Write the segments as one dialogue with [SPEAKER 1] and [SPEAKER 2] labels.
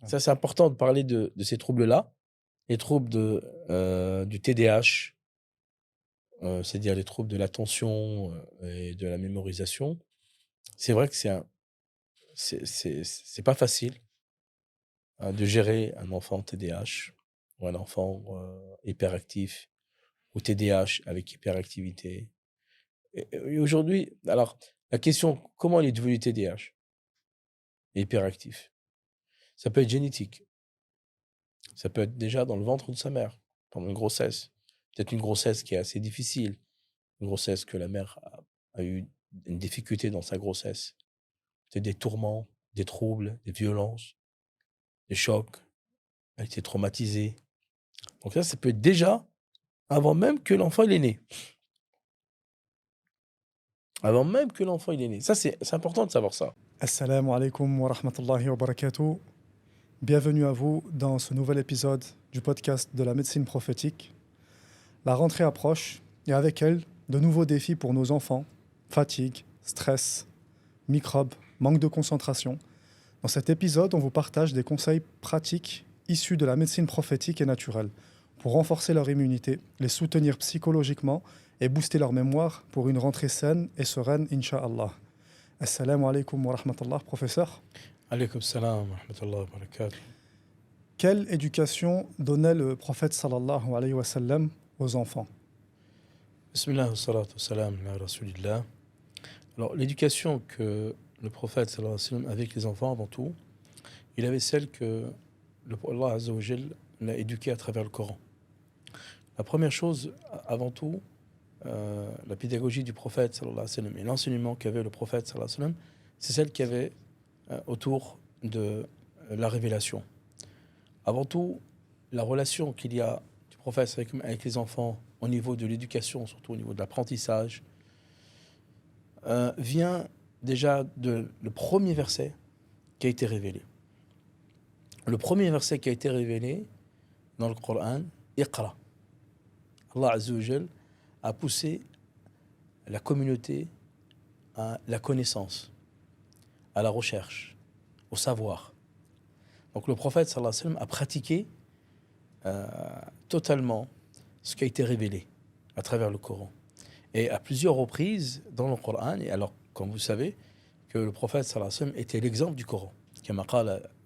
[SPEAKER 1] Ça, c'est important de parler de ces troubles-là, les troubles du TDAH, c'est-à-dire les troubles de l'attention, et de la mémorisation. C'est vrai que c'est pas facile, de gérer un enfant TDAH ou un enfant, hyperactif ou TDAH avec hyperactivité et aujourd'hui alors la question: comment il est devenu TDAH et hyperactif? Ça peut être génétique, ça peut être déjà dans le ventre de sa mère, pendant une grossesse. Peut-être une grossesse qui est assez difficile, une grossesse que la mère a eu une difficulté dans sa grossesse. Peut-être des tourments, des troubles, des violences, des chocs, elle a été traumatisée. Donc ça peut être déjà avant même que l'enfant il est né. Avant même que l'enfant il est né. Ça c'est important de savoir ça.
[SPEAKER 2] Assalamu alaikum wa rahmatullahi wa barakatuh. Bienvenue à vous dans ce nouvel épisode du podcast de la médecine prophétique. La rentrée approche et avec elle, de nouveaux défis pour nos enfants. Fatigue, stress, microbes, manque de concentration. Dans cet épisode, on vous partage des conseils pratiques issus de la médecine prophétique et naturelle pour renforcer leur immunité, les soutenir psychologiquement et booster leur mémoire pour une rentrée saine et sereine, Inch'Allah. Assalamu alaikum wa rahmatullah, professeur.
[SPEAKER 1] Alaykoum salam wa rahmatullahi wa barakatuh.
[SPEAKER 2] Quelle éducation donnait le prophète sallallahu alayhi wa sallam aux enfants?
[SPEAKER 1] Bismillah wa salatu wa salam ala rasulillah. Alors, l'éducation que le prophète sallallahu alayhi wa sallam avec les enfants avant tout, il avait celle que Allah Azza wa Jal l'a éduqué à travers le Coran. La première chose, avant tout, la pédagogie du prophète sallallahu alayhi wa sallam et l'enseignement qu'avait le prophète sallallahu alayhi wa sallam, c'est celle qu'il y avait autour de la révélation. Avant tout, la relation qu'il y a du prophète avec les enfants au niveau de l'éducation, surtout au niveau de l'apprentissage, vient déjà le premier verset qui a été révélé. Le premier verset qui a été révélé dans le Coran, Iqra. Allah Azza wa Jal a poussé la communauté à la connaissance, à la recherche, au savoir. Donc le prophète sallallahu alayhi wa sallam a pratiqué totalement ce qui a été révélé à travers le Coran. Et à plusieurs reprises dans le Coran, et alors, comme vous savez, que le prophète sallallahu alayhi wa sallam était l'exemple du Coran. Comme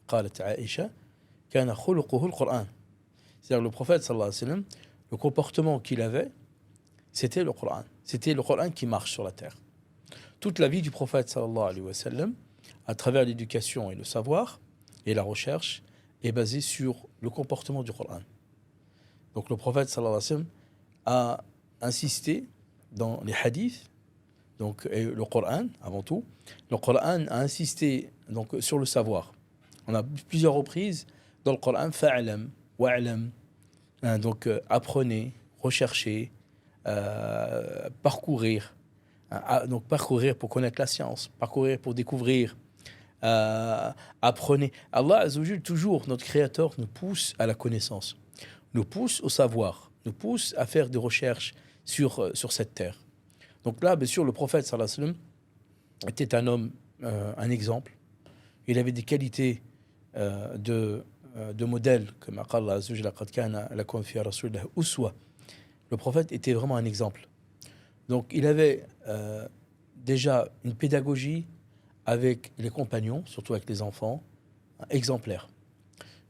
[SPEAKER 1] قالت عائشة كان خلقه القرآن. C'est-à-dire le prophète sallallahu alayhi wa sallam, le comportement qu'il avait, c'était le Coran. C'était le Coran qui marche sur la terre. Toute la vie du prophète sallallahu alayhi wa sallam, à travers l'éducation et le savoir et la recherche, est basée sur le comportement du Coran. Donc le prophète sallallahu alayhi wa sallam a insisté dans les hadiths, donc et le Coran avant tout. Le Coran a insisté donc sur le savoir. On a plusieurs reprises dans le Coran fa'alam wa'alam, donc apprenez, recherchez, parcourir. Donc parcourir pour connaître la science, parcourir pour découvrir, apprenez. Allah Azza wa Jal, toujours notre Créateur nous pousse à la connaissance, nous pousse au savoir, nous pousse à faire des recherches sur cette terre. Donc là, bien sûr, le prophète sallallahu alayhi wa sallam était un homme, un exemple. Il avait des qualités de modèle, comme Allah Azza wa Jal, laqad kana lakum fi rasulillahi uswa. Le prophète était vraiment un exemple. Donc il avait déjà une pédagogie avec les compagnons, surtout avec les enfants, exemplaire.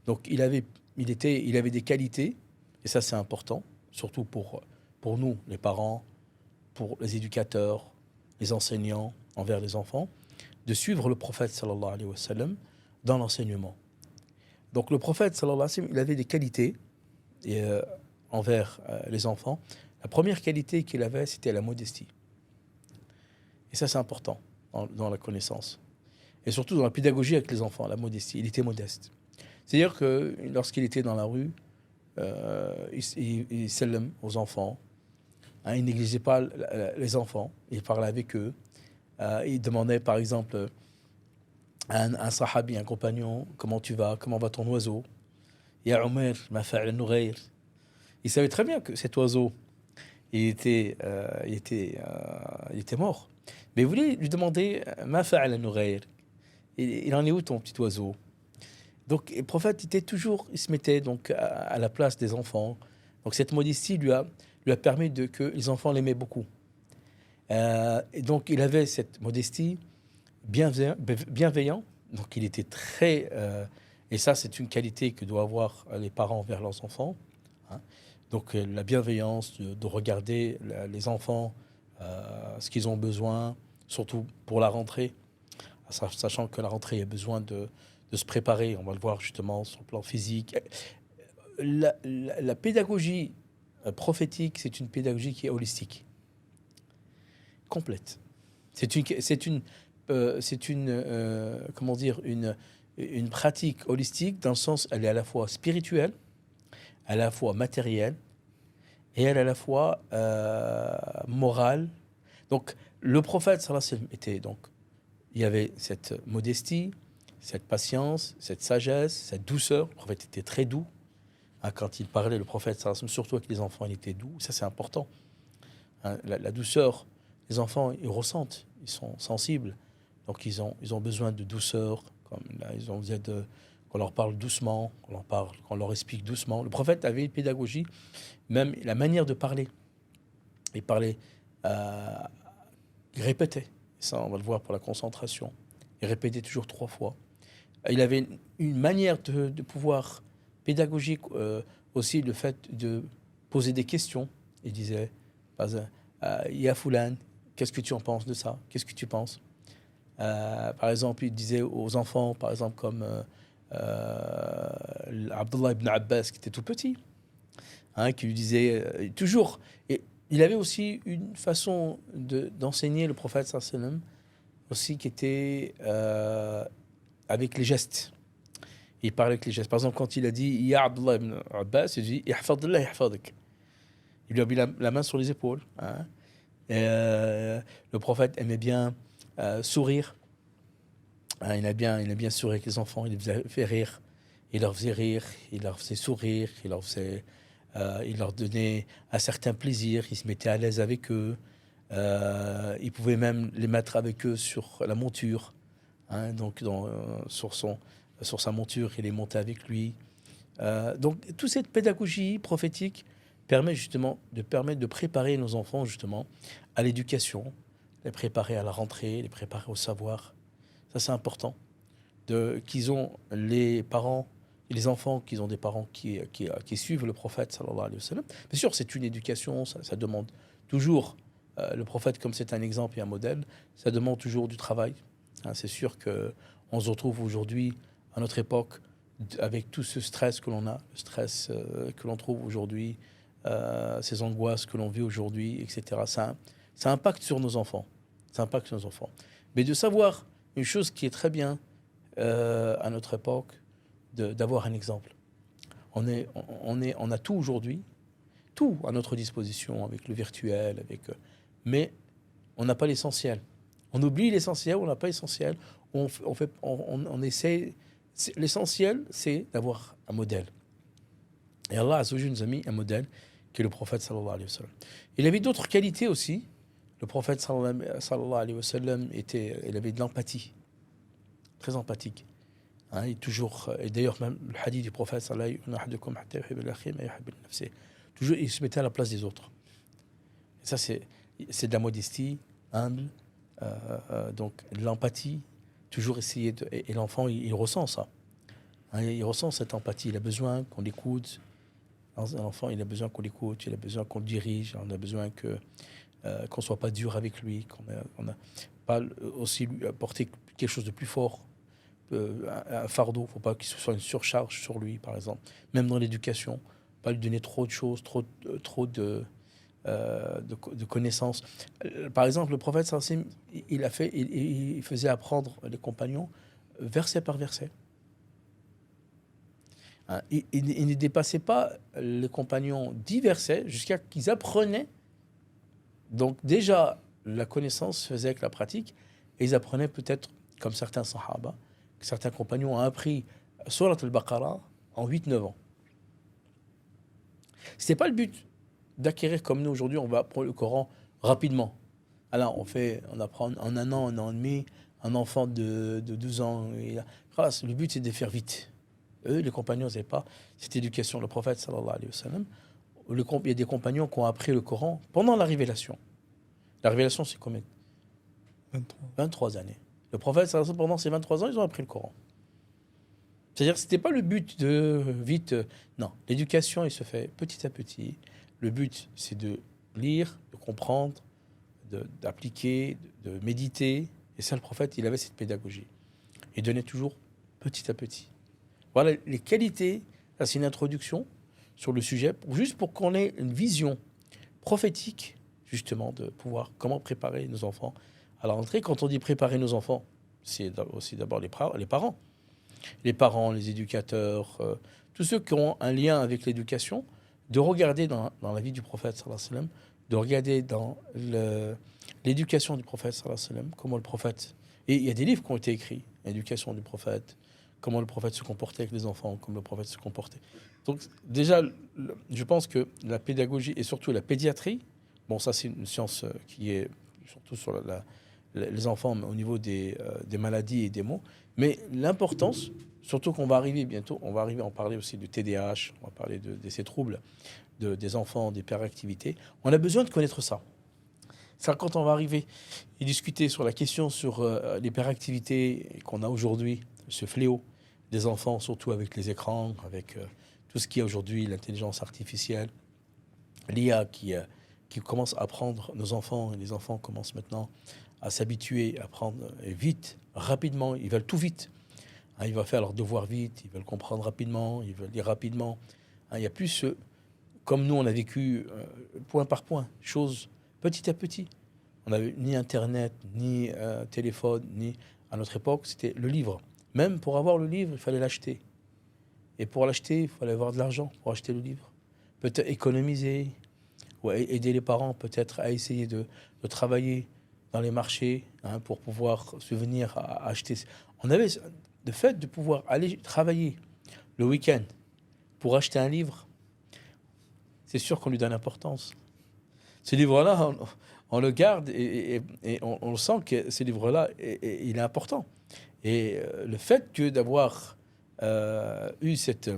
[SPEAKER 1] Donc il avait des qualités, et ça c'est important, surtout pour nous, les parents, pour les éducateurs, les enseignants envers les enfants, de suivre le prophète sallallahu alayhi wa sallam dans l'enseignement. Donc le prophète sallallahu alayhi wa sallam, il avait des qualités envers les enfants. La première qualité qu'il avait, c'était la modestie. Et ça c'est important dans la connaissance. Et surtout dans la pédagogie avec les enfants, la modestie. Il était modeste. C'est-à-dire que lorsqu'il était dans la rue, il sallam aux enfants. Hein, il ne négligeait pas les enfants. Il parlait avec eux. Il demandait par exemple à un sahabi, un compagnon, comment tu vas, comment va ton oiseau. Ya Umar, ma fa'al al-Nughayr. Il savait très bien que cet oiseau, il était mort. Mais il voulait lui demander ma fa'al al-Nughayr. Il en est où ton petit oiseau? Donc, le prophète il se mettait donc à la place des enfants. Donc, cette modestie lui a permis que les enfants l'aimaient beaucoup. Et donc, il avait cette modestie bienveillant. Donc, il était très... et ça, c'est une qualité que doivent avoir les parents vers leurs enfants. Hein. Donc, la bienveillance de regarder les enfants, ce qu'ils ont besoin, surtout pour la rentrée, sachant que la rentrée, il y a besoin de se préparer. On va le voir justement sur le plan physique. La pédagogie prophétique, c'est une pédagogie qui est holistique, complète. Comment dire, une pratique holistique dans le sens, elle est à la fois spirituelle, à la fois matérielle et elle est à la fois morale. Donc, le prophète sallallahu alayhi wa sallam était donc, il y avait cette modestie, cette patience, cette sagesse, cette douceur. Le prophète était très doux. Hein, quand il parlait, le prophète sallallahu alayhi wa sallam, surtout avec les enfants, il était doux. Ça, c'est important. Hein, la douceur, les enfants, ils ressentent, ils sont sensibles. Donc, ils ont besoin de douceur. Comme là, ils ont besoin qu'on leur parle doucement, qu'on leur explique doucement. Le prophète avait une pédagogie, même la manière de parler. Il parlait, il répétait. Ça, on va le voir pour la concentration. Il répétait toujours 3 fois. Il avait une manière de pouvoir pédagogique aussi, le fait de poser des questions. Il disait, Ya Foulan, qu'est-ce que tu en penses de ça? Qu'est-ce que tu penses? Par exemple, il disait aux enfants, par exemple, comme Abdullah ibn Abbas, qui était tout petit, hein, qui lui disait toujours... Et il avait aussi une façon d'enseigner le prophète sallallahu alayhi wa sallam, aussi qui était avec les gestes. Il parlait avec les gestes. Par exemple, quand il a dit « Ya Abdullah ibn Abbas », il dit « Ihfadillah yahfadik ». Il lui a mis la main sur les épaules. Hein. Et, le prophète aimait bien sourire. Hein, il aimait bien sourire avec les enfants. Il les faisait rire. Il leur faisait rire. Il leur faisait sourire. Il leur donnait un certain plaisir. Il se mettait à l'aise avec eux. Il pouvait même les mettre avec eux sur la monture. Hein, donc, sur sa monture, il les montait avec lui. Donc, toute cette pédagogie prophétique permet justement de préparer nos enfants justement à l'éducation, les préparer à la rentrée, les préparer au savoir. Ça, c'est important. Qu'ils ont les parents, les enfants, qu'ils ont des parents qui suivent le prophète, sallallahu alayhi wa sallam. Bien sûr, c'est une éducation, ça demande toujours, le prophète, comme c'est un exemple et un modèle, ça demande toujours du travail. Hein, c'est sûr qu'on se retrouve aujourd'hui, à notre époque, avec tout ce stress que l'on a, le stress que l'on trouve aujourd'hui, ces angoisses que l'on vit aujourd'hui, etc. Ça impacte sur nos enfants. Ça impacte sur nos enfants. Mais de savoir une chose qui est très bien à notre époque, d'avoir un exemple. On a tout aujourd'hui, tout à notre disposition, avec le virtuel, mais on n'a pas l'essentiel. On oublie l'essentiel, on n'a pas l'essentiel. On essaie. L'essentiel, c'est d'avoir un modèle. Et Allah Azza wa Jalla nous a mis un modèle qui est le prophète sallallahu alayhi wa sallam. Il avait d'autres qualités aussi. Le prophète sallallahu alayhi wa sallam il avait de l'empathie, très empathique. Hein, et d'ailleurs, même le hadith du prophète sallallahu alayhi wa sallam, toujours, il se mettait à la place des autres. Et ça, c'est de la modestie, humble, donc de l'empathie, toujours essayer et l'enfant, il ressent ça. Hein, il ressent cette empathie. Il a besoin qu'on l'écoute. L'enfant, il a besoin qu'on l'écoute, il a besoin qu'on le dirige, on a besoin qu'on ne soit pas dur avec lui, qu'on n'a pas aussi lui apporter quelque chose de plus fort, un fardeau. Il ne faut pas qu'il soit une surcharge sur lui, par exemple. Même dans l'éducation, pas lui donner trop de choses, trop de connaissances. Par exemple, le prophète sallallahu alayhi wa sallam, il faisait apprendre les compagnons verset par verset. Hein, il ne dépassait pas les compagnons 10 versets jusqu'à qu'ils apprenaient. Donc déjà, la connaissance se faisait avec la pratique, et ils apprenaient peut-être, comme certains sahaba, certains compagnons ont appris Surat al-Baqarah en 8-9 ans. Ce n'était pas le but d'acquérir comme nous aujourd'hui, on va apprendre le Coran rapidement. Alors on apprend en un an et demi, un enfant de 12 ans. Le but c'est de faire vite. Eux, les compagnons n'avaient pas cette éducation. Le prophète, sallallahu alayhi wa sallam, il y a des compagnons qui ont appris le Coran pendant la révélation. La révélation, c'est combien? 23 années. Le prophète, sallallahu alayhi wa sallam, pendant ces 23 ans, ils ont appris le Coran. C'est-à-dire que ce n'était pas le but de vite... non, l'éducation, il se fait petit à petit. Le but, c'est de lire, de comprendre, d'appliquer, de méditer. Et ça, le prophète, il avait cette pédagogie. Il donnait toujours petit à petit. Voilà les qualités. Ça, c'est une introduction sur le sujet, juste pour qu'on ait une vision prophétique, justement, de pouvoir comment préparer nos enfants à la rentrée. Quand on dit préparer nos enfants, c'est aussi d'abord les parents. Les parents, les éducateurs, tous ceux qui ont un lien avec l'éducation, de regarder dans la vie du prophète, sallallahu alayhi wa sallam, de regarder dans l'éducation du prophète, sallallahu alayhi wa sallam, comment le prophète... Et il y a des livres qui ont été écrits, l'éducation du prophète, comment le prophète se comportait avec les enfants, comment le prophète se comportait. Donc déjà, je pense que la pédagogie et surtout la pédiatrie, bon ça c'est une science qui est surtout sur les enfants au niveau des maladies et des maux, mais l'importance, surtout qu'on va arriver bientôt, on va arriver à en parler aussi du TDAH, on va parler de ces troubles des enfants, d'hyperactivité, on a besoin de connaître ça. Ça, quand on va arriver et discuter sur la question sur l'hyperactivité qu'on a aujourd'hui, ce fléau des enfants, surtout avec les écrans, avec tout ce qui est aujourd'hui l'intelligence artificielle, l'IA qui commence à prendre nos enfants, et les enfants commencent maintenant à s'habituer à prendre vite, rapidement, ils veulent tout vite. Ils veulent faire leurs devoirs vite, ils veulent comprendre rapidement, ils veulent lire rapidement. Il n'y a plus ce... Comme nous, on a vécu point par point, choses petit à petit. On n'avait ni Internet, ni téléphone, ni... À notre époque, c'était le livre. Même pour avoir le livre, il fallait l'acheter. Et pour l'acheter, il fallait avoir de l'argent pour acheter le livre. Peut-être économiser, ou aider les parents peut-être à essayer de travailler dans les marchés pour pouvoir se venir à acheter. On avait le fait de pouvoir aller travailler le week-end pour acheter un livre. C'est sûr qu'on lui donne importance. Ce livre-là, on le garde et on sent que ce livre-là, il est important. Et le fait que d'avoir eu cette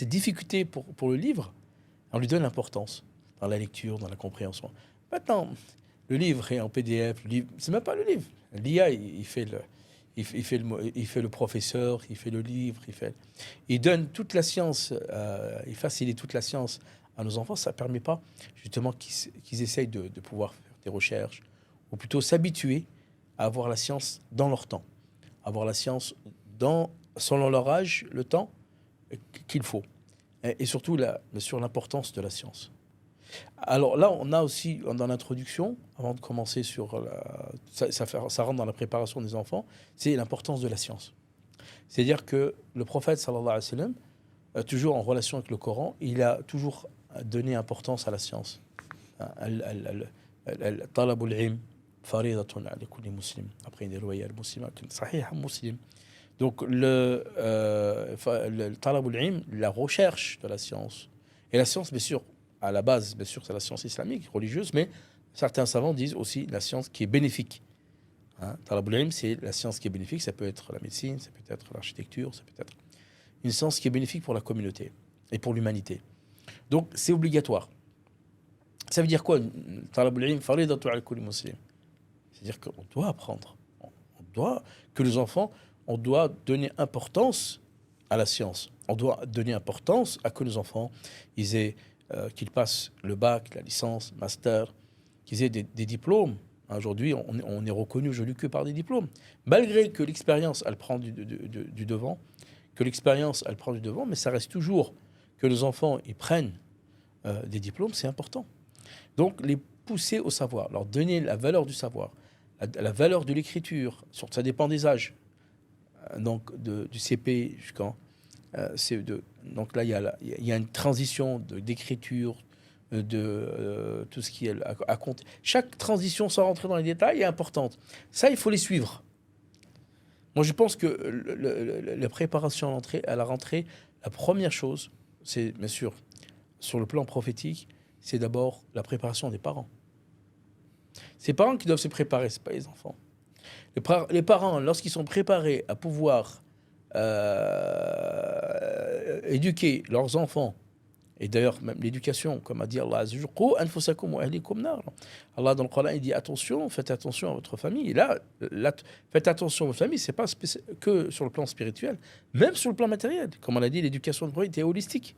[SPEAKER 1] difficulté pour le livre, on lui donne l'importance dans la lecture, dans la compréhension. Maintenant, le livre est en PDF. C'est même pas le livre. L'IA, il fait le professeur, il fait le livre, il donne toute la science, il facilite toute la science à nos enfants. Ça ne permet pas justement qu'ils essayent de pouvoir faire des recherches, ou plutôt s'habituer à avoir la science dans leur temps, avoir la science selon leur âge, le temps qu'il faut, et surtout sur l'importance de la science. Alors là, on a aussi, dans l'introduction, avant de commencer sur ça rentre dans la préparation des enfants, c'est l'importance de la science. C'est-à-dire que le prophète, sallallahu alayhi wa sallam, toujours en relation avec le Coran, il a toujours donné importance à la science. Talabul ilm faridatun ala kulli muslim. Après, il y a le muslim, sahih muslim. Donc, le talabul ilm, la recherche de la science. Et la science, bien sûr, à la base, bien sûr, c'est la science islamique, religieuse, mais certains savants disent aussi la science qui est bénéfique. Talabul ilm, c'est la science qui est bénéfique. Ça peut être la médecine, ça peut être l'architecture, ça peut être une science qui est bénéfique pour la communauté et pour l'humanité. Donc, c'est obligatoire. Ça veut dire quoi? Talabul ilm faridatu ala kulli muslim. C'est-à-dire qu'on doit apprendre. Que les enfants, on doit donner importance à la science. On doit donner importance à que les enfants, qu'ils passent le bac, la licence, le master, qu'ils aient des diplômes. Aujourd'hui, on est reconnu aujourd'hui que par des diplômes. Malgré que l'expérience, elle prend du devant, mais ça reste toujours que les enfants, ils prennent des diplômes, c'est important. Donc, les pousser au savoir, leur donner la valeur du savoir, la valeur de l'écriture, ça dépend des âges. Donc, du CP jusqu'en CE2. Donc là, il y a une transition d'écriture, de tout ce qui est à compter. Chaque transition, sans rentrer dans les détails, est importante. Ça, il faut les suivre. Moi, je pense que la préparation à la rentrée, la première chose, c'est bien sûr, sur le plan prophétique, c'est d'abord la préparation des parents. C'est les parents qui doivent se préparer, ce n'est pas les enfants. Les parents, lorsqu'ils sont préparés à pouvoir éduquer leurs enfants, et d'ailleurs même l'éducation, comme a dit Allah Azza wa Jalla, Qu anfusakum wa ahlikum nar. Allah dans le Coran il dit attention, faites attention à votre famille. Et là, faites attention à votre famille, c'est pas que sur le plan spirituel, même sur le plan matériel. Comme on l'a dit, l'éducation de prophète est holistique.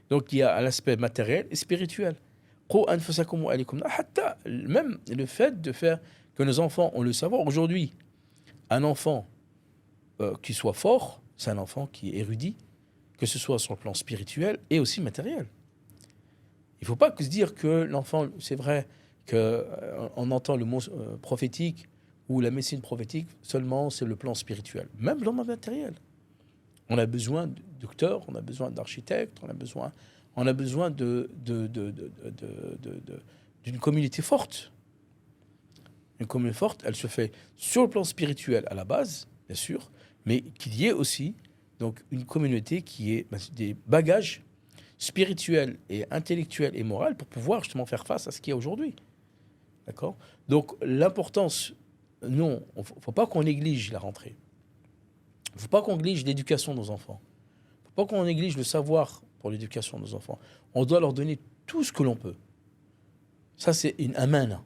[SPEAKER 1] Donc il y a l'aspect matériel et spirituel. Qu anfusakum wa ahlikum nar. Hatta, même le fait de faire que nos enfants ont le savoir. Aujourd'hui, un enfant qui soit fort, c'est un enfant qui est érudit, que ce soit sur le plan spirituel et aussi matériel. Il ne faut pas se dire que l'enfant, c'est vrai qu'on entend le mot prophétique ou la médecine prophétique seulement c'est le plan spirituel. Même dans le matériel. On a besoin de docteurs, on a besoin d'architectes, on a besoin d'une communauté forte. Une communauté forte, elle se fait sur le plan spirituel à la base, bien sûr, mais qu'il y ait aussi donc une communauté qui ait des bagages spirituels et intellectuels et moraux pour pouvoir justement faire face à ce qu'il y a aujourd'hui. D'accord ? Donc l'importance, non, il ne faut pas qu'on néglige la rentrée. Il ne faut pas qu'on néglige l'éducation de nos enfants. Il ne faut pas qu'on néglige le savoir pour l'éducation de nos enfants. On doit leur donner tout ce que l'on peut. Ça, c'est une amana.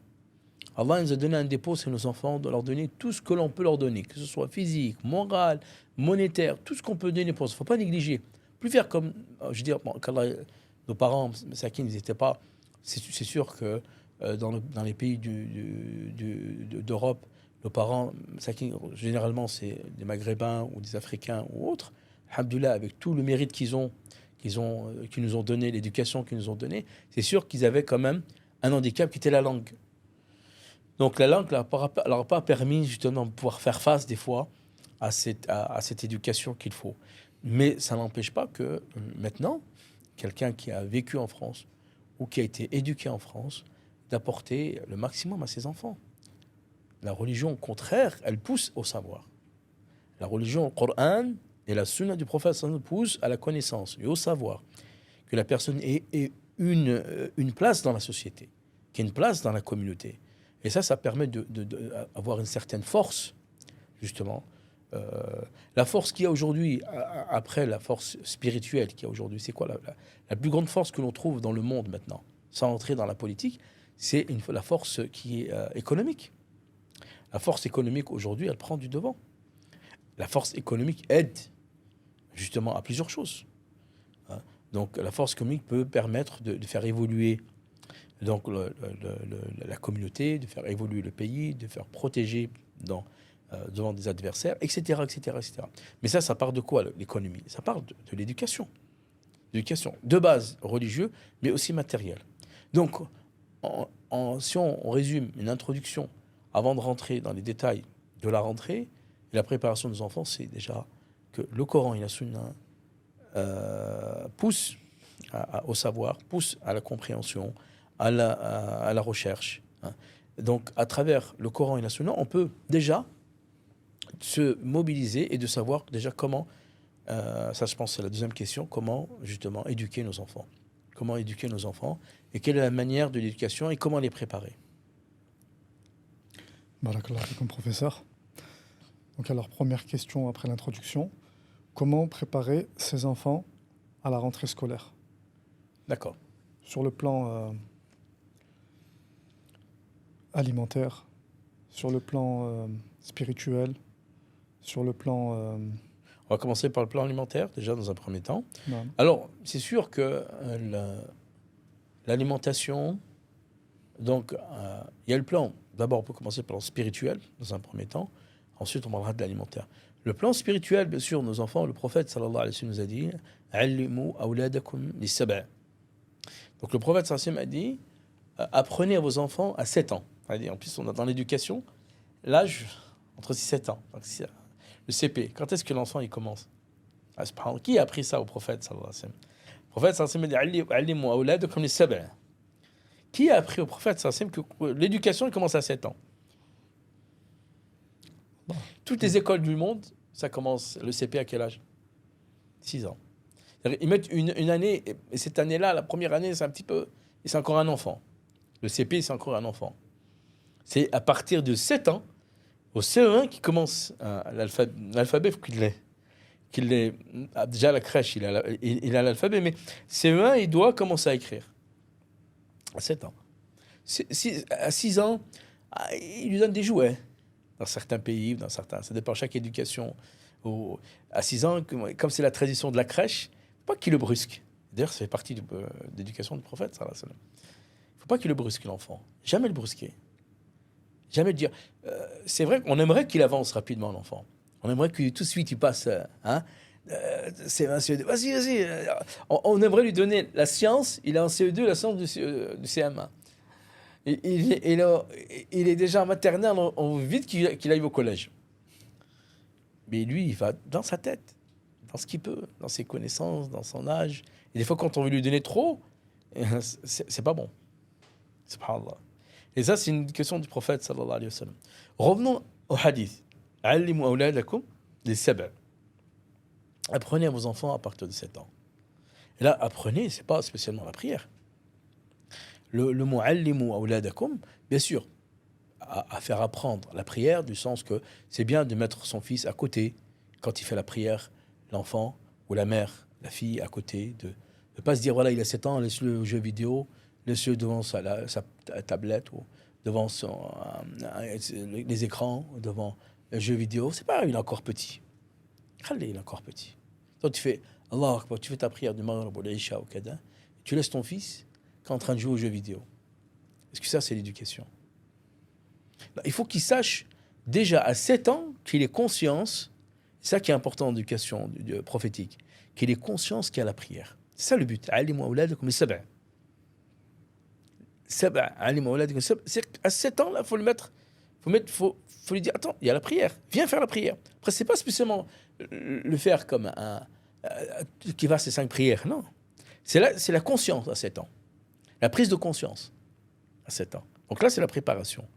[SPEAKER 1] Allah nous a donné un dépôt, c'est nos enfants, de leur donner tout ce que l'on peut leur donner, que ce soit physique, moral, monétaire, tout ce qu'on peut donner pour ça. Il ne faut pas négliger. Plus faire comme, je veux dire, nos parents, Sakin, ils n'étaient pas. C'est sûr que dans les pays d'Europe, nos parents, Sakin, généralement, c'est des Maghrébins ou des Africains ou autres. Alhamdoulilah, avec tout le mérite qu'ils nous ont donné, l'éducation qu'ils nous ont donnée, c'est sûr qu'ils avaient quand même un handicap qui était la langue. Donc la langue ne leur a pas permis justement de pouvoir faire face des fois à cette éducation qu'il faut. Mais ça n'empêche pas que maintenant, quelqu'un qui a vécu en France ou qui a été éduqué en France, d'apporter le maximum à ses enfants. La religion, au contraire, elle pousse au savoir. La religion, le Coran et la Sunna du prophète poussent à la connaissance et au savoir. Que la personne ait une place dans la société, qu'il y ait une place dans la communauté. Et ça permet d'avoir une certaine force, justement. La force qu'il y a aujourd'hui, après la force spirituelle qu'il y a aujourd'hui, c'est quoi la plus grande force que l'on trouve dans le monde maintenant, sans entrer dans la politique, c'est la force qui est économique. La force économique aujourd'hui, elle prend du devant. La force économique aide justement à plusieurs choses. Donc la force économique peut permettre de faire évoluer donc la communauté, de faire évoluer le pays, de faire protéger devant des adversaires, etc., etc., etc. Mais ça part de quoi, l'économie ? Ça part de l'éducation. L'éducation de base religieuse, mais aussi matérielle. Donc, si on résume une introduction avant de rentrer dans les détails de la rentrée, et la préparation des enfants, c'est déjà que le Coran et la Sunna poussent au savoir, poussent à la compréhension, à la recherche. Donc, à travers le Coran et la Sunna, on peut déjà se mobiliser et de savoir déjà comment, ça je pense c'est la deuxième question, comment justement éduquer nos enfants. Comment éduquer nos enfants et quelle est la manière de l'éducation et comment les préparer.
[SPEAKER 2] Barakallah fikum, professeur. Donc alors, première question après l'introduction. Comment préparer ses enfants à la rentrée scolaire ?
[SPEAKER 1] D'accord.
[SPEAKER 2] Sur le plan alimentaire, sur le plan spirituel, sur le plan...
[SPEAKER 1] On va commencer par le plan alimentaire, déjà dans un premier temps.
[SPEAKER 2] Non.
[SPEAKER 1] Alors, c'est sûr que l'alimentation, donc il y a le plan, d'abord on peut commencer par le spirituel, dans un premier temps, ensuite on parlera de l'alimentaire. Le plan spirituel, bien sûr, nos enfants, le prophète sallallahu alayhi wa sallam nous a dit « Allimu awladakum lis-sab'a ». Donc le prophète sallallahu alayhi wa sallam a dit « Apprenez à vos enfants à 7 ans ». En plus, on a dans l'éducation l'âge entre 6 et 7 ans. Donc, le CP, quand est-ce que l'enfant il commence ? Qui a appris ça au prophète sallallahu alayhi wa sallam ? Le prophète sallallahu alayhi wa sallam a dit « Allimu awladakum lis-sab'a ». Qui a appris au prophète sallallahu alayhi wa sallam que l'éducation commence à 7 ans ? Toutes les écoles du monde, ça commence le CP à quel âge ? 6 ans. Ils mettent une année, et cette année-là, la première année, c'est un petit peu... C'est encore un enfant. Le CP, c'est encore un enfant. C'est à partir de 7 ans, au CE1, qui commence l'alphabet, il faut qu'il l'ait. déjà à la crèche, il a l'alphabet, mais CE1, il doit commencer à écrire. À 7 ans. À 6 ans, il lui donne des jouets. Dans certains pays, ça dépend de chaque éducation. À 6 ans, comme c'est la tradition de la crèche, il ne faut pas qu'il le brusque. D'ailleurs, ça fait partie de l'éducation du prophète, sallallahu alayhi wa sallam. Il ne faut pas qu'il le brusque, l'enfant. Jamais le brusquer. Jamais le dire. C'est vrai qu'on aimerait qu'il avance rapidement, l'enfant. On aimerait que tout de suite, il passe. C'est vas-y. On aimerait lui donner la science. Il est en CE2, la science du CM1. Il est déjà en maternelle, on veut vite qu'il aille au collège. Mais lui, il va dans sa tête, dans ce qu'il peut, dans ses connaissances, dans son âge. Et des fois, quand on veut lui donner trop, c'est pas bon. Subhanallah. Et ça, c'est une question du prophète, sallallahu alayhi wa sallam. Revenons au hadith. Allimu awladakum les sab'a. Apprenez à vos enfants à partir de 7 ans. Et là, apprenez, c'est pas spécialement la prière. Le mot allimu awladakum, bien sûr, à faire apprendre la prière, du sens que c'est bien de mettre son fils à côté quand il fait la prière, l'enfant ou la mère, la fille à côté, de ne pas se dire voilà, il a 7 ans, laisse-le au jeu vidéo, laisse-le devant sa tablette ou devant les écrans, devant le jeu vidéo. C'est pas, il est encore petit. Il est encore petit. Donc tu fais Allah Akbar, tu fais ta prière du Maghrib ou l'Isha ou Kada, tu laisses ton fils qui est en train de jouer aux jeux vidéo. Est-ce que ça, c'est l'éducation? Il faut qu'il sache déjà à 7 ans qu'il ait conscience, c'est ça qui est important en éducation prophétique, qu'il ait conscience qu'il y a la prière. C'est ça le but. Alimu awladakum as-sab'a. C'est à 7 ans, là, il faut le mettre, faut lui dire, attends, il y a la prière, viens faire la prière. Après, c'est pas spécialement le faire comme qui va ces 5 prières, non. C'est la conscience à 7 ans. La prise de conscience à 7 ans. Donc là, c'est la préparation.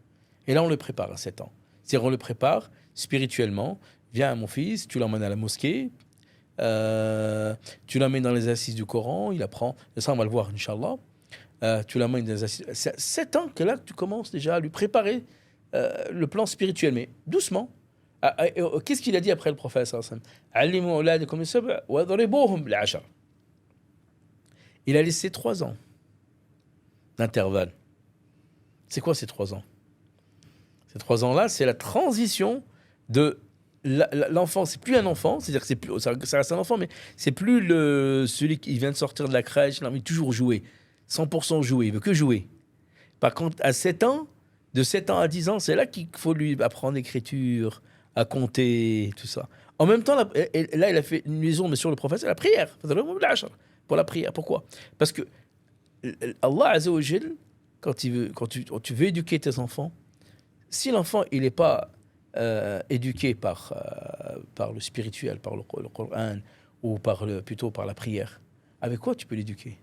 [SPEAKER 1] Et là, on le prépare à 7 ans. C'est-à-dire, on le prépare spirituellement. Viens, mon fils, tu l'emmènes à la mosquée, tu l'emmènes dans les assises du Coran, il apprend. Et ça, on va le voir, Inch'Allah. Tu l'emmènes dans les assises. C'est à 7 ans que là, tu commences déjà à lui préparer le plan spirituel, mais doucement. Qu'est-ce qu'il a dit après le prophète sallallahu alayhi wa sallam? Il a laissé 3 ans d'intervalle. C'est quoi ces 3 ans? Ces 3 ans-là, c'est la transition de l'enfant. C'est plus un enfant, c'est-à-dire que c'est plus, ça reste un enfant, mais c'est plus celui qui vient de sortir de la crèche, il a envie de toujours jouer, 100% jouer, il veut que jouer. Par contre, à 7 ans, de 7 ans à 10 ans, c'est là qu'il faut lui apprendre l'écriture, à compter, tout ça. En même temps, là, il a fait une liaison, mais sur le prophète, c'est la prière. Pour la prière. Pourquoi? Parce que Allah Azza wa Jal, quand tu veux éduquer tes enfants, si l'enfant il n'est pas éduqué par le spirituel, par le Coran, ou plutôt par la prière, avec quoi tu peux l'éduquer?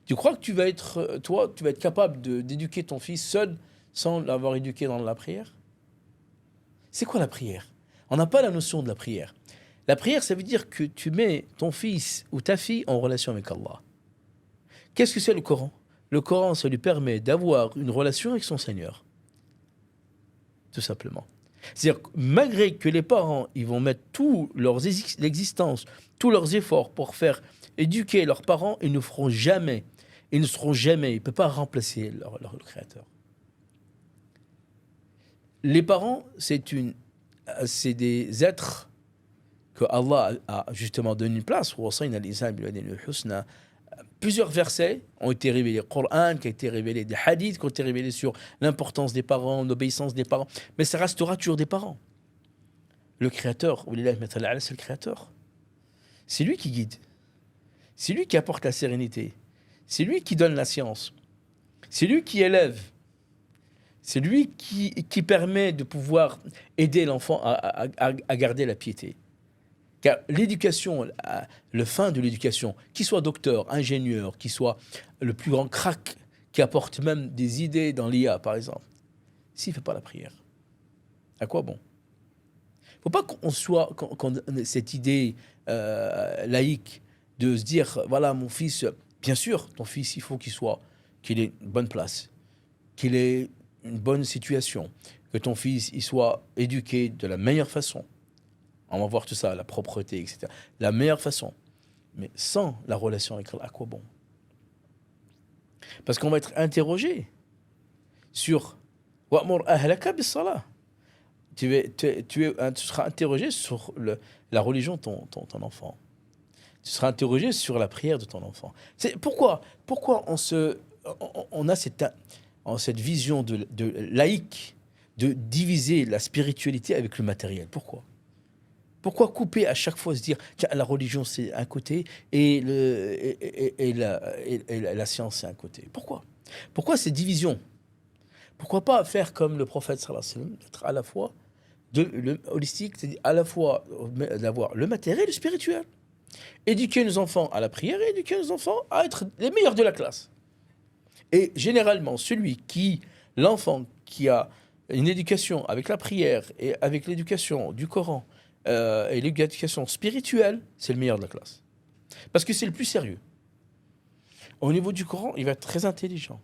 [SPEAKER 1] Tu crois que tu vas être capable d'éduquer ton fils seul sans l'avoir éduqué dans la prière? C'est quoi la prière? On n'a pas la notion de la prière. La prière, ça veut dire que tu mets ton fils ou ta fille en relation avec Allah. Qu'est-ce que c'est le Coran? Le Coran, ça lui permet d'avoir une relation avec son Seigneur. Tout simplement. C'est-à-dire, malgré que les parents, ils vont mettre toute leur existence, tous leurs efforts pour faire éduquer leurs parents, ils ne seront jamais, ils ne peuvent pas remplacer leur créateur. Les parents, c'est des êtres que Allah a justement donné une place. Plusieurs versets ont été révélés, le Coran qui a été révélé, des hadiths qui ont été révélés sur l'importance des parents, l'obéissance des parents, mais ça restera toujours des parents. Le Créateur, c'est le Créateur. C'est lui qui guide. C'est lui qui apporte la sérénité. C'est lui qui donne la science. C'est lui qui élève. C'est lui qui permet de pouvoir aider l'enfant à garder la piété. Car l'éducation, le fin de l'éducation, qu'il soit docteur, ingénieur, qu'il soit le plus grand crack, qui apporte même des idées dans l'IA, par exemple, s'il ne fait pas la prière, à quoi bon? Il ne faut pas qu'on ait cette idée laïque de se dire, voilà, mon fils, bien sûr, ton fils, il faut qu'il ait une bonne place, qu'il ait une bonne situation, que ton fils il soit éduqué de la meilleure façon. On va voir tout ça, la propreté, etc. La meilleure façon. Mais sans la relation avec Allah, à quoi bon? Parce qu'on va être interrogé sur Wa'mur ahlaka bis-salah. Tu seras interrogé sur la religion de ton enfant. Tu seras interrogé sur la prière de ton enfant. Pourquoi on a cette vision de laïque de diviser la spiritualité avec le matériel? Pourquoi couper à chaque fois, se dire tiens, la religion c'est un côté et la science c'est un côté? Pourquoi ces divisions? Pourquoi pas faire comme le prophète sallallahu alayhi wa sallam, être à la fois holistique, c'est-à-dire à la fois d'avoir le matériel et le spirituel. Éduquer nos enfants à la prière et éduquer nos enfants à être les meilleurs de la classe. Et généralement, l'enfant qui a une éducation avec la prière et avec l'éducation du Coran et l'éducation spirituelle, c'est le meilleur de la classe. Parce que c'est le plus sérieux. Au niveau du Coran, il va être très intelligent.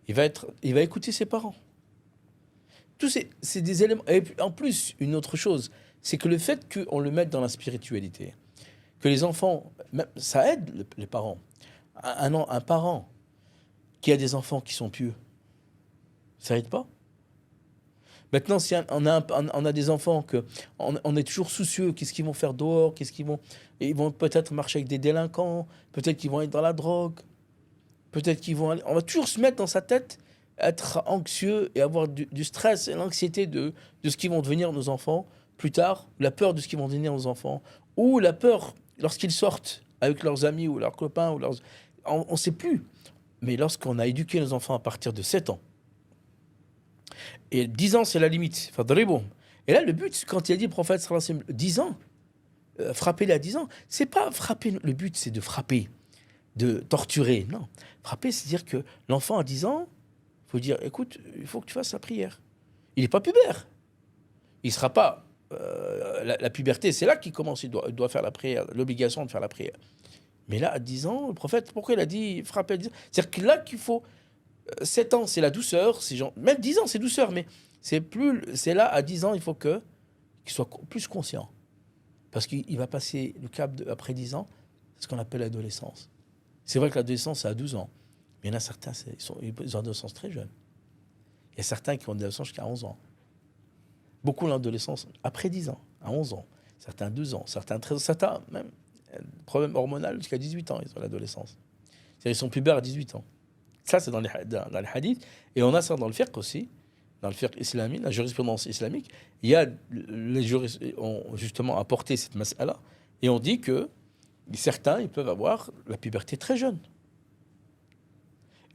[SPEAKER 1] Il va écouter ses parents. Tous c'est des éléments. Et en plus, une autre chose, c'est que le fait qu'on le mette dans la spiritualité, que les enfants, ça aide les parents. Un parent qui a des enfants qui sont pieux, ça aide pas. Maintenant, si on a des enfants on est toujours soucieux, qu'est-ce qu'ils vont faire dehors, ils vont peut-être marcher avec des délinquants, peut-être qu'ils vont être dans la drogue, peut-être qu'ils vont aller, on va toujours se mettre dans sa tête, être anxieux et avoir du stress et l'anxiété de ce qu'ils vont devenir nos enfants plus tard, la peur de ce qu'ils vont devenir nos enfants, ou la peur lorsqu'ils sortent avec leurs amis ou leurs copains, on ne sait plus. Mais lorsqu'on a éduqué nos enfants à partir de 7 ans, et 10 ans c'est la limite, fadribou. Et là le but, quand il a dit le prophète sallallahu alayhi wa sallam, 10 ans, frapper-les à 10 ans, c'est pas frapper, le but c'est de frapper, de torturer, non. Frapper, c'est dire que l'enfant à 10 ans, il faut dire, écoute, il faut que tu fasses la prière. Il n'est pas pubère. Il ne sera pas... la puberté, c'est là qu'il commence, il doit faire la prière, l'obligation de faire la prière. Mais là, à 10 ans, le prophète, pourquoi il a dit frapper à 10 ans? C'est-à-dire que là qu'il faut... 7 ans, c'est la douceur. Même 10 ans, c'est douceur, mais c'est là, à 10 ans, il faut qu'il soit plus conscient. Parce qu'il va passer le cap après 10 ans, c'est ce qu'on appelle l'adolescence. C'est vrai que l'adolescence, c'est à 12 ans. Mais il y en a certains, ils ont une adolescence très jeune. Il y a certains qui ont une adolescence jusqu'à 11 ans. Beaucoup l'adolescence après 10 ans, à 11 ans. Certains 12 ans, certains 13 ans, certains même problème hormonal jusqu'à 18 ans, ils ont l'adolescence. C'est-à-dire ils sont pubères à 18 ans. Ça, c'est dans les hadiths. Et on a ça dans le fiqh aussi, dans le fiqh islamique, la jurisprudence islamique. Il y a les juristes ont justement apporté cette mas'ala et on dit que certains, ils peuvent avoir la puberté très jeune.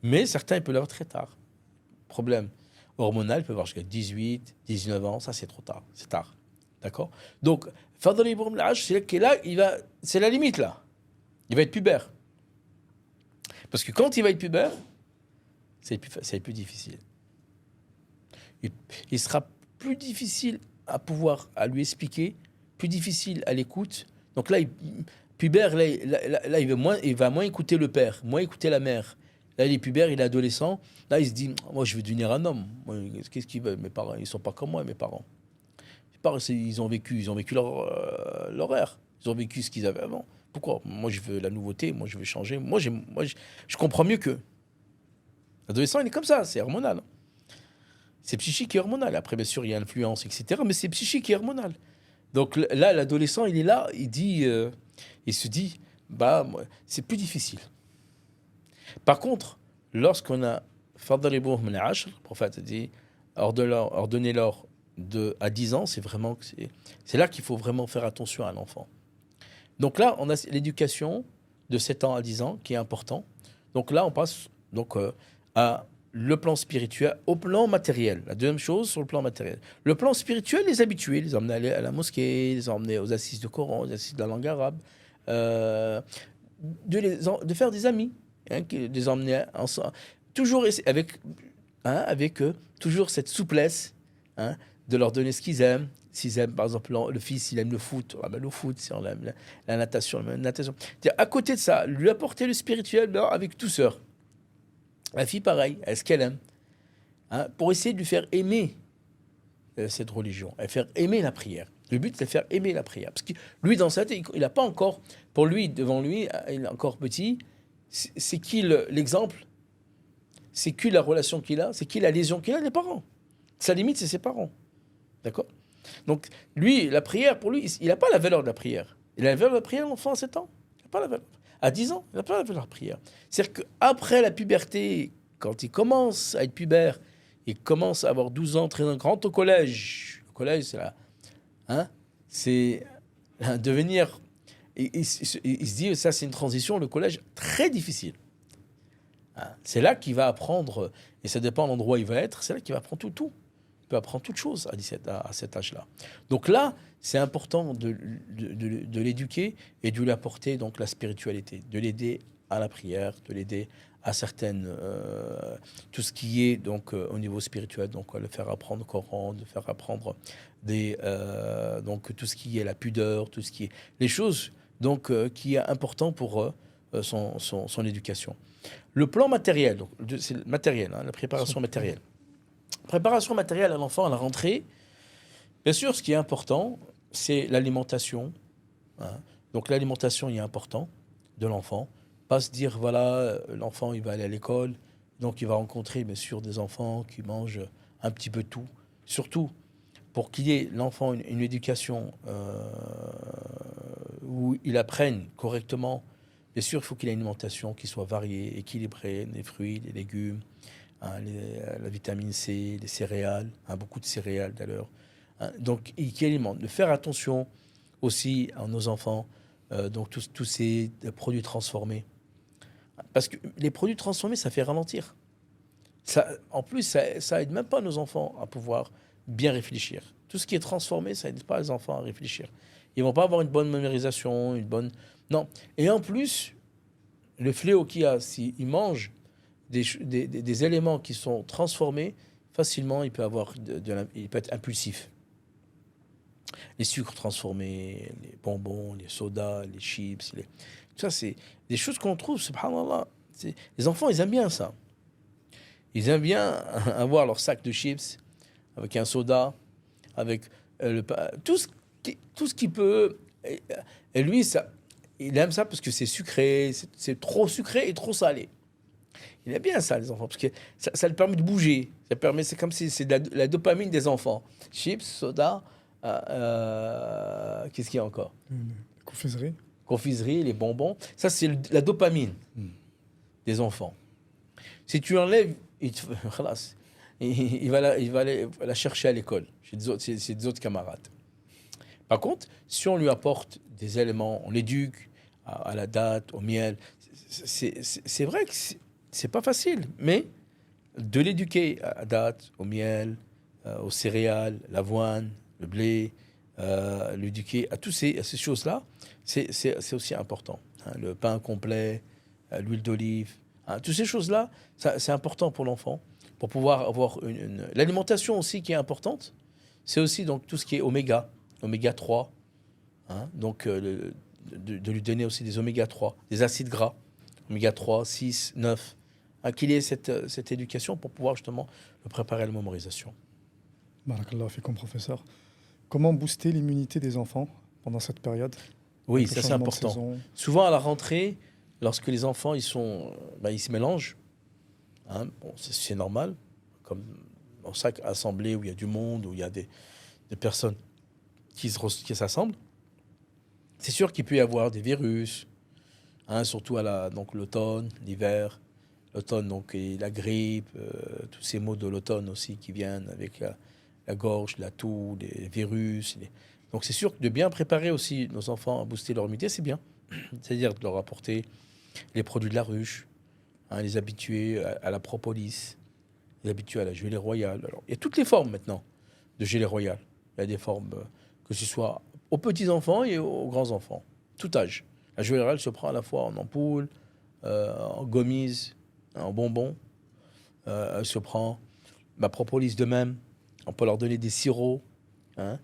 [SPEAKER 1] Mais certains, ils peuvent l'avoir très tard. Problème hormonal, ils peuvent avoir jusqu'à 18, 19 ans. Ça, c'est trop tard. C'est tard. D'accord? Donc, fadribum l'âge, c'est là, c'est la limite, là. Il va être pubère. Parce que quand il va être pubère, c'est plus difficile. Il sera plus difficile à lui expliquer, plus difficile à l'écoute. Donc là, pubère, là, il va moins écouter le père, moins écouter la mère. Là, il est pubère, il est adolescent. Là, il se dit, moi, je veux devenir un homme. Qu'est-ce qu'ils veulent? Mes parents, ils sont pas comme moi, mes parents. Ils ont vécu leur ère. Ils ont vécu ce qu'ils avaient avant. Pourquoi? Moi, je veux la nouveauté. Moi, je veux changer. Moi, je comprends mieux qu'eux. L'adolescent, il est comme ça. C'est hormonal. C'est psychique et hormonal. Après, bien sûr, il y a influence, etc. Mais c'est psychique et hormonal. Donc là, l'adolescent, il est là. Il se dit, c'est plus difficile. Par contre, lorsqu'on a fadribouhum al-ashr, le prophète a dit, ordonnez-leur à 10 ans, c'est là qu'il faut vraiment faire attention à l'enfant. Donc là, on a l'éducation de 7 ans à 10 ans qui est important. Donc là, on passe à le plan spirituel, au plan matériel. La deuxième chose sur le plan matériel. Le plan spirituel, les habituer, les emmener à la mosquée, les emmener aux assises du Coran, aux assises de la langue arabe, de faire des amis, les emmener ensemble, toujours avec toujours cette souplesse, de leur donner ce qu'ils aiment. S'ils aiment, par exemple, le fils, il aime le foot, on ramène au foot. Si on aime la natation, on ramène la natation. À côté de ça, lui apporter le spirituel avec douceur. La fille, pareil, est-ce qu'elle aime, pour essayer de lui faire aimer cette religion, et faire aimer la prière. Le but, c'est de faire aimer la prière. Parce que lui, dans sa tête, il n'a pas encore, pour lui, devant lui, il est encore petit, c'est qui l'exemple? C'est qui la relation qu'il a? C'est qui la liaison qu'il a? Les parents. Sa limite, c'est ses parents. D'accord? Donc, lui, la prière, pour lui, il n'a pas la valeur de la prière. Il a la valeur de la prière, l'enfant, à 7 ans. Il n'a pas la valeur. À 10 ans, il n'a pas la valeur de la prière. C'est-à-dire qu'après la puberté, quand il commence à être pubère, il commence à avoir 12 ans, très grand au collège. Le collège, c'est là. Hein? C'est devenir... Il se dit, ça, c'est une transition, le collège, très difficile. Hein? C'est là qu'il va apprendre, et ça dépend de l'endroit où il va être, c'est là qu'il va apprendre tout. Il peut apprendre toute chose à cet âge-là. Donc là, c'est important de l'éduquer et de lui apporter donc la spiritualité, de l'aider à la prière, de l'aider à certaines tout ce qui est donc au niveau spirituel, donc le faire apprendre le Coran, de faire apprendre donc tout ce qui est la pudeur, tout ce qui est les choses donc qui est important pour son éducation. Le plan matériel, donc c'est le matériel, hein, la préparation matérielle. Préparation matérielle à l'enfant à la rentrée. Bien sûr, ce qui est important, c'est l'alimentation. Hein. Donc l'alimentation il est important de l'enfant. Pas se dire, voilà, l'enfant il va aller à l'école, donc il va rencontrer bien sûr des enfants qui mangent un petit peu tout. Surtout, pour qu'il y ait l'enfant une éducation où il apprenne correctement, bien sûr, il faut qu'il ait une alimentation qui soit variée, équilibrée, des fruits, des légumes, hein, la vitamine C, les céréales, hein, beaucoup de céréales d'ailleurs. Hein, donc, qui alimente. De faire attention aussi à nos enfants, donc tous ces produits transformés. Parce que les produits transformés, ça fait ralentir. Ça, en plus, ça aide même pas nos enfants à pouvoir bien réfléchir. Tout ce qui est transformé, ça aide pas les enfants à réfléchir. Ils vont pas avoir une bonne mémorisation, une bonne... Non. Et en plus, le fléau qu'il y a, s'ils mangent des éléments qui sont transformés, facilement, il peut être impulsif. Les sucres transformés, les bonbons, les sodas, les chips, ça, c'est des choses qu'on trouve, subhanallah. Les enfants, ils aiment bien ça. Ils aiment bien avoir leur sac de chips avec un soda, avec tout ce qui peut. Et lui, ça, il aime ça parce que c'est sucré, c'est trop sucré et trop salé. Il aime bien ça, les enfants, parce que ça le permet de bouger. C'est comme si c'est de la dopamine des enfants. Chips, soda, qu'est-ce qu'il y a encore?
[SPEAKER 2] Confiserie.
[SPEAKER 1] Confiserie, les bonbons. Ça, c'est la dopamine des enfants. Si tu l'enlèves, il va la chercher à l'école, chez des autres camarades. Par contre, si on lui apporte des éléments, on l'éduque à la date, au miel, c'est vrai que c'est pas facile, mais de l'éduquer à la date, au miel, aux céréales, l'avoine, le blé, l'éduquer à toutes ces choses-là, c'est aussi important. Hein, le pain complet, l'huile d'olive, hein, toutes ces choses-là, c'est important pour l'enfant, pour pouvoir avoir l'alimentation aussi qui est importante. C'est aussi donc tout ce qui est oméga 3, hein, donc de lui donner aussi des oméga 3, des acides gras, oméga 3, 6, 9, hein, qu'il ait cette éducation pour pouvoir justement le préparer à la mémorisation.
[SPEAKER 2] Barakallahu fikum, professeur. Comment booster l'immunité des enfants pendant cette période?
[SPEAKER 1] Oui, ça c'est important. Souvent à la rentrée, lorsque les enfants ils se mélangent, hein, bon, c'est normal, comme dans chaque assemblée où il y a du monde, où il y a des personnes qui s'assemblent, c'est sûr qu'il peut y avoir des virus, hein, surtout donc l'automne, l'hiver, l'automne donc et la grippe, tous ces maux de l'automne aussi qui viennent avec la gorge, la toux, les virus. Donc c'est sûr que de bien préparer aussi nos enfants à booster leur immunité, c'est bien. C'est-à-dire de leur apporter les produits de la ruche, hein, les habituer à la propolis, les habituer à la gelée royale. Alors, il y a toutes les formes maintenant de gelée royale. Il y a des formes, que ce soit aux petits-enfants et aux grands-enfants, tout âge. La gelée royale se prend à la fois en ampoule, en gommise, en bonbons. Elle se prend la propolis de même. On peut leur donner des sirops. Hein.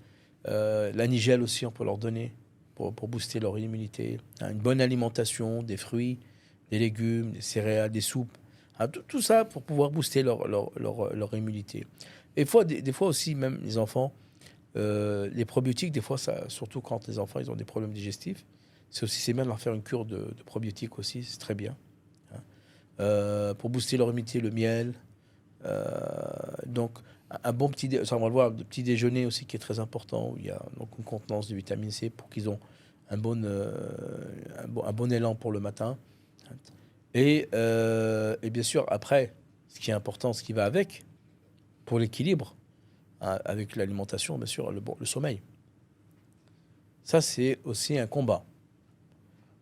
[SPEAKER 1] La nigelle aussi, on peut leur donner pour booster leur immunité. Hein. Une bonne alimentation, des fruits, des légumes, des céréales, des soupes. Hein. Tout ça pour pouvoir booster leur immunité. Et des fois aussi, même les enfants, Les probiotiques, des fois, surtout quand les enfants ils ont des problèmes digestifs, c'est bien de leur faire une cure de probiotiques aussi, c'est très bien. Pour booster leur immunité, le miel. Donc, un bon ça, on va le voir, le petit déjeuner aussi qui est très important, où il y a donc une contenance de vitamine C pour qu'ils ont un bon élan pour le matin. Et bien sûr, après, ce qui est important, ce qui va avec, pour l'équilibre, avec l'alimentation, bien sûr, le sommeil. Ça, c'est aussi un combat.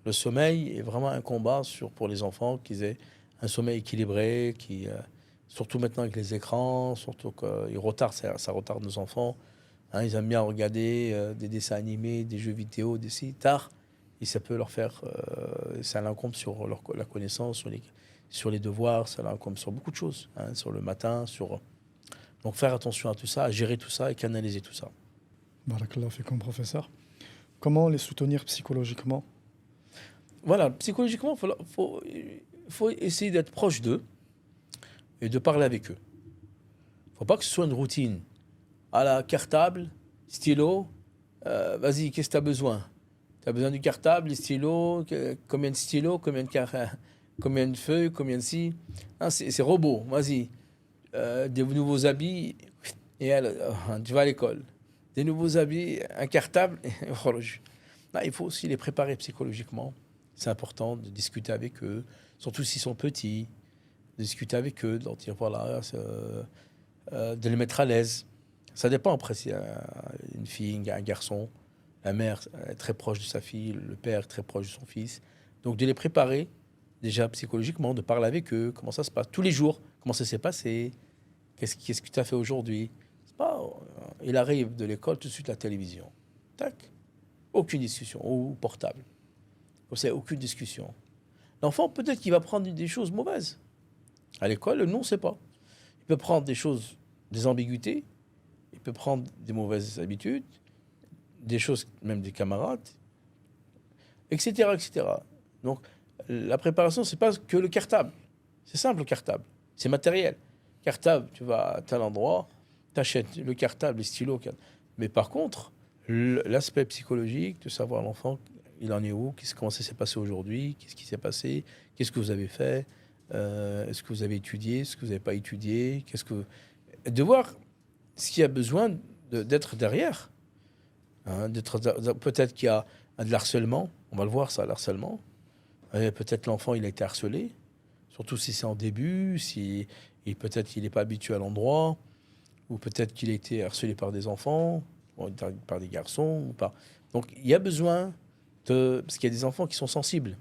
[SPEAKER 1] Le sommeil est vraiment un combat pour les enfants, qu'ils aient un sommeil équilibré, surtout maintenant avec les écrans, surtout qu'ils retardent, ça retarde nos enfants. Hein, ils aiment bien regarder des dessins animés, des jeux vidéo, des sites tard, et ça peut leur faire, ça l'incombe sur la connaissance, sur les devoirs, ça l'incombe sur beaucoup de choses, hein, sur le matin, donc faire attention à tout ça, à gérer tout ça et canaliser tout ça.
[SPEAKER 2] Barakallahu fikum, professeur. Comment les soutenir psychologiquement?
[SPEAKER 1] Voilà, psychologiquement, faut essayer d'être proche d'eux et de parler avec eux. Il ne faut pas que ce soit une routine. À la cartable, stylo, vas-y, qu'est-ce que tu as besoin? Tu as besoin du cartable, du stylo, combien de stylos, combien de feuilles, combien de ci. Non, c'est robot, vas-y. Des nouveaux habits, et tu vas à l'école. Des nouveaux habits, un cartable, et horloge. Il faut aussi les préparer psychologiquement. C'est important de discuter avec eux, surtout s'ils sont petits, de discuter avec eux, de leur dire voilà, de les mettre à l'aise. Ça dépend après si une fille, un garçon, la mère est très proche de sa fille, le père est très proche de son fils. Donc de les préparer déjà psychologiquement, de parler avec eux, comment ça se passe tous les jours, comment ça s'est passé, qu'est-ce que tu as fait aujourd'hui. C'est pas, il arrive de l'école, tout de suite la télévision. Tac, aucune discussion, ou portable. Comme ça, aucune discussion. L'enfant, peut-être qu'il va prendre des choses mauvaises. À l'école, non, on ne sait pas. Il peut prendre des ambiguïtés, il peut prendre des mauvaises habitudes, des choses, même des camarades, etc., etc. Donc, la préparation, c'est pas que le cartable. C'est simple, le cartable. C'est matériel. Cartable, tu vas à tel endroit, tu achètes le cartable, les stylos. Mais par contre, l'aspect psychologique, de savoir l'enfant, il en est où, comment ça s'est passé aujourd'hui, qu'est-ce qui s'est passé, qu'est-ce que vous avez fait, est-ce que vous avez étudié, est-ce que vous n'avez pas étudié, de voir ce qu'il y a besoin d'être derrière. Hein, peut-être qu'il y a de l'harcèlement, on va le voir ça, l'harcèlement. Peut-être l'enfant il a été harcelé, surtout si c'est en début, peut-être qu'il n'est pas habitué à l'endroit, ou peut-être qu'il a été harcelé par des enfants, par des garçons. Donc il y a besoin parce qu'il y a des enfants qui sont sensibles.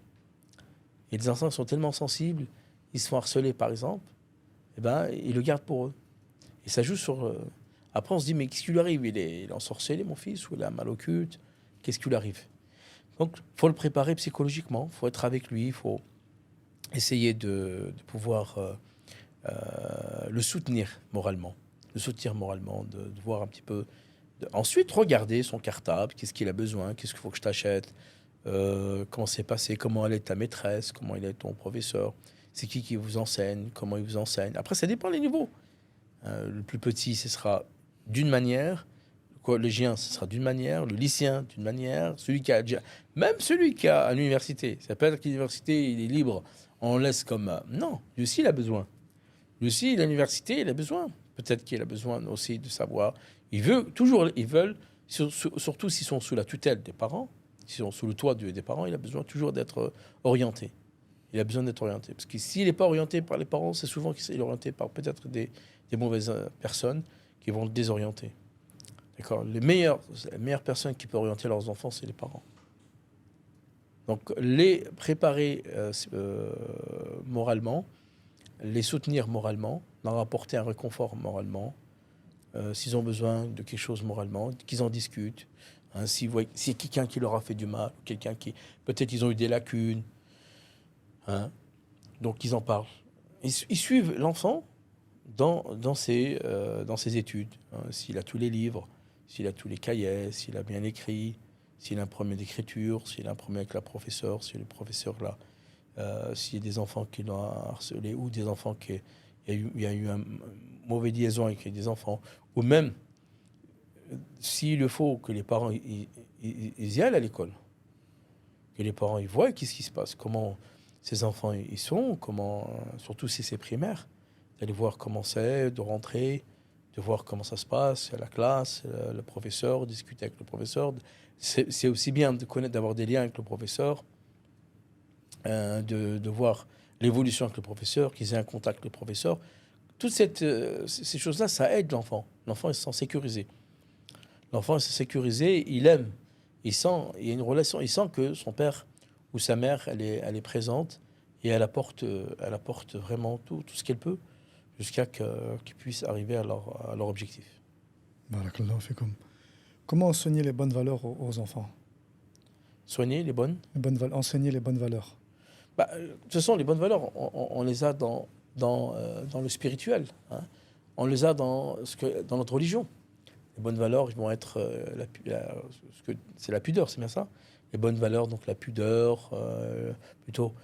[SPEAKER 1] Et des enfants qui sont tellement sensibles, ils se font harceler par exemple, ils le gardent pour eux. Et ça joue sur... Après on se dit, mais qu'est-ce qui lui arrive? Il est ensorcelé mon fils, ou il a mal au culte? Qu'est-ce qui lui arrive? Donc il faut le préparer psychologiquement, il faut être avec lui, il faut essayer de pouvoir le soutenir moralement. De voir un petit peu... Ensuite, regarder son cartable, qu'est-ce qu'il a besoin, qu'est-ce qu'il faut que je t'achète, comment c'est passé, comment elle est ta maîtresse, comment il est ton professeur, c'est qui vous enseigne, comment il vous enseigne. Après, ça dépend des niveaux. Le plus petit, ce sera d'une manière, le collégien, ce sera d'une manière, le lycéen, d'une manière, même celui qui a à l'université. Ça peut être qu'à l'université, il est libre, on laisse comme... non, lui aussi, il a besoin. Lui aussi, l'université, il a besoin. Peut-être qu'il a besoin aussi de savoir. Ils veulent, surtout s'ils sont sous la tutelle des parents, s'ils sont sous le toit des parents, il a besoin toujours d'être orienté. Il a besoin d'être orienté. Parce que s'il n'est pas orienté par les parents, c'est souvent qu'il est orienté par peut-être des mauvaises personnes qui vont le désorienter. D'accord ? Les meilleures personnes qui peuvent orienter leurs enfants, c'est les parents. Donc, les préparer moralement, les soutenir moralement, leur apporter un réconfort moralement, s'ils ont besoin de quelque chose moralement, qu'ils en discutent. Hein, s'il y a quelqu'un qui leur a fait du mal, quelqu'un qui... Peut-être ils ont eu des lacunes. Hein, donc ils en parlent. Ils suivent l'enfant dans ses études. Hein, s'il a tous les livres, s'il a tous les cahiers, s'il a bien écrit, s'il a un problème d'écriture, s'il a un problème avec la professeure, si le professeur là, s'il y a des enfants qui l'ont harcelé ou des enfants il y a eu une mauvaise liaison avec des enfants, ou même s'il le faut, que les parents ils y aillent à l'école. Que les parents ils voient qu'est-ce qui se passe, comment ces enfants ils sont, comment, surtout si c'est primaire, d'aller voir comment c'est, de rentrer, de voir comment ça se passe à la classe, le professeur, discuter avec le professeur. C'est aussi bien de connaître, d'avoir des liens avec le professeur, de voir l'évolution avec le professeur, qu'ils aient un contact avec le professeur. Toutes ces choses-là, ça aide l'enfant. L'enfant, il se sent sécurisé. L'enfant, il se sent sécurisé, il aime. Il y a une relation, il sent que son père ou sa mère, elle est présente et elle apporte vraiment tout ce qu'elle peut jusqu'à qu'ils puissent arriver à leur objectif.
[SPEAKER 2] Barakallahu fikum. Comment enseigner les bonnes valeurs aux enfants?
[SPEAKER 1] Soigner les bonnes.
[SPEAKER 2] Enseigner les bonnes valeurs.
[SPEAKER 1] De toute façon, les bonnes valeurs, on les a dans le spirituel. Hein. On les a dans notre religion. Les bonnes valeurs, ils vont être c'est la pudeur, c'est bien ça. Les bonnes valeurs, donc la pudeur, plutôt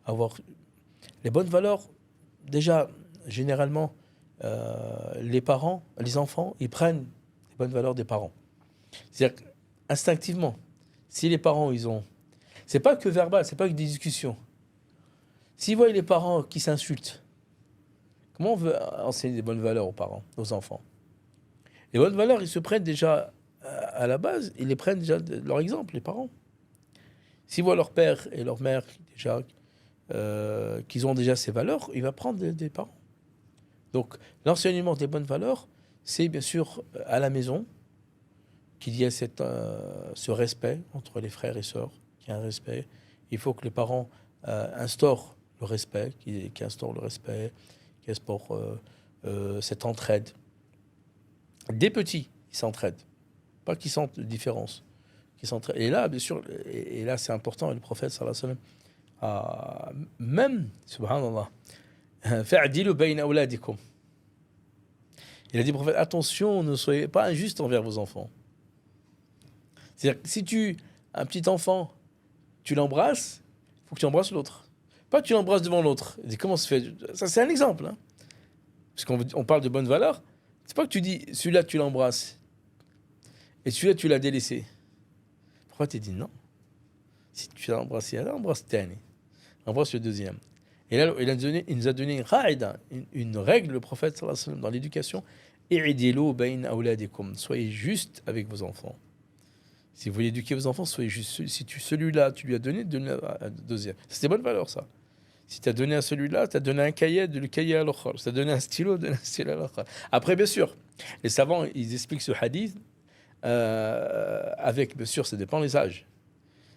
[SPEAKER 1] avoir les bonnes valeurs. Déjà, généralement, les parents, les enfants, ils prennent les bonnes valeurs des parents. C'est-à-dire instinctivement, si les parents, ils ont, c'est pas que verbal, c'est pas que des discussions. S'ils voient les parents qui s'insultent, comment on veut enseigner des bonnes valeurs aux parents, aux enfants? Les bonnes valeurs, ils se prennent déjà à la base, ils les prennent déjà de leur exemple, les parents. S'ils voient leur père et leur mère déjà qu'ils ont déjà ces valeurs, ils vont prendre des parents. Donc, l'enseignement des bonnes valeurs, c'est bien sûr à la maison qu'il y ait ce respect entre les frères et sœurs, qu'il y ait un respect. Il faut que les parents instaurent le respect, qu'ils instaurent le respect, qu'ils instaurent cette entraide. Des petits, ils s'entraident. Pas qu'ils sentent de différence. Qu'ils s'entraident. Et là, bien sûr, et là c'est important, le prophète, sallallahu alayhi wa sallam, même, subhanallah, fa'dilu bayna awladikum. Il a dit, prophète, attention, ne soyez pas injuste envers vos enfants. C'est-à-dire que si un petit enfant, tu l'embrasses, il faut que tu embrasses l'autre. Pas que tu l'embrasses devant l'autre. Il dit, comment se fait? Ça, c'est un exemple. Hein. Parce qu'on parle de bonnes valeurs. C'est pas que tu dis, celui-là, tu l'embrasses. Et celui-là, tu l'as délaissé. Pourquoi tu dis non? Si tu l'as embrassé, embrasse Tani. Embrasse le deuxième. Et là, il nous a donné une règle, le prophète, sallallahu alayhi wa sallam, dans l'éducation. I'dilu bayna awladikum. Soyez juste avec vos enfants. Si vous voulez éduquer vos enfants, soyez juste. Si celui-là, tu lui as donné à un deuxième. C'est des bonnes valeurs, ça. Si tu as donné à celui-là, tu as donné un cahier, de le cahier à l'autre. Si tu as donné un stylo, donne un stylo à l'autre. Après, bien sûr, les savants, ils expliquent ce hadith avec, bien sûr, ça dépend des âges.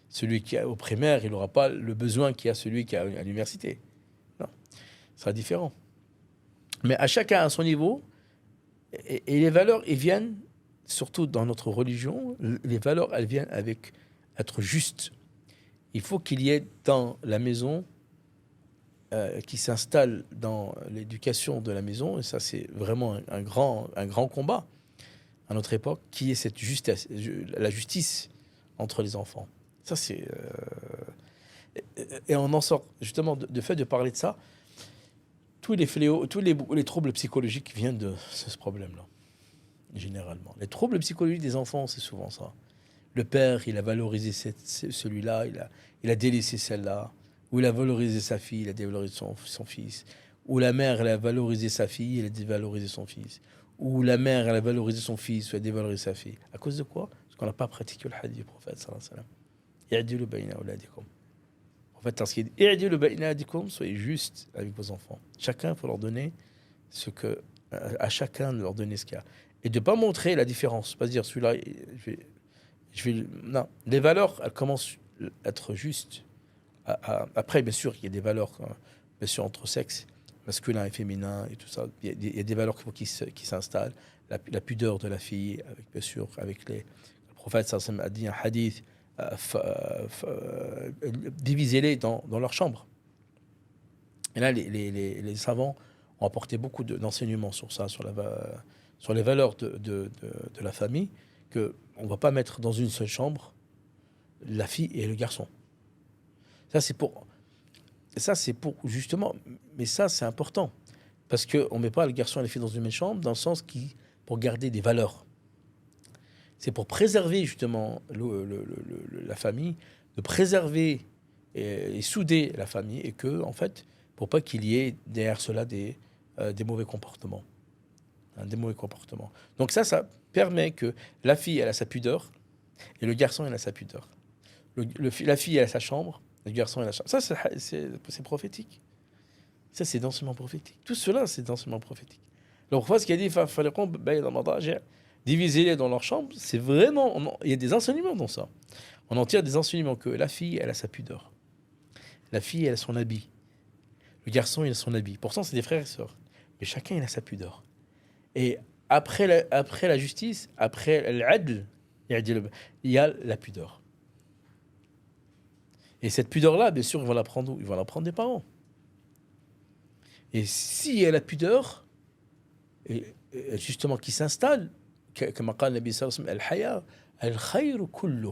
[SPEAKER 1] Celui qui est au primaire, il n'aura pas le besoin qu'il y a celui qui est à l'université. Non, ce sera différent. Mais à chacun à son niveau, et les valeurs, ils viennent, surtout dans notre religion, les valeurs, elles viennent avec être juste. Il faut qu'il y ait dans la maison qui s'installe dans l'éducation de la maison, et ça c'est vraiment un grand combat à notre époque, qui est cette justesse, la justice entre les enfants. Ça c'est... et on en sort justement de fait de parler de ça. Tous les fléaux, tous les troubles psychologiques viennent de ce problème-là, généralement. Les troubles psychologiques des enfants, c'est souvent ça. Le père, il a valorisé celui-là, il a délaissé celle-là. Ou il a valorisé sa fille, il a dévalorisé son fils. Ou la mère, elle a valorisé sa fille, elle a dévalorisé son fils. Ou la mère, elle a valorisé son fils, ou elle a dévalorisé sa fille. À cause de quoi? Parce qu'on n'a pas pratiqué le hadith du prophète, sallallahu alayhi wa sallam. I'dilu bayna awladikum. En fait, dans ce qui dit I'dilu bayna awladikum, soyez juste avec vos enfants. Chacun, il faut leur donner à chacun de leur donner ce qu'il y a. Et de ne pas montrer la différence. Pas se dire, celui-là, non. Les valeurs, elles commencent à être justes. Après, bien sûr, il y a des valeurs, bien sûr, entre sexes, masculin et féminin et tout ça. Il y a des valeurs qui s'installent. La pudeur de la fille, bien sûr, avec le prophète sallallahu alayhi wa sallam a dit un hadith, divisez-les dans leur chambre. Et là, les savants ont apporté beaucoup d'enseignements sur ça, sur les valeurs de la famille, qu'on ne va pas mettre dans une seule chambre la fille et le garçon. Ça, c'est pour justement, mais ça, c'est important. Parce qu'on ne met pas le garçon et la fille dans une même chambre, dans le sens pour pour garder des valeurs. C'est pour préserver justement la famille, de préserver et souder la famille, et que, en fait, pour pas qu'il y ait derrière cela des mauvais comportements. Des mauvais comportements. Donc ça permet que la fille, elle a sa pudeur, et le garçon, il a sa pudeur. La fille, elle a sa chambre, le garçon, il a sa chambre. Ça, c'est prophétique. Ça, c'est d'enseignement prophétique. Tout cela, c'est d'enseignement prophétique. Donc, ce qu'il a dit, divisez-les dans leur chambre, c'est vraiment... Il y a des enseignements dans ça. On en tire des enseignements que la fille, elle a sa pudeur. La fille, elle a son habit. Le garçon, il a son habit. Pourtant, c'est des frères et sœurs. Mais chacun, il a sa pudeur. Et après la justice, après l'adl, il y a la pudeur. Et cette pudeur-là, bien sûr, ils vont la prendre où? Ils vont la prendre des parents. Et si il y a la pudeur, et justement, qui s'installe, comme a dit le Nabi sallallahu alayhi wa sallam, al-haya, al-khayru kullu.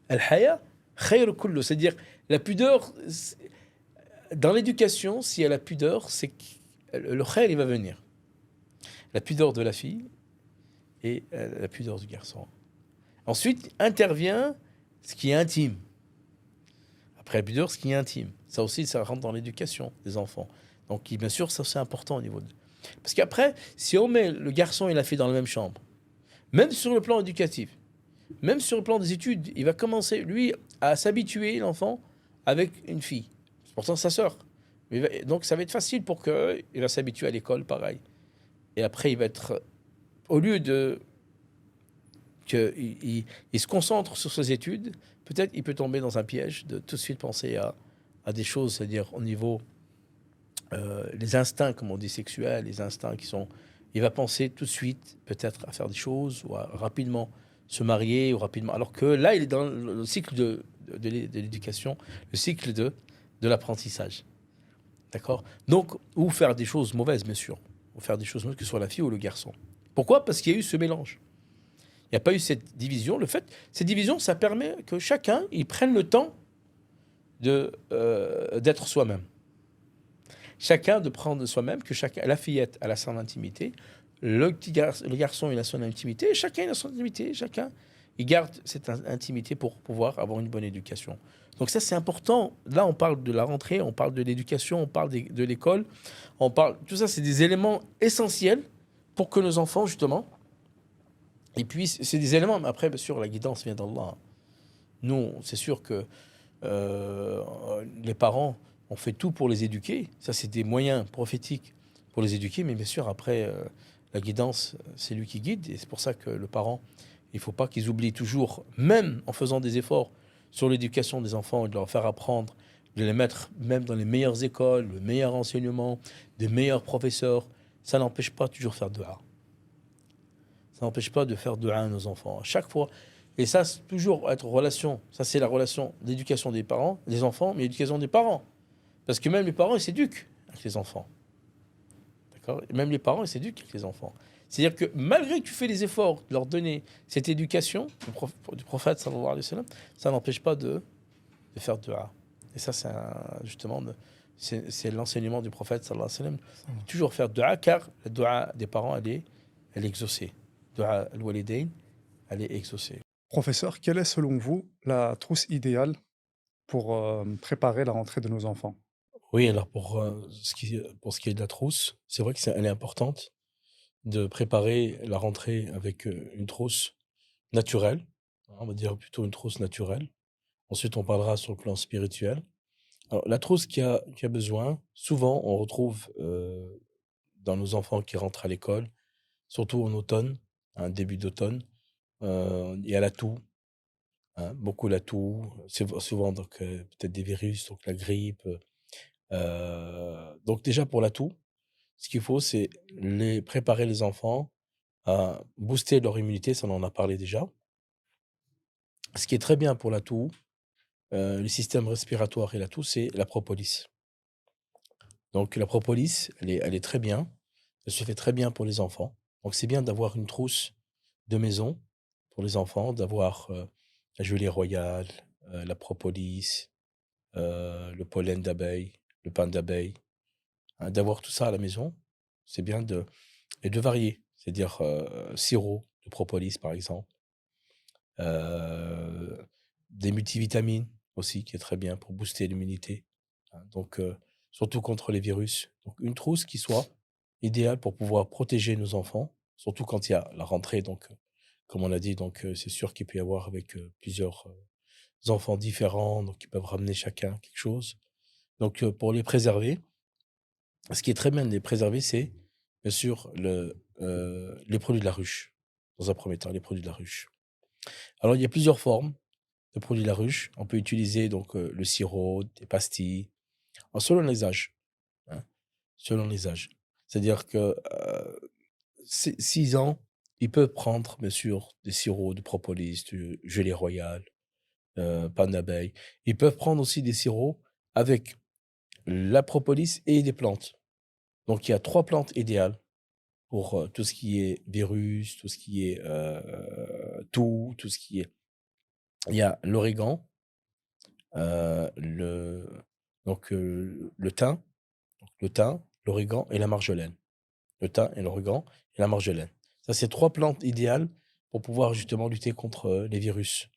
[SPEAKER 1] Al-haya, khayru kullu. C'est-à-dire, la pudeur, dans l'éducation, s'il y a la pudeur, c'est que le khayr, il va venir. La pudeur de la fille et la pudeur du garçon. Ensuite, intervient ce qui est intime. Après la pudeur, ce qui est intime. Ça aussi, ça rentre dans l'éducation des enfants. Donc, bien sûr, ça, c'est important au niveau de... Parce qu'après, si on met le garçon et la fille dans la même chambre, même sur le plan éducatif, même sur le plan des études, il va commencer, lui, à s'habituer, l'enfant, avec une fille. C'est pourtant sa sœur. Donc, ça va être facile pour qu'il va s'habituer à l'école, pareil. Et après, il va être... Au lieu de... qu'il se concentre sur ses études, peut-être il peut tomber dans un piège de tout de suite penser à des choses, c'est-à-dire au niveau... les instincts, comme on dit, sexuels, les instincts qui sont... Il va penser tout de suite, peut-être, à faire des choses, ou à rapidement se marier, ou rapidement... Alors que là, il est dans le cycle de l'éducation, le cycle de l'apprentissage. D'accord? Donc, ou faire des choses mauvaises, bien sûr. Ou faire des choses mauvaises, que ce soit la fille ou le garçon. Pourquoi? Parce qu'il y a eu ce mélange. Il n'y a pas eu cette division. Cette division, ça permet que chacun, il prenne le temps d'être soi-même. Chacun de prendre soi-même, que la fillette, elle a son intimité, le garçon, il a son intimité, et chacun, il a son intimité, chacun, il garde cette intimité pour pouvoir avoir une bonne éducation. Donc ça, c'est important. Là, on parle de la rentrée, on parle de l'éducation, on parle de l'école, tout ça, c'est des éléments essentiels pour que nos enfants, justement, et puis, c'est des éléments, mais après, bien sûr, la guidance vient d'Allah. Nous, c'est sûr que les parents, on fait tout pour les éduquer. Ça, c'est des moyens prophétiques pour les éduquer, mais bien sûr, après, la guidance, c'est lui qui guide. Et c'est pour ça que le parent, il ne faut pas qu'ils oublient toujours, même en faisant des efforts sur l'éducation des enfants, de leur faire apprendre, de les mettre même dans les meilleures écoles, le meilleur enseignement, des meilleurs professeurs. Ça n'empêche pas toujours de faire dua. Ça n'empêche pas de faire dua à nos enfants. À chaque fois. Et ça, c'est toujours être relation. Ça, c'est la relation d'éducation des parents, des enfants, mais l'éducation des parents. Parce que même les parents, ils s'éduquent avec les enfants. D'accord? Et même les parents, ils s'éduquent avec les enfants. C'est-à-dire que malgré que tu fais les efforts de leur donner cette éducation du prophète, sallallahu alayhi wa sallam, ça n'empêche pas de faire dua. Et ça, c'est justement, c'est l'enseignement du prophète, sallallahu alayhi wa sallam. Toujours faire dua, car la dua des parents, elle est exaucée. Dua al-walidayn, elle est exaucée.
[SPEAKER 2] Professeur, quelle est selon vous la trousse idéale pour préparer la rentrée de nos enfants?
[SPEAKER 1] Oui, alors pour ce qui est de la trousse, c'est vrai qu'elle est importante de préparer la rentrée avec une trousse naturelle. On va dire plutôt une trousse naturelle. Ensuite, on parlera sur le plan spirituel. Alors, la trousse qui a besoin, souvent, on retrouve dans nos enfants qui rentrent à l'école, surtout en automne, début d'automne, il y a la toux, beaucoup la toux, c'est souvent donc, peut-être des virus, donc la grippe. Donc déjà pour la toux, ce qu'il faut, c'est préparer les enfants à booster leur immunité, ça on en a parlé déjà. Ce qui est très bien pour la toux, le système respiratoire et la toux, c'est la propolis. Donc la propolis, elle est très bien, elle se fait très bien pour les enfants. Donc c'est bien d'avoir une trousse de maison pour les enfants, d'avoir la gelée royale, la propolis, le pollen d'abeille, le pain d'abeille, d'avoir tout ça à la maison. C'est bien de varier. c'est-à-dire sirop de propolis par exemple, euh, des multivitamines aussi, qui est très bien pour booster l'immunité. Hein, donc, surtout contre les virus. Donc, une trousse qui soit idéale pour pouvoir protéger nos enfants, surtout quand il y a la rentrée. Donc, comme on l'a dit, donc c'est sûr qu'il peut y avoir avec plusieurs enfants différents, donc ils peuvent ramener chacun quelque chose. Donc, pour les préserver, ce qui est très bien de les préserver, c'est bien sûr les produits de la ruche. Dans un premier temps, les produits de la ruche. Alors, il y a plusieurs formes de produits de la ruche. On peut utiliser donc le sirop, des pastilles, selon les âges. Hein, selon les âges. C'est-à-dire que 6 ans, ils peuvent prendre, bien sûr, des sirops de propolis, du gelée royale, pain d'abeille. Ils peuvent prendre aussi des sirops avec la propolis et des plantes. Donc, il y a 3 plantes idéales pour tout ce qui est virus, tout ce qui est tout ce qui est. Il y a l'origan, le, donc le thym, l'origan et la marjolaine. Le thym et l'origan et la marjolaine. Ça, c'est 3 plantes idéales pour pouvoir justement lutter contre les virus.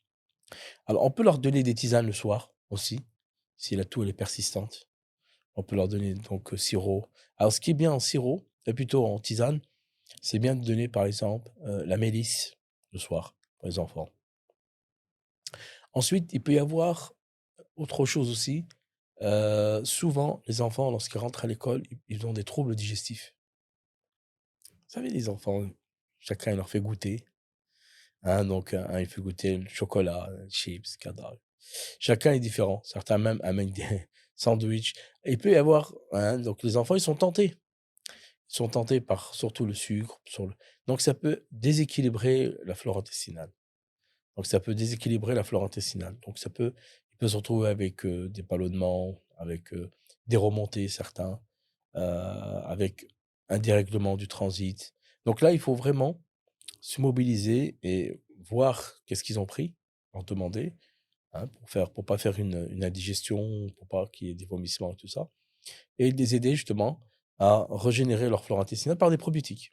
[SPEAKER 1] Alors, on peut leur donner des tisanes le soir aussi, si la toux elle est persistante. On peut leur donner donc sirop. Alors, ce qui est bien en sirop, et plutôt en tisane, c'est bien de donner par exemple la mélisse le soir pour les enfants. Ensuite, il peut y avoir autre chose aussi. Souvent, les enfants, lorsqu'ils rentrent à l'école, ils ont des troubles digestifs. Vous savez, les enfants, chacun il leur fait goûter. Hein, donc, un, il fait goûter le chocolat, chips, cadavre. Chacun est différent. Certains même amènent des sandwichs. Et il peut y avoir, hein, donc les enfants, ils sont tentés. Ils sont tentés par surtout le sucre. Donc, ça peut déséquilibrer la flore intestinale. Donc, ça peut déséquilibrer la flore intestinale. Donc, il peut se retrouver avec des ballonnements, avec des remontées, certains, avec un dérèglement du transit. Donc là, il faut vraiment se mobiliser et voir qu'est-ce qu'ils ont pris, leur demander, hein, pour pas faire une indigestion, pour pas qu'il y ait des vomissements et tout ça, et les aider justement à régénérer leur flore intestinale par des probiotiques.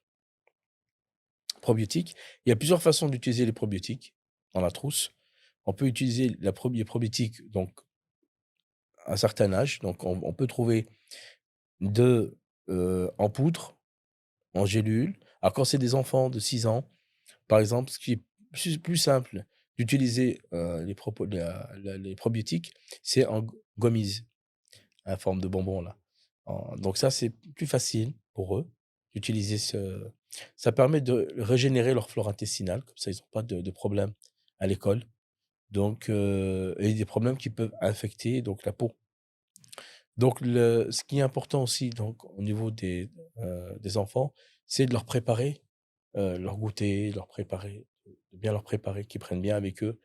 [SPEAKER 1] Probiotiques, il y a plusieurs façons d'utiliser les probiotiques dans la trousse. On peut utiliser les probiotiques donc à un certain âge, donc on peut trouver de en poudre, en gélule. Alors quand c'est des enfants de 6 ans, par exemple, ce qui est plus simple d'utiliser les probiotiques, c'est en gommise, en forme de bonbon là. Donc ça, c'est plus facile pour eux d'utiliser ce. Ça permet de régénérer leur flore intestinale, comme ça ils n'ont pas de problème à l'école. Donc, et des problèmes qui peuvent infecter donc la peau. Donc, ce qui est important aussi donc, au niveau des enfants, c'est de leur préparer leur goûter, de bien leur préparer, qu'ils prennent bien avec eux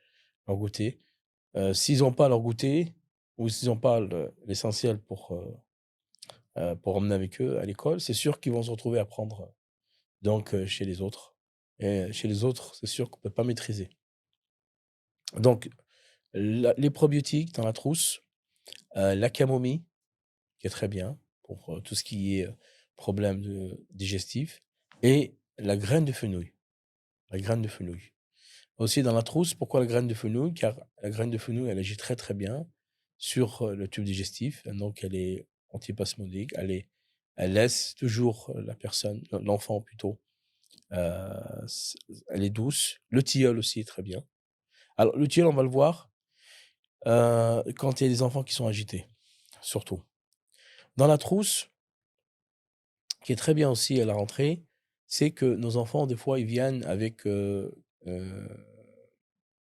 [SPEAKER 1] leur goûter. S'ils n'ont pas leur goûter ou s'ils n'ont pas l'essentiel pour emmener avec eux à l'école, c'est sûr qu'ils vont se retrouver à prendre donc chez les autres. Et chez les autres, c'est sûr qu'on ne peut pas maîtriser. Donc, les probiotiques dans la trousse, la camomille, qui est très bien pour tout ce qui est problème digestif, et la graine de fenouil. La graine de fenouil. Aussi dans la trousse, pourquoi la graine de fenouil? Car la graine de fenouil, elle agit très très bien sur le tube digestif. Donc elle est antispasmodique, elle laisse toujours la personne, l'enfant plutôt, elle est douce. Le tilleul aussi est très bien. Alors le tilleul, on va le voir quand il y a des enfants qui sont agités, surtout. Dans la trousse, qui est très bien aussi à la rentrée, c'est que nos enfants, des fois, ils viennent avec euh,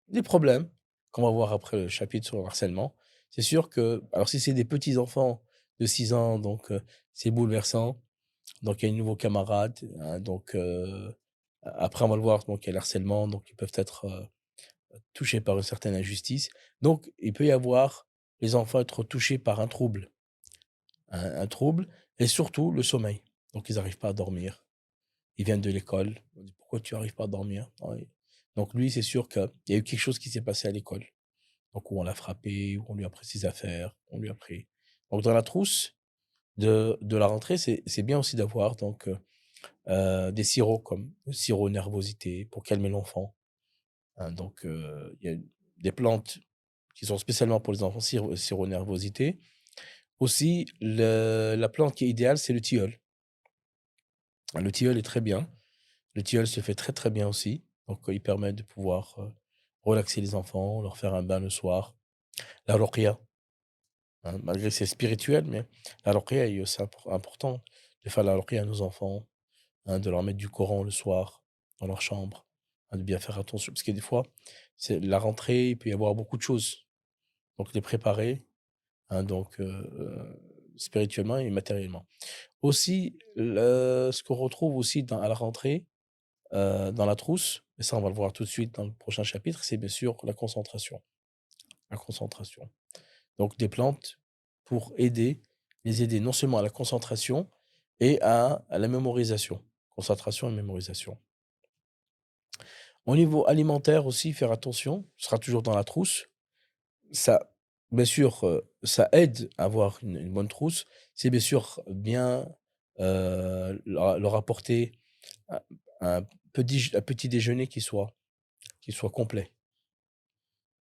[SPEAKER 1] des problèmes qu'on va voir après le chapitre sur le harcèlement. C'est sûr que, alors si c'est des petits enfants de 6 ans, donc c'est bouleversant. Donc il y a un nouveau camarade. Hein, donc après on va le voir. Donc il y a le harcèlement. Donc ils peuvent être touchés par une certaine injustice. Donc il peut y avoir les enfants être touchés par un trouble, un trouble et surtout le sommeil. Donc ils n'arrivent pas à dormir. Ils viennent de l'école. On dit pourquoi tu n'arrives pas à dormir? Ouais. Donc lui c'est sûr qu'il y a eu quelque chose qui s'est passé à l'école. Donc, où on l'a frappé, où on lui a pris ses affaires, on lui a pris. Donc, dans la trousse de la rentrée, c'est bien aussi d'avoir donc des sirops comme le sirop nervosité pour calmer l'enfant. Hein. Donc, il y a des plantes qui sont spécialement pour les enfants, sirop nervosité. Aussi, la plante qui est idéale, c'est le tilleul. Le tilleul est très bien. Le tilleul se fait très très bien aussi. Donc, il permet de pouvoir relaxer les enfants, leur faire un bain le soir. La ruqya, hein, malgré que c'est spirituel, mais la ruqya est aussi important de faire la ruqya à nos enfants, hein, de leur mettre du Coran le soir dans leur chambre, hein, de bien faire attention. Parce que des fois, c'est la rentrée, il peut y avoir beaucoup de choses. Donc, les préparer, hein, donc, spirituellement et matériellement. Aussi, ce qu'on retrouve aussi à la rentrée, dans la trousse, et ça on va le voir tout de suite dans le prochain chapitre, c'est bien sûr la concentration. La concentration. Donc des plantes pour les aider non seulement à la concentration et à la mémorisation. Concentration et mémorisation. Au niveau alimentaire aussi, faire attention, ce sera toujours dans la trousse. Ça, bien sûr, ça aide à avoir une bonne trousse. C'est bien sûr bien leur apporter un, un un petit déjeuner qui soit complet.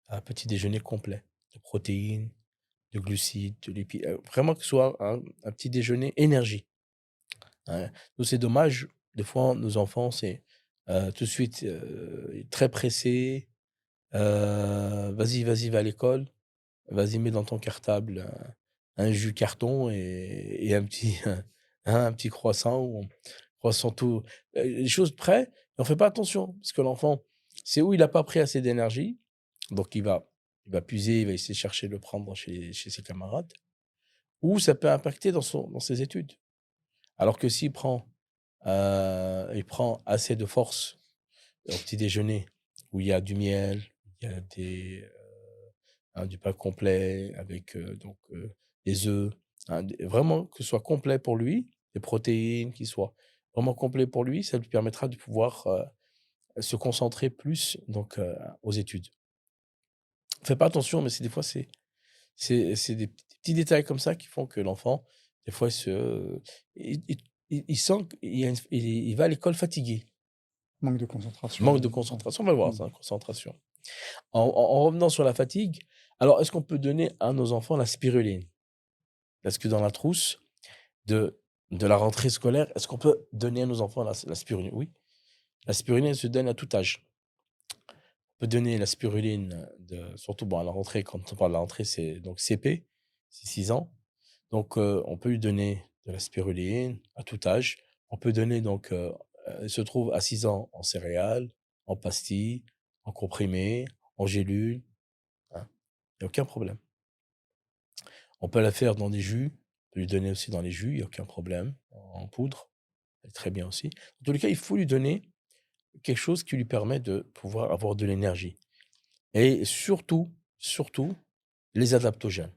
[SPEAKER 1] Un petit déjeuner complet de protéines, de glucides, de lipides. Vraiment que ce soit un petit déjeuner énergie. Hein. Nous, c'est dommage. Des fois, nos enfants, c'est tout de suite très pressés. Vas-y, vas-y, va à l'école. Vas-y, mets dans ton cartable un jus carton et un petit, un petit croissant ou un croissant tout. Les choses prêtes, et on fait pas attention parce que l'enfant, c'est où il n'a pas pris assez d'énergie, donc il va puiser, il va essayer de chercher de le prendre chez ses camarades, ou ça peut impacter dans ses études. Alors que s'il prend, il prend assez de force au petit déjeuner où il y a du miel, il y a du pain complet avec des œufs, hein, vraiment que ce soit complet pour lui, des protéines qui soient vraiment complets pour lui, ça lui permettra de pouvoir se concentrer plus donc aux études. Fais pas attention, mais c'est des fois c'est des petits détails comme ça qui font que l'enfant, des fois, il sent qu'il va à l'école fatigué.
[SPEAKER 2] Manque de concentration.
[SPEAKER 1] Manque de concentration, on va le voir
[SPEAKER 2] Mm.
[SPEAKER 1] ça, concentration. En revenant sur la fatigue, alors est-ce qu'on peut donner à nos enfants la spiruline? Parce que dans la trousse de la rentrée scolaire, est-ce qu'on peut donner à nos enfants la spiruline? Oui, la spiruline, elle se donne à tout âge. On peut donner la spiruline surtout bon, à la rentrée, quand on parle de la rentrée, c'est donc CP, c'est 6 ans. Donc, on peut lui donner de la spiruline à tout âge. On peut donner donc, elle se trouve à 6 ans en céréales, en pastilles, en comprimés, en gélules, hein. Il y a aucun problème. On peut la faire dans des jus, on peut lui donner aussi dans les jus, il y a aucun problème, en poudre, c'est très bien aussi. En tous les cas, il faut lui donner quelque chose qui lui permet de pouvoir avoir de l'énergie et surtout les adaptogènes.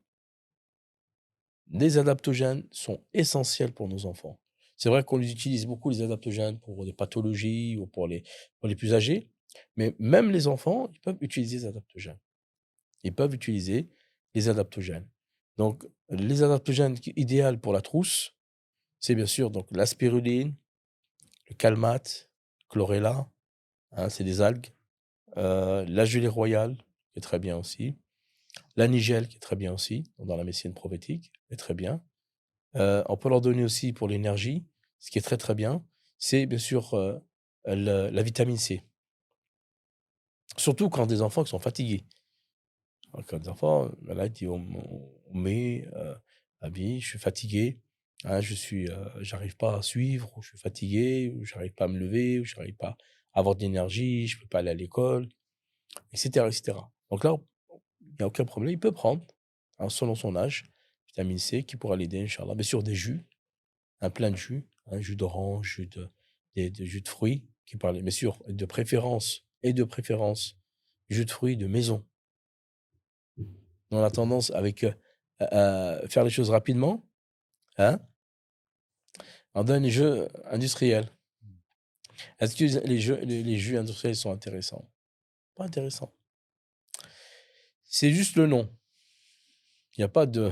[SPEAKER 1] Les adaptogènes sont essentiels pour nos enfants. C'est vrai qu'on les utilise beaucoup, les adaptogènes, pour des pathologies ou pour les plus âgés, mais même les enfants, ils peuvent utiliser les adaptogènes. Ils peuvent utiliser les adaptogènes. Donc, les adaptogènes idéaux pour la trousse, c'est bien sûr donc la spiruline, le calmate, chlorella, hein, c'est des algues, la gelée royale, qui est très bien aussi, la nigelle, qui est très bien aussi, dans la médecine prophétique, est très bien. On peut leur donner aussi pour l'énergie, ce qui est très, très bien, c'est bien sûr, la vitamine C. Surtout quand des enfants qui sont fatigués. Quand des enfants, voilà, dit on met, «Abi, je suis fatigué, hein, j'arrive pas à suivre, ou je suis fatigué, ou j'arrive pas à me lever, ou j'arrive pas à avoir de l'énergie, je peux pas aller à l'école», et cetera et cetera. Donc là, il y a aucun problème, il peut prendre, hein, selon son âge, vitamine C qui pourra l'aider inchallah. Bien sûr des jus, un plein de jus, un jus d'orange, des jus de fruits qui parlent bien sûr de préférence, jus de fruits de maison. On a tendance avec, à faire les choses rapidement, hein, on donne les jus industriels. Est-ce que les jus industriels sont intéressants? Pas intéressants. C'est juste le nom. Il y a pas de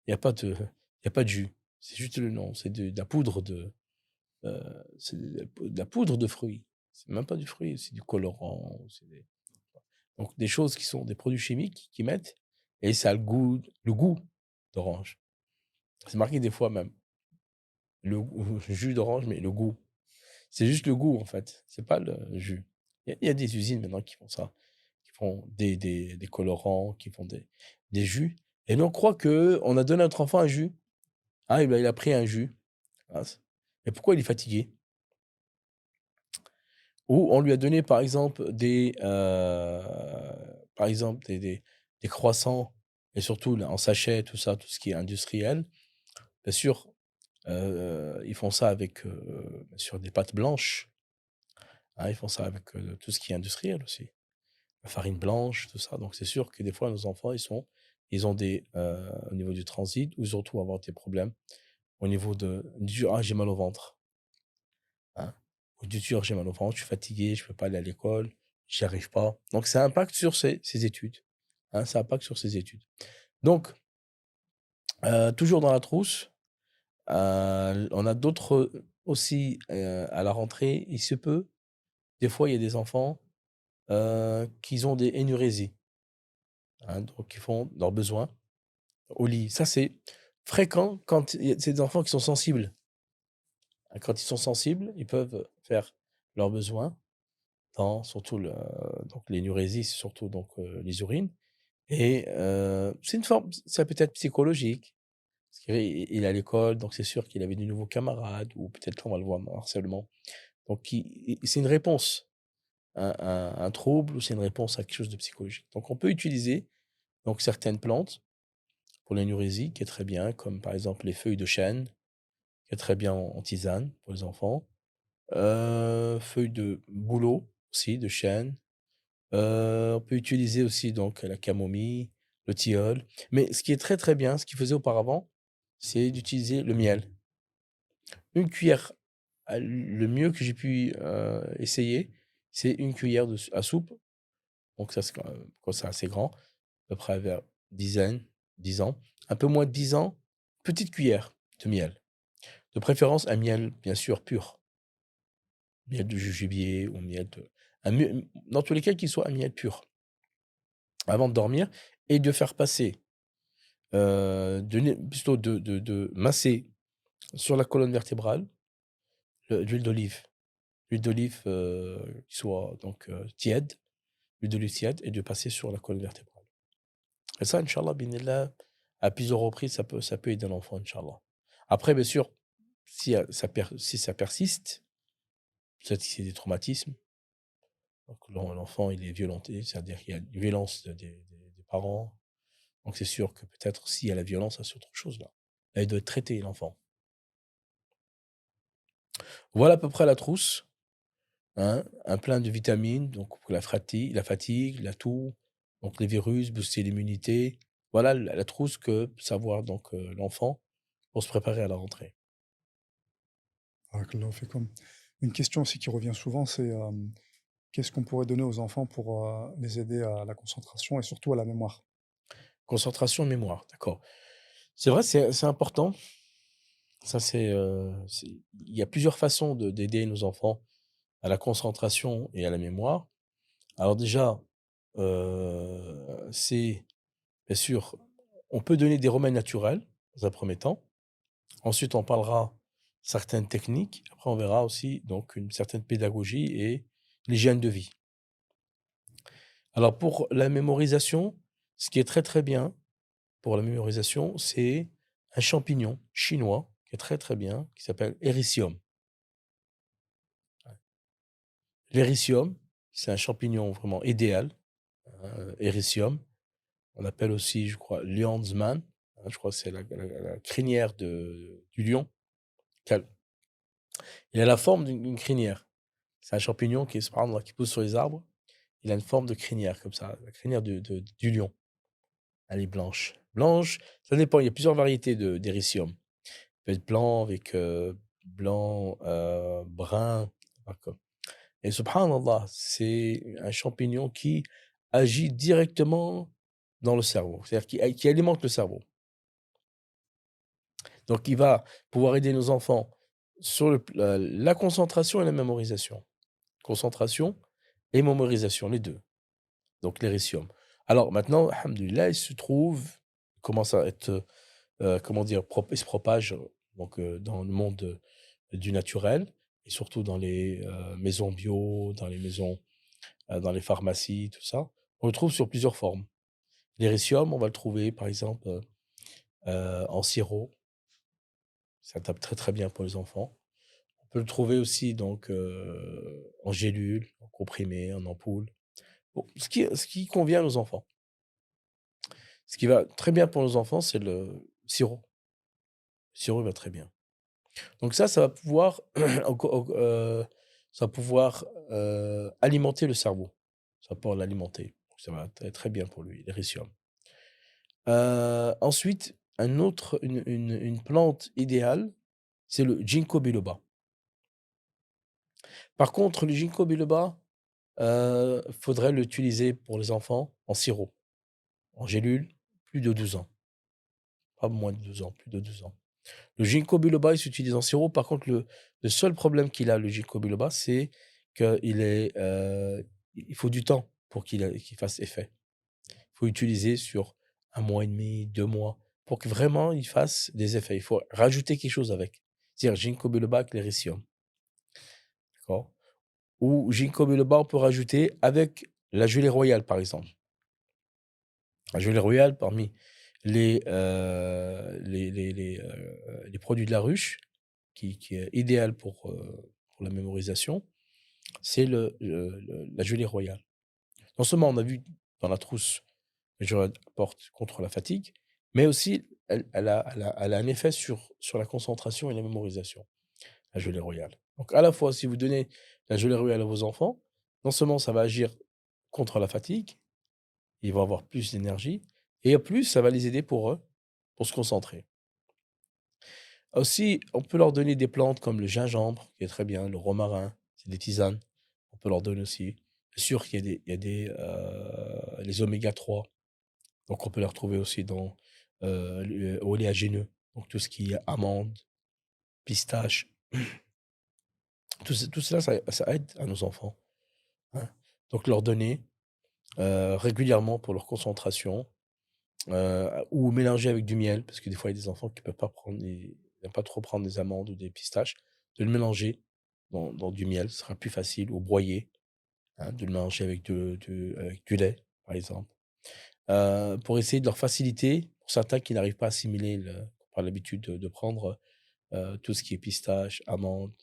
[SPEAKER 1] il y a pas de il y a pas de jus. C'est juste le nom, c'est de la poudre c'est de la poudre de fruits. C'est même pas du fruit, c'est du colorant. Donc des choses qui sont des produits chimiques qu'ils mettent et ça a le goût d'orange. C'est marqué des fois même jus d'orange, mais le goût. C'est juste le goût en fait, c'est pas le jus. Il y a des usines maintenant qui font ça, qui font des colorants, qui font des jus. Et nous on croit que on a donné à notre enfant un jus. Ah, il a pris un jus. Ah, mais pourquoi il est fatigué? Ou on lui a donné, par exemple, des croissants, et surtout là, en sachet, tout ça, tout ce qui est industriel. Bien sûr, ils font ça avec, bien sûr, des pâtes blanches. Hein, ils font ça avec tout ce qui est industriel aussi. La farine blanche, tout ça. Donc, c'est sûr que des fois, nos enfants, ils ont au niveau du transit, ou surtout avoir des problèmes au niveau ah, j'ai mal au ventre. Hein. Ou du j'ai mal au ventre, je suis fatigué, je peux pas aller à l'école, j'y arrive pas. Donc, ça impacte sur ses études. Hein, ça impacte sur ses études. Donc, toujours dans la trousse, on a d'autres aussi à la rentrée. Il se peut, des fois, il y a des enfants qui ont des énurésies. Hein, donc, ils font leurs besoins au lit. Ça, c'est fréquent quand c'est des enfants qui sont sensibles. Hein, quand ils sont sensibles, ils peuvent faire leurs besoins surtout donc l'énurésie, c'est surtout donc les urines. Et c'est une forme, ça peut être psychologique. Parce qu'il est à l'école, donc c'est sûr qu'il avait de nouveaux camarades, ou peut-être qu'on va le voir en harcèlement. Donc c'est une réponse à un trouble, ou c'est une réponse à quelque chose de psychologique. Donc on peut utiliser donc certaines plantes pour l'énurésie, qui est très bien, comme par exemple les feuilles de chêne, qui est très bien en tisane pour les enfants. Feuilles de bouleau aussi, de chêne. On peut utiliser aussi donc la camomille, le tilleul. Mais ce qui est très, très bien, ce qu'ils faisaient auparavant, c'est d'utiliser le miel. Une cuillère, le mieux que j'ai pu essayer, c'est une cuillère à soupe. Donc ça, c'est quand c'est assez grand, à peu près vers 10 ans. Un peu moins de 10 ans, petite cuillère de miel. De préférence, un miel, bien sûr, pur. Miel de jujubier ou dans tous les cas, qu'il soit un miel pur. Avant de dormir, et de faire passer, plutôt de masser sur la colonne vertébrale l'huile d'olive. L'huile d'olive qui soit donc tiède, l'huile d'olive tiède, et de passer sur la colonne vertébrale. Et ça, Inch'Allah, binillah, à plusieurs reprises, ça peut aider l'enfant, Inch'Allah. Après, bien sûr, si ça persiste, peut-être que c'est des traumatismes, donc l'enfant, il est violenté, c'est-à-dire qu'il y a une violence des parents. Donc c'est sûr que peut-être s'il y a la violence, c'est autre chose là. Là, il doit être traité, l'enfant. Voilà à peu près la trousse. Hein, un plein de vitamines, donc pour la fatigue, la toux, donc les virus, booster l'immunité. Voilà la trousse que peut savoir donc l'enfant pour se préparer à la rentrée.
[SPEAKER 2] Barakallahu fikum. Une question aussi qui revient souvent, c'est qu'est-ce qu'on pourrait donner aux enfants pour les aider à la concentration et surtout à la mémoire?
[SPEAKER 1] Concentration, mémoire, d'accord. C'est vrai, c'est important. Ça, il y a plusieurs façons d'aider nos enfants à la concentration et à la mémoire. Alors déjà, c'est bien sûr, on peut donner des remèdes naturels dans un premier temps. Ensuite, on parlera certaines techniques. Après, on verra aussi donc une certaine pédagogie et l'hygiène de vie. Alors, pour la mémorisation, ce qui est très très bien pour la mémorisation, c'est un champignon chinois qui est très très bien, qui s'appelle Ericium. L'Ericium, c'est un champignon vraiment idéal. Ericium, on appelle aussi, je crois, Liansman. Je crois que c'est la crinière du lion. Il a la forme d'une crinière. C'est un champignon subhanallah, qui pousse sur les arbres. Il a une forme de crinière, comme ça, la crinière du lion. Elle est blanche. Blanche, ça dépend, il y a plusieurs variétés d'éricium. Il peut être blanc avec blanc, brun. D'accord. Et subhanallah, c'est un champignon qui agit directement dans le cerveau, c'est-à-dire qui alimente le cerveau. Donc, il va pouvoir aider nos enfants sur la concentration et la mémorisation. Concentration et mémorisation, les deux. Donc, l'éricium. Alors, maintenant, alhamdoulilah, il se trouve, il commence à être, comment dire, il se propage donc, dans le monde du naturel et surtout dans les maisons bio, dans les maisons, dans les pharmacies, tout ça. On le trouve sur plusieurs formes. L'éricium, on va le trouver, par exemple, en sirop. Ça tape très, très bien pour les enfants. On peut le trouver aussi donc, en gélule, en comprimé, en ampoule. Bon, ce qui convient aux enfants. Ce qui va très bien pour nos enfants, c'est le sirop. Le sirop, il va très bien. Donc ça va pouvoir ça va pouvoir, alimenter le cerveau. Ça va pouvoir l'alimenter. Ça va être très bien pour lui, l'éricium. Ensuite, une plante idéale, c'est le ginkgo biloba. Par contre, le ginkgo biloba, faudrait l'utiliser pour les enfants en sirop, en gélule, plus de 12 ans. Pas moins de 12 ans, plus de 12 ans. Le ginkgo biloba, il s'utilise en sirop. Par contre, le seul problème qu'il a, le ginkgo biloba, c'est qu'il est, il faut du temps pour qu'il fasse effet. Il faut utiliser sur 1 mois et demi, 2 mois, pour que vraiment il fasse des effets. Il faut rajouter quelque chose avec. C'est-à-dire ginkgo biloba avec l'éricium, d'accord? Ou ginkgo biloba, on peut rajouter avec la gelée royale, par exemple. La gelée royale, parmi les produits de la ruche, qui est idéal pour la mémorisation, c'est la gelée royale. Non seulement on a vu dans la trousse, la gelée apporte contre la fatigue, mais aussi elle a un effet sur la concentration et la mémorisation, la gelée royale. Donc à la fois, si vous donnez la gelée royale à vos enfants, non seulement ça va agir contre la fatigue, ils vont avoir plus d'énergie et en plus, ça va les aider pour se concentrer. Aussi, on peut leur donner des plantes comme le gingembre, qui est très bien, le romarin, c'est des tisanes. On peut leur donner aussi. Bien sûr qu'il y a les oméga 3, donc on peut les retrouver aussi dans oléagineux, donc tout ce qui est amandes, pistaches. Tout cela, ça aide à nos enfants, hein. Donc leur donner régulièrement pour leur concentration, ou mélanger avec du miel, parce que des fois, il y a des enfants qui peuvent pas prendre n'aiment pas trop prendre des amandes ou des pistaches. De le mélanger dans du miel, ce sera plus facile, ou broyer, hein, de le mélanger avec du lait, par exemple. Pour essayer de leur faciliter, pour certains qui n'arrivent pas à assimiler pas l'habitude de prendre, tout ce qui est pistache, amandes,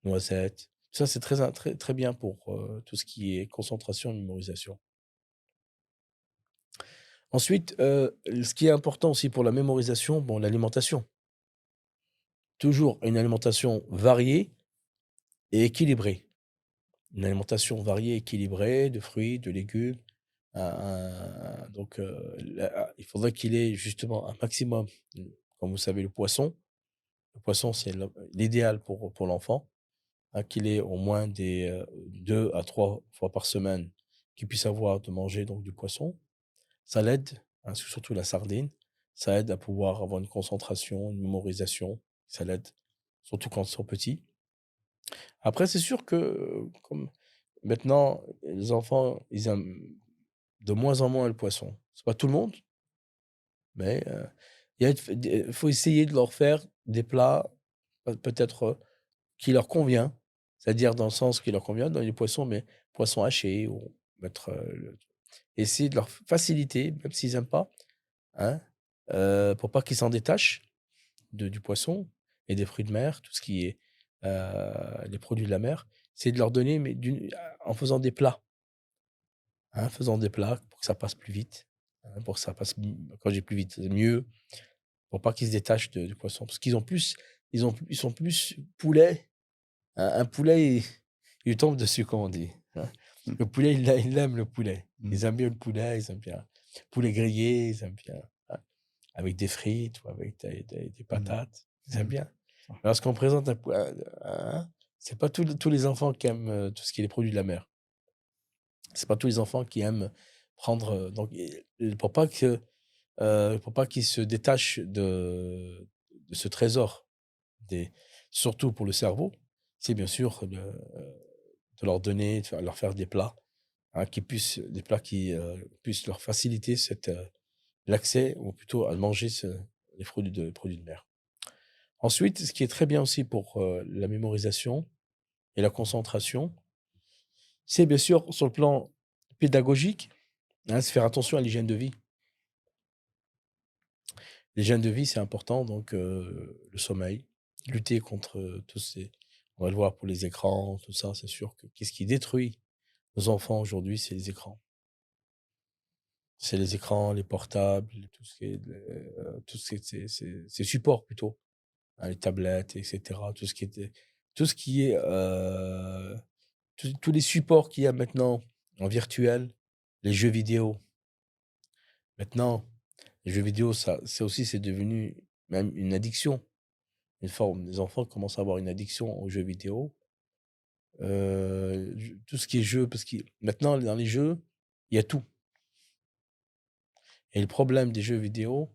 [SPEAKER 1] noisettes. Ça, c'est très très bien pour, tout ce qui est concentration et mémorisation. Ensuite, ce qui est important aussi pour la mémorisation, bon, l'alimentation. Toujours une alimentation variée et équilibrée. Une alimentation variée et équilibrée de fruits, de légumes. Donc, il faudrait qu'il ait justement un maximum, comme vous savez, le poisson. Le poisson, c'est l'idéal pour l'enfant, hein, qu'il ait au moins 2 à 3 fois par semaine, qu'il puisse avoir de manger donc du poisson. Ça l'aide, hein, surtout la sardine, ça aide à pouvoir avoir une concentration, une mémorisation, ça l'aide, surtout quand ils sont petits. Après, c'est sûr que, comme maintenant, les enfants, ils aiment de moins en moins le poisson. C'est pas tout le monde, mais il faut essayer de leur faire des plats, peut-être, qui leur convient, c'est-à-dire dans le sens qui leur convient, dans les poissons, mais poissons hachés ou mettre, essayer de leur faciliter, même s'ils n'aiment pas, hein, pour pas qu'ils s'en détachent du poisson et des fruits de mer, tout ce qui est, les produits de la mer, c'est de leur donner, mais en faisant des plats, hein, faisant des plats pour que ça passe plus vite, hein, pour que ça passe quand j'ai plus vite, c'est mieux, pour pas qu'ils se détachent du poisson. Parce ils sont plus poulet, un poulet, il lui tombe dessus, comme on dit, hein.
[SPEAKER 2] Mmh.
[SPEAKER 1] Le poulet, il aime le poulet.
[SPEAKER 2] Mmh.
[SPEAKER 1] Ils aiment bien le poulet, ils aiment bien poulet grillé, ils aiment bien, hein, avec des frites ou avec des
[SPEAKER 2] Mmh.
[SPEAKER 1] patates, ils aiment
[SPEAKER 2] Mmh.
[SPEAKER 1] bien.
[SPEAKER 2] Ah.
[SPEAKER 1] Lorsqu'on présente hein, c'est pas tous les enfants qui aiment, tout ce qui est les produits de la mer. C'est pas tous les enfants qui aiment prendre, donc pour pas qu'ils se détachent de ce trésor des surtout pour le cerveau, c'est bien sûr de leur donner, de leur faire des plats, hein, des plats qui puissent leur faciliter l'accès, ou plutôt à manger les produits de mer. Ensuite, ce qui est très bien aussi pour la mémorisation et la concentration, c'est bien sûr sur le plan pédagogique, hein, c'est faire attention à l'hygiène de vie. L'hygiène de vie, c'est important, donc le sommeil, lutter contre tous ces... On va le voir pour les écrans, tout ça, c'est sûr que qu'est-ce qui détruit nos enfants aujourd'hui, c'est les écrans. C'est les écrans, les portables, tout ce qui est, tout ce qui est ces supports plutôt, hein, les tablettes, etc. Tout ce qui est, tous les supports qu'il y a maintenant en virtuel, les jeux vidéo. Maintenant, les jeux vidéo, ça, c'est devenu même une addiction. Une forme, les enfants commencent à avoir une addiction aux jeux vidéo. Tout ce qui est jeu, parce que maintenant, dans les jeux, il y a tout. Et le problème des jeux vidéo,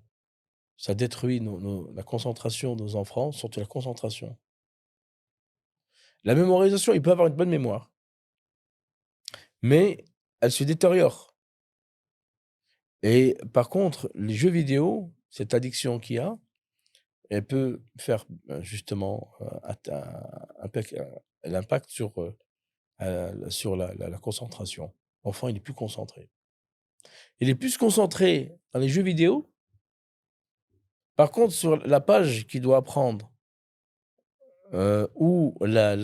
[SPEAKER 1] ça détruit la concentration de nos enfants, surtout la concentration. La mémorisation, il peut avoir une bonne mémoire, mais elle se détériore. Et par contre, les jeux vidéo, cette addiction qu'il y a, elle peut faire justement l'impact sur la concentration. L'enfant, il est plus concentré. Il est plus concentré dans les jeux vidéo. Par contre, sur la page qu'il doit apprendre, ou la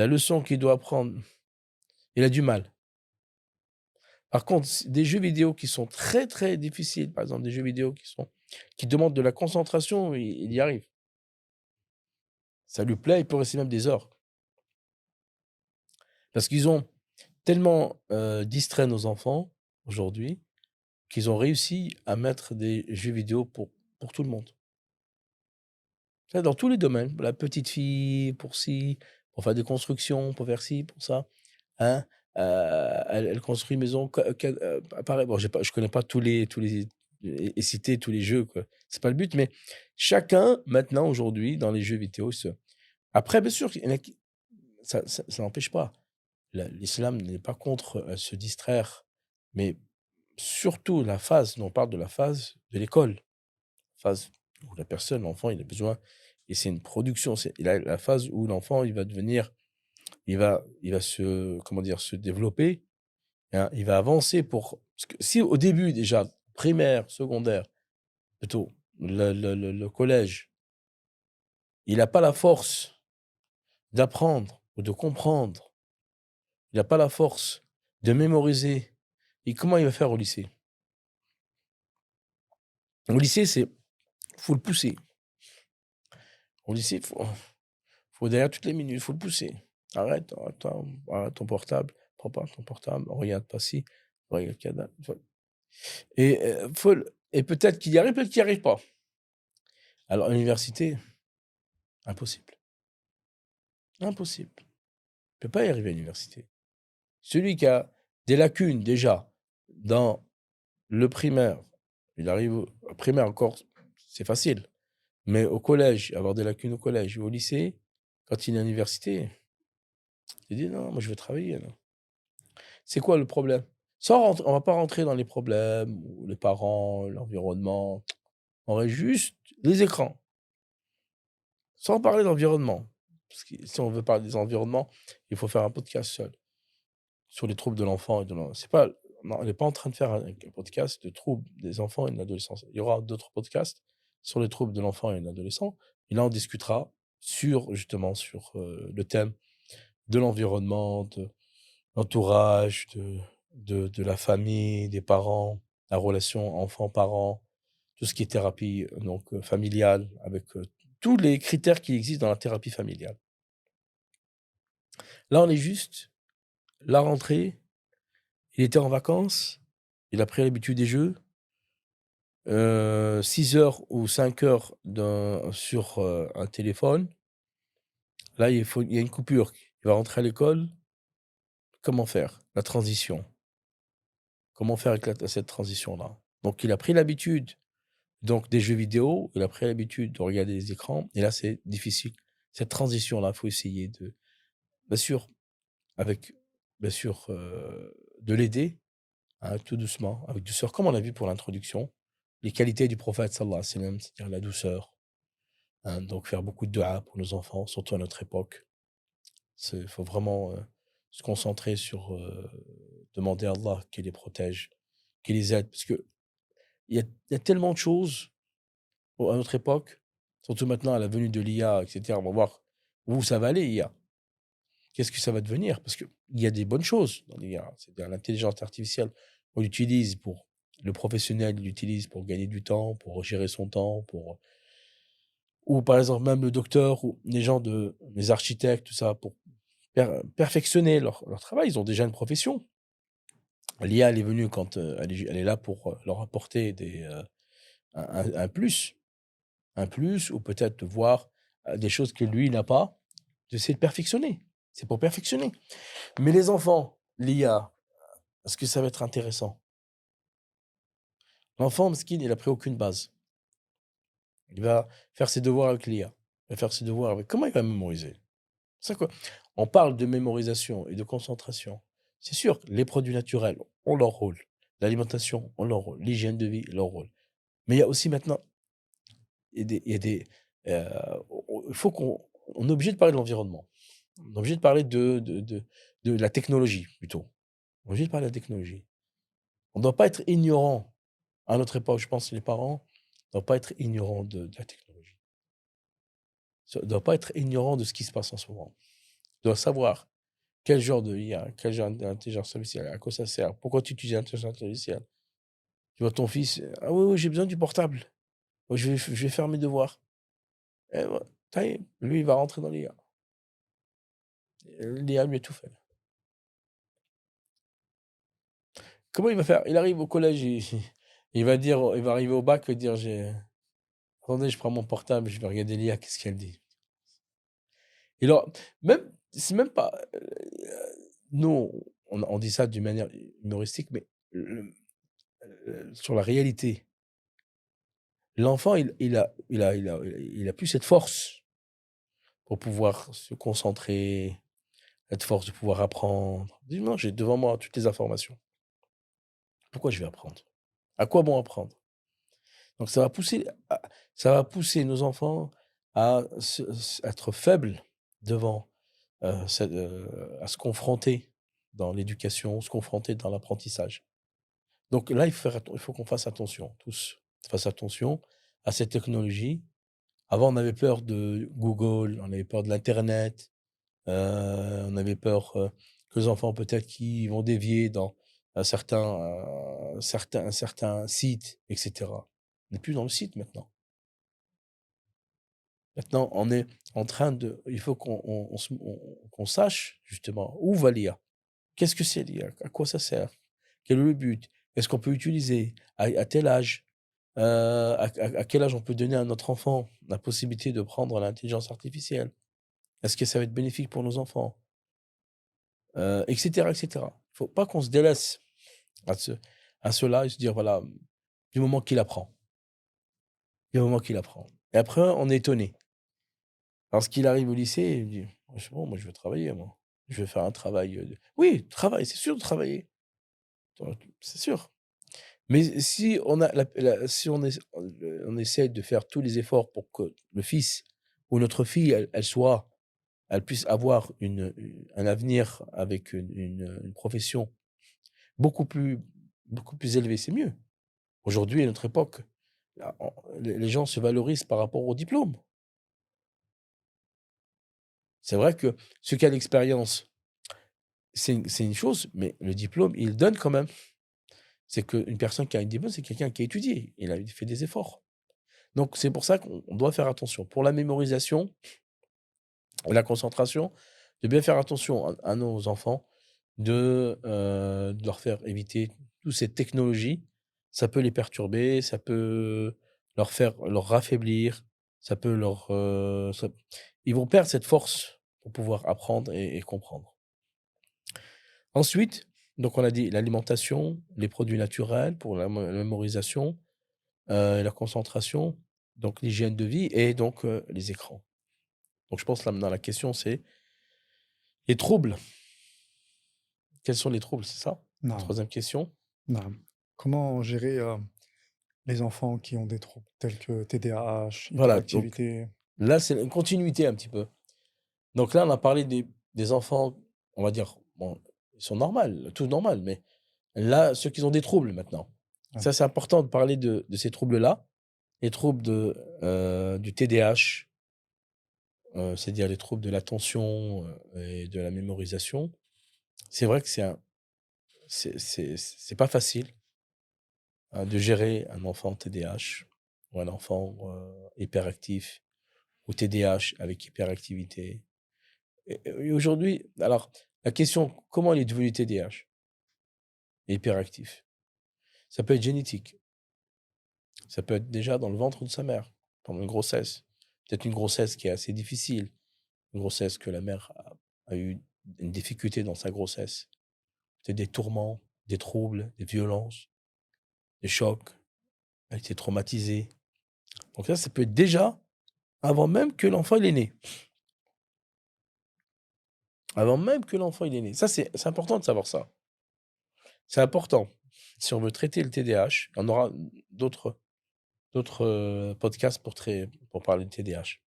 [SPEAKER 1] leçon qu'il doit apprendre, il a du mal. Par contre, des jeux vidéo qui sont très, très difficiles, par exemple des jeux vidéo qui demandent de la concentration, il y arrive. Ça lui plaît, il peut rester même des heures. Parce qu'ils ont tellement distrait nos enfants aujourd'hui qu'ils ont réussi à mettre des jeux vidéo pour tout le monde. Ça, dans tous les domaines. La petite fille, pour pour faire des constructions, pour faire ci, pour ça. Hein. Elle construit une maison. Pareil, bon, je connais pas et citer tous les jeux, quoi. C'est pas le but, mais chacun, maintenant, aujourd'hui, dans les jeux vidéo, après, bien sûr, ça n'empêche pas. L'islam n'est pas contre se distraire, mais surtout on parle de la phase de l'école, phase où l'enfant, il a besoin, et c'est une production, c'est la phase où l'enfant, il va devenir, il va se développer, hein, il va avancer parce que si au début déjà, primaire, secondaire, plutôt, le collège, il n'a pas la force d'apprendre ou de comprendre, il n'a pas la force de mémoriser, et comment il va faire au lycée? Au lycée, faut le pousser. Au lycée, faut derrière toutes les minutes, faut le pousser. Arrête, arrête ton portable, prends pas ton portable, regarde pas ci, regarde cadavre. Et, et peut-être qu'il y arrive, peut-être qu'il n'y arrive pas. Alors, à l'université, impossible. Impossible. Il ne peut pas y arriver à l'université. Celui qui a des lacunes déjà dans le primaire, il arrive au primaire encore, c'est facile. Mais au collège, avoir des lacunes au collège ou au lycée, quand il est à l'université, il dit non, moi je veux travailler. Là. C'est quoi le problème? On va pas rentrer dans les problèmes, ou les parents, l'environnement. On aurait juste les écrans. Sans parler d'environnement. Parce que si on veut parler des environnements, il faut faire un podcast seul. Sur les troubles de l'enfant et de l'enfant. C'est pas, non, on n'est pas en train de faire un podcast de troubles des enfants et de l'adolescence. Il y aura d'autres podcasts sur les troubles de l'enfant et de l'adolescent. Et là, on discutera justement sur le thème de l'environnement, de l'entourage, de la famille, des parents, la relation enfant-parent, tout ce qui est thérapie donc familiale, avec tous les critères qui existent dans la thérapie familiale. Là, on est juste la rentrée, il était en vacances, il a pris l'habitude des jeux, 6 heures ou 5 heures sur un téléphone. Là, il y a une coupure. Il va rentrer à l'école. Comment faire? La transition. Comment faire avec cette transition-là? Donc, il a pris l'habitude Donc, des jeux vidéo, il a pris l'habitude de regarder les écrans, et là, c'est difficile. Cette transition-là, il faut essayer de, bien sûr, avec, bien sûr, de l'aider, hein, tout doucement, avec douceur, comme on l'a vu pour l'introduction, les qualités du prophète, sallallahu alayhi wa sallam, c'est-à-dire la douceur, hein, donc faire beaucoup de dua pour nos enfants, surtout à notre époque. Il faut vraiment se concentrer sur demander à Allah qu'il les protège, qu'il les aide, parce que il y a tellement de choses à notre époque, surtout maintenant à la venue de l'IA, etc. On va voir où ça va aller, l'IA. Qu'est-ce que ça va devenir? Parce qu'il y a des bonnes choses dans l'IA. C'est-à-dire l'intelligence artificielle, on l'utilise pour le professionnel, il l'utilise pour gagner du temps, pour gérer son temps, ou par exemple même le docteur ou les gens les architectes, tout ça, pour perfectionner leur travail. Ils ont déjà une profession. L'IA, elle est venue quand elle est là pour leur apporter un plus. Un plus, ou peut-être de voir des choses que lui n'a pas, d'essayer de perfectionner. C'est pour perfectionner. Mais les enfants, l'IA, est-ce que ça va être intéressant? L'enfant, mesquine, il a pris aucune base. Il va faire ses devoirs avec l'IA. Il va faire ses devoirs avec... Comment il va mémoriser? C'est quoi? On parle de mémorisation et de concentration. C'est sûr, les produits naturels ont leur rôle. L'alimentation ont leur rôle. L'hygiène de vie, leur rôle. Mais il y a aussi maintenant, il faut on est obligé de parler de l'environnement. On est obligé de parler de la technologie, plutôt. On est obligé de parler de la technologie. On ne doit pas être ignorant. À notre époque, je pense que les parents ne doivent pas être ignorants de la technologie. Ils ne doivent pas être ignorants de ce qui se passe en ce moment. Ils doivent savoir quel genre de IA, quel genre d'intelligence artificielle, à quoi ça sert, pourquoi tu utilises l'intelligence artificielle. Tu vois ton fils, ah oui, oui, j'ai besoin du portable. Ouais, je vais faire mes devoirs. Et ouais, ça y est, lui, il va rentrer dans l'IA. L'IA lui a tout fait. Comment il va faire? Il arrive au collège, il va dire, il va arriver au bac et dire, attendez, je prends mon portable, je vais regarder l'IA, qu'est-ce qu'elle dit? Et alors, même, c'est même pas, nous, on dit ça d'une manière humoristique, mais sur la réalité, l'enfant, il a plus cette force pour pouvoir se concentrer, cette force de pouvoir apprendre. Il dit, non, j'ai devant moi toutes les informations. Pourquoi je vais apprendre? À quoi bon apprendre? Donc ça va pousser nos enfants à être faibles devant, à se confronter dans l'éducation, se confronter dans l'apprentissage. Donc là, il faut qu'on fasse attention, tous, fasse attention à cette technologie. Avant, on avait peur de Google, on avait peur de l'internet, on avait peur, que les enfants peut-être qui vont dévier dans certains sites, et cetera. On n'est plus dans le site maintenant. Maintenant, on est en train il faut qu'on sache justement où va l'IA. Qu'est-ce que c'est l'IA? À quoi ça sert? Quel est le but? Est-ce qu'on peut utiliser? À tel âge? À quel âge on peut donner à notre enfant la possibilité de prendre l'intelligence artificielle? Est-ce que ça va être bénéfique pour nos enfants? Et cetera, et cetera. Il faut pas qu'on se délaisse à cela et se dire, voilà, du moment qu'il apprend, du moment qu'il apprend. Et après, on est étonné. Lorsqu'il arrive au lycée, il dit: «Ouais, c'est bon, moi je veux travailler moi. Je veux faire un travail, de» oui, travail, c'est sûr de travailler, c'est sûr. Mais si on a si on essaie de faire tous les efforts pour que le fils ou notre fille, elle puisse avoir un avenir avec une profession beaucoup plus beaucoup plus élevée, c'est mieux. Aujourd'hui, à notre époque, là, les gens se valorisent par rapport au diplôme. C'est vrai que ceux qui a l'expérience, c'est une chose, mais le diplôme, il donne quand même. C'est qu'une personne qui a un diplôme, c'est quelqu'un qui a étudié, il a fait des efforts. Donc c'est pour ça qu'on doit faire attention. Pour la mémorisation et la concentration, de bien faire attention à nos enfants, de leur faire éviter toutes ces technologies. Ça peut les perturber, ça peut leur affaiblir, ça peut ils vont perdre cette force pour pouvoir apprendre et comprendre. Ensuite, donc on a dit l'alimentation, les produits naturels pour la mémorisation, la concentration, donc l'hygiène de vie et donc les écrans. Donc je pense là maintenant la question c'est les troubles. Quels sont les troubles, c'est ça? La
[SPEAKER 2] Non,
[SPEAKER 1] troisième question.
[SPEAKER 2] non. Comment gérer les enfants qui ont des troubles tels que TDAH,
[SPEAKER 1] Voilà, donc
[SPEAKER 2] hyperactivité?
[SPEAKER 1] là c'est une continuité un petit peu. Donc là on a parlé des enfants, on va dire, bon, ils sont normaux, tout normal, mais là, ceux qui ont des troubles maintenant.
[SPEAKER 2] Ouais.
[SPEAKER 1] Ça, c'est important de parler de ces troubles-là, les troubles du TDAH, c'est-à-dire les troubles de l'attention et de la mémorisation. C'est vrai que c'est pas facile de gérer un enfant TDAH ou un enfant hyperactif ou TDAH avec hyperactivité. Et aujourd'hui, alors, la question, comment il est devenu TDAH et hyperactif? Ça peut être génétique. Ça peut être déjà dans le ventre de sa mère, pendant une grossesse. Peut-être une grossesse qui est assez difficile, une grossesse que la mère a eu une difficulté dans sa grossesse. Peut-être des tourments, des troubles, des violences, des chocs. Elle a été traumatisée. Donc ça peut être déjà avant même que l'enfant il est né. Avant même que l'enfant il est né. Ça, c'est important de savoir ça. C'est important. Si on veut traiter le TDAH, on aura d'autres podcasts pour parler de TDAH.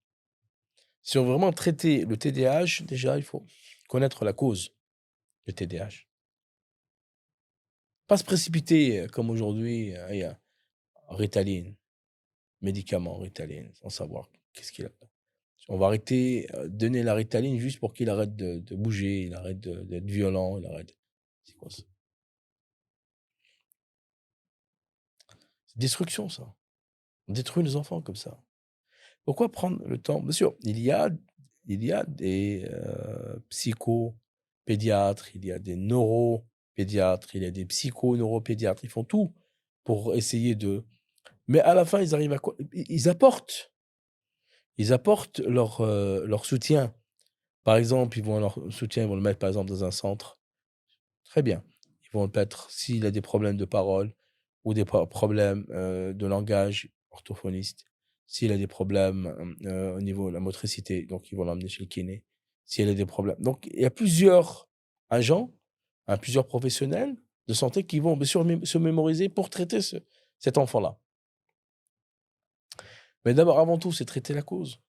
[SPEAKER 1] Si on veut vraiment traiter le TDAH, déjà, il faut connaître la cause du TDAH. Pas se précipiter comme aujourd'hui, il y a Ritaline, médicament Ritaline, sans savoir qu'est-ce qu'il a. On va arrêter de donner la Ritaline juste pour qu'il arrête de bouger, il arrête d'être violent, il arrête. C'est quoi ça? C'est destruction, ça. On détruit nos enfants comme ça. Pourquoi prendre le temps? Bien sûr, il y a des psychopédiatres, il y a des neuropédiatres, il y a des psychoneuropédiatres. Ils font tout pour essayer de. Mais à la fin, ils arrivent à quoi? Ils apportent leur soutien. Par exemple, ils vont le mettre par exemple dans un centre. Très bien. Ils vont le mettre s'il a des problèmes de parole ou des problèmes de langage, orthophoniste. S'il a des problèmes au niveau de la motricité, donc ils vont l'emmener chez le kiné. S'il a des problèmes. Donc il y a plusieurs agents, plusieurs professionnels de santé qui vont bien sûr se mémoriser pour traiter cet enfant-là. Mais d'abord, avant tout, c'est traiter la cause.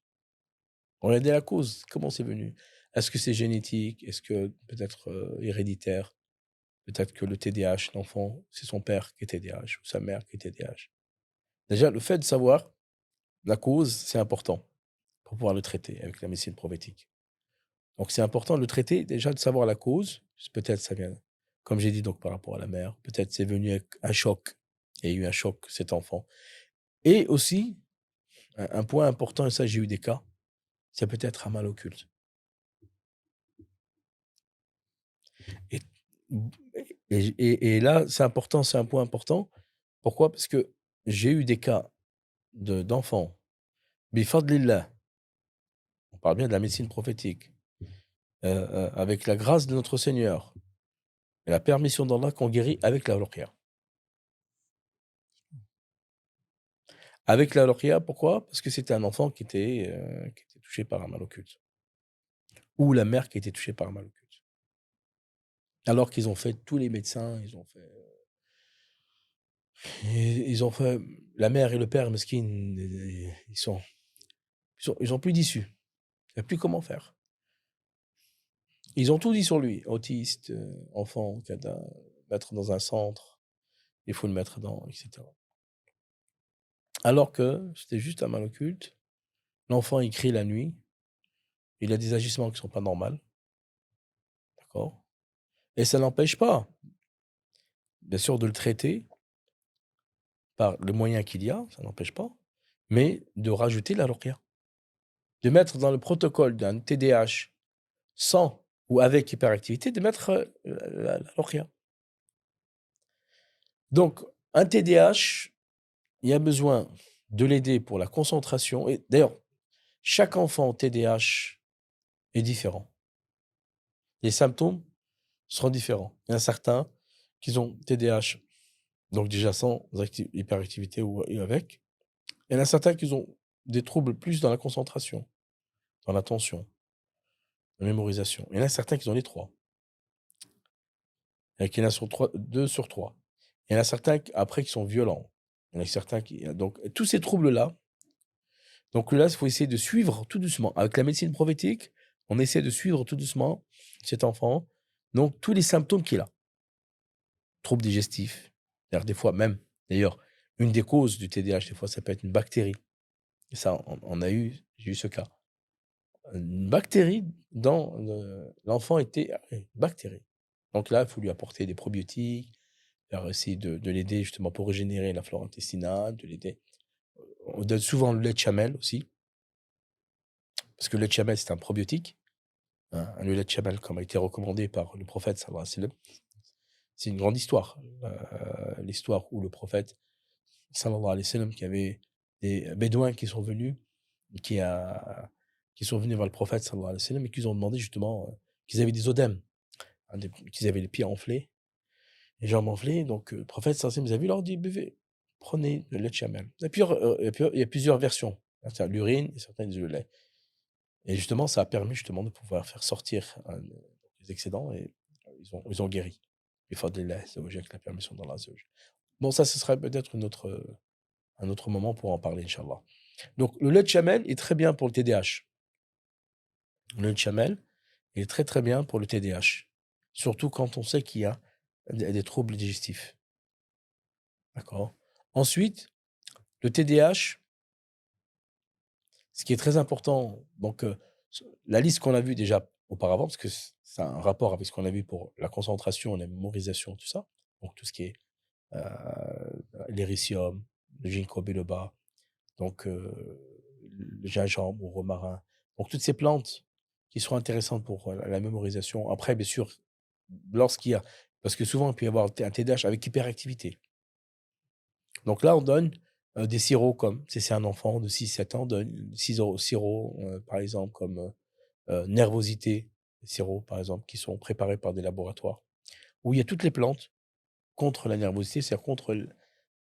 [SPEAKER 1] Regarder la cause. Comment c'est venu? Est-ce que c'est génétique? Est-ce que peut-être héréditaire? Peut-être que le TDAH, l'enfant, c'est son père qui est TDAH ou sa mère qui est TDAH. Déjà, le fait de savoir la cause, c'est important pour pouvoir le traiter avec la médecine prophétique. Donc, c'est important de le traiter, déjà de savoir la cause. Peut-être ça vient, comme j'ai dit, donc par rapport à la mère. Peut-être c'est venu avec un choc. Il y a eu un choc, cet enfant. Et aussi, un point important, et ça, j'ai eu des cas, c'est peut-être un mal occulte. Et, et là, c'est important, c'est un point important. Pourquoi? Parce que j'ai eu des cas d'enfants, bifadlillah, on parle bien de la médecine prophétique, avec la grâce de notre Seigneur et la permission d'Allah qu'on guérit avec la ruqya. Avec la ruqya, pourquoi? Parce que c'était un enfant qui était touché par un mal occulte. Ou la mère qui était touchée par un mal occulte. Alors qu'ils ont fait tous les médecins, ils ont fait la mère et le père, mesquins, ils ont plus d'issue. Il n'y a plus comment faire. Ils ont tout dit sur lui. Autiste, enfant, mettre dans un centre, il faut le mettre dans, etc. Alors que c'était juste un mal occulte. L'enfant, il crie la nuit. Il a des agissements qui ne sont pas normaux. D'accord? Et ça n'empêche pas, bien sûr, de le traiter par le moyen qu'il y a, ça n'empêche pas, mais de rajouter la ruqya. De mettre dans le protocole d'un TDAH sans ou avec hyperactivité, de mettre la ruqya. Donc, un TDAH, il y a besoin de l'aider pour la concentration. Et d'ailleurs, chaque enfant TDAH est différent. Les symptômes seront différents. Il y en a certains qui ont TDAH donc déjà sans hyperactivité ou et avec. Il y en a certains qui ont des troubles plus dans la concentration, dans l'attention, la mémorisation. Il y en a certains qui ont les 3. Il y en a sur 3, 2 sur 3. Il y en a certains après qui sont violents. Il y en a certains qui donc tous ces troubles-là, donc là, il faut essayer de suivre tout doucement. Avec la médecine prophétique, on essaie de suivre tout doucement cet enfant, donc tous les symptômes qu'il a. Troubles digestifs, d'ailleurs des fois même, d'ailleurs, une des causes du TDAH, des fois, ça peut être une bactérie. Et ça, j'ai eu ce cas. Une bactérie dans l'enfant était une bactérie. Donc là, il faut lui apporter des probiotiques, essayer de l'aider justement pour régénérer la flore intestinale, de l'aider. On donne souvent le lait de chamel aussi, parce que le lait de chamel, c'est un probiotique. Hein, le lait de chamel, comme a été recommandé par le prophète, sallallahu alayhi wa sallam. C'est une grande histoire. L'histoire où le prophète, sallallahu alayhi wa sallam, qui avait des bédouins qui sont venus, qui, qui sont venus voir le prophète, sallallahu alayhi wa sallam, et qui ont demandé justement qu'ils avaient des odèmes, hein, qu'ils avaient les pieds enflés, les jambes enflées. Donc, le prophète, sallallahu alayhi wa sallam, vous avez vu, leur dit, buvez, prenez le lait de chamel. Il y a plusieurs versions. C'est l'urine et certains disent le lait. Et justement, ça a permis justement de pouvoir faire sortir les excédents et ils ont guéri. Il faut de lait, c'est avec la permission d'Allah. Bon, ça, ce serait peut-être un autre moment pour en parler, Inch'Allah. Donc, le lait de chamel est très bien pour le TDAH. Le lait de chamel est très très bien pour le TDAH. Surtout quand on sait qu'il y a des troubles digestifs. D'accord. Ensuite, le TDAH, ce qui est très important, donc la liste qu'on a vue déjà auparavant, parce que ça a un rapport avec ce qu'on a vu pour la concentration, la mémorisation, tout ça. Donc tout ce qui est l'éricium, le ginkgo biloba, donc le gingembre ou romarin. Donc toutes ces plantes qui sont intéressantes pour la mémorisation. Après, bien sûr, lorsqu'il y a, parce que souvent il peut y avoir un TDAH avec hyperactivité. Donc là, on donne des sirops comme, si c'est un enfant de 6-7 ans, on donne 6 sirops, par exemple, comme nervosité, sirops, par exemple, qui sont préparés par des laboratoires, où il y a toutes les plantes contre la nervosité, c'est-à-dire contre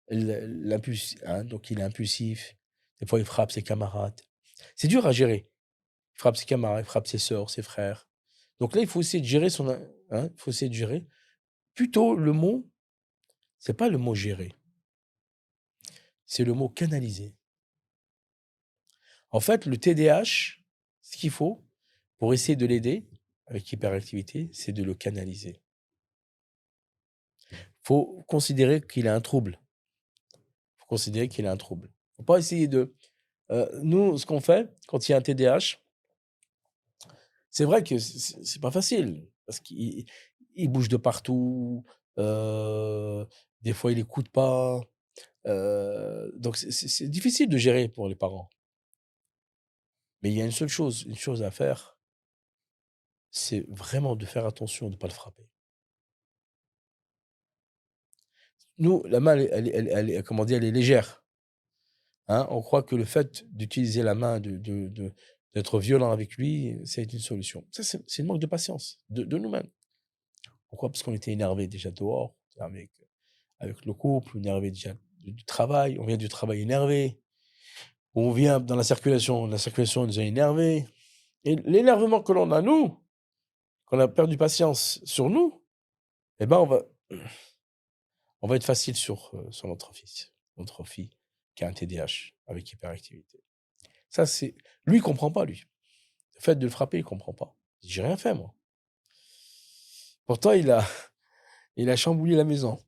[SPEAKER 1] l'impulsif, hein, donc il est impulsif, des fois il frappe ses camarades. C'est dur à gérer. Il frappe ses camarades, il frappe ses sœurs, ses frères. Donc là, il faut essayer de gérer il faut essayer de gérer. Plutôt, le mot, c'est pas le mot gérer, c'est le mot canaliser. En fait, le TDAH, ce qu'il faut pour essayer de l'aider avec hyperactivité, c'est de le canaliser. Il faut considérer qu'il a un trouble. Il faut considérer qu'il a un trouble. Il ne faut pas essayer de... nous, ce qu'on fait, quand il y a un TDAH, c'est vrai que c'est pas facile, parce qu'il bouge de partout, des fois il écoute pas, donc c'est difficile de gérer pour les parents. Mais il y a une chose à faire, c'est vraiment de faire attention de ne pas le frapper. Nous, la main, elle est, comment dire, elle est légère. Hein, on croit que le fait d'utiliser la main, d'être violent avec lui, c'est une solution. Ça, c'est une manque de patience de nous-mêmes. Pourquoi? Parce qu'on était énervé déjà dehors, avec le couple, énervé déjà du travail, on vient du travail énervé, on vient dans la circulation nous a énervés. Et l'énervement que l'on a, nous, qu'on a perdu patience sur nous, eh ben on va être facile sur notre fils, notre fille qui a un TDAH avec hyperactivité. Ça, lui, il comprend pas, lui. Le fait de le frapper, il comprend pas. Il dit, j'ai rien fait, moi. Pourtant, il a chamboulé la maison.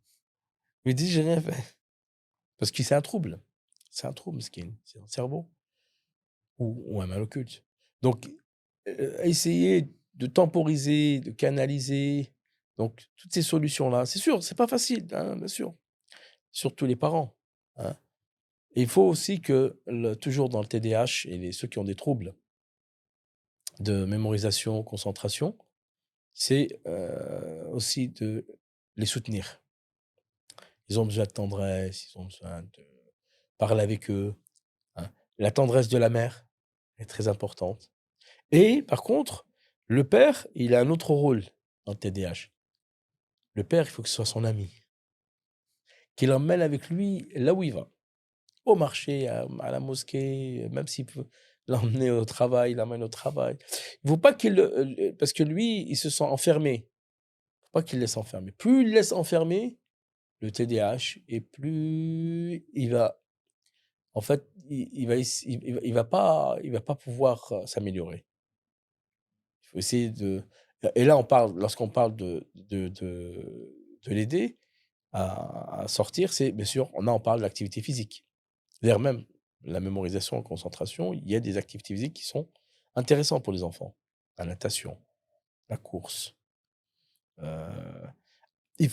[SPEAKER 1] Il dit, j'ai rien fait. Parce que c'est un trouble. C'est un trouble, c'est un cerveau. Ou un mal occulte. Donc, essayer de temporiser, de canaliser. Donc, toutes ces solutions-là, c'est sûr, c'est pas facile, hein, bien sûr. Surtout les parents. Hein. Et il faut aussi que, toujours dans le TDAH et ceux qui ont des troubles de mémorisation, concentration, c'est aussi de les soutenir. Ils ont besoin de tendresse, ils ont besoin de parler avec eux. Hein. La tendresse de la mère est très importante. Et par contre, le père, il a un autre rôle dans le TDAH. Le père, il faut que ce soit son ami. qu'il emmène avec lui là où il va. Au marché, à la mosquée, même s'il peut l'emmener au travail, l'emmène au travail. Il ne faut pas parce que lui, il se sent enfermé. Il ne faut pas qu'il laisse enfermer. Plus il laisse enfermer le TDAH, et plus il va, en fait, il va pas pouvoir s'améliorer. Il faut essayer et là, lorsqu'on parle de l'aider à sortir, c'est bien sûr, on parle d'activité physique. D'ailleurs, même la mémorisation, la concentration, il y a des activités physiques qui sont intéressantes pour les enfants. La natation, la course. Il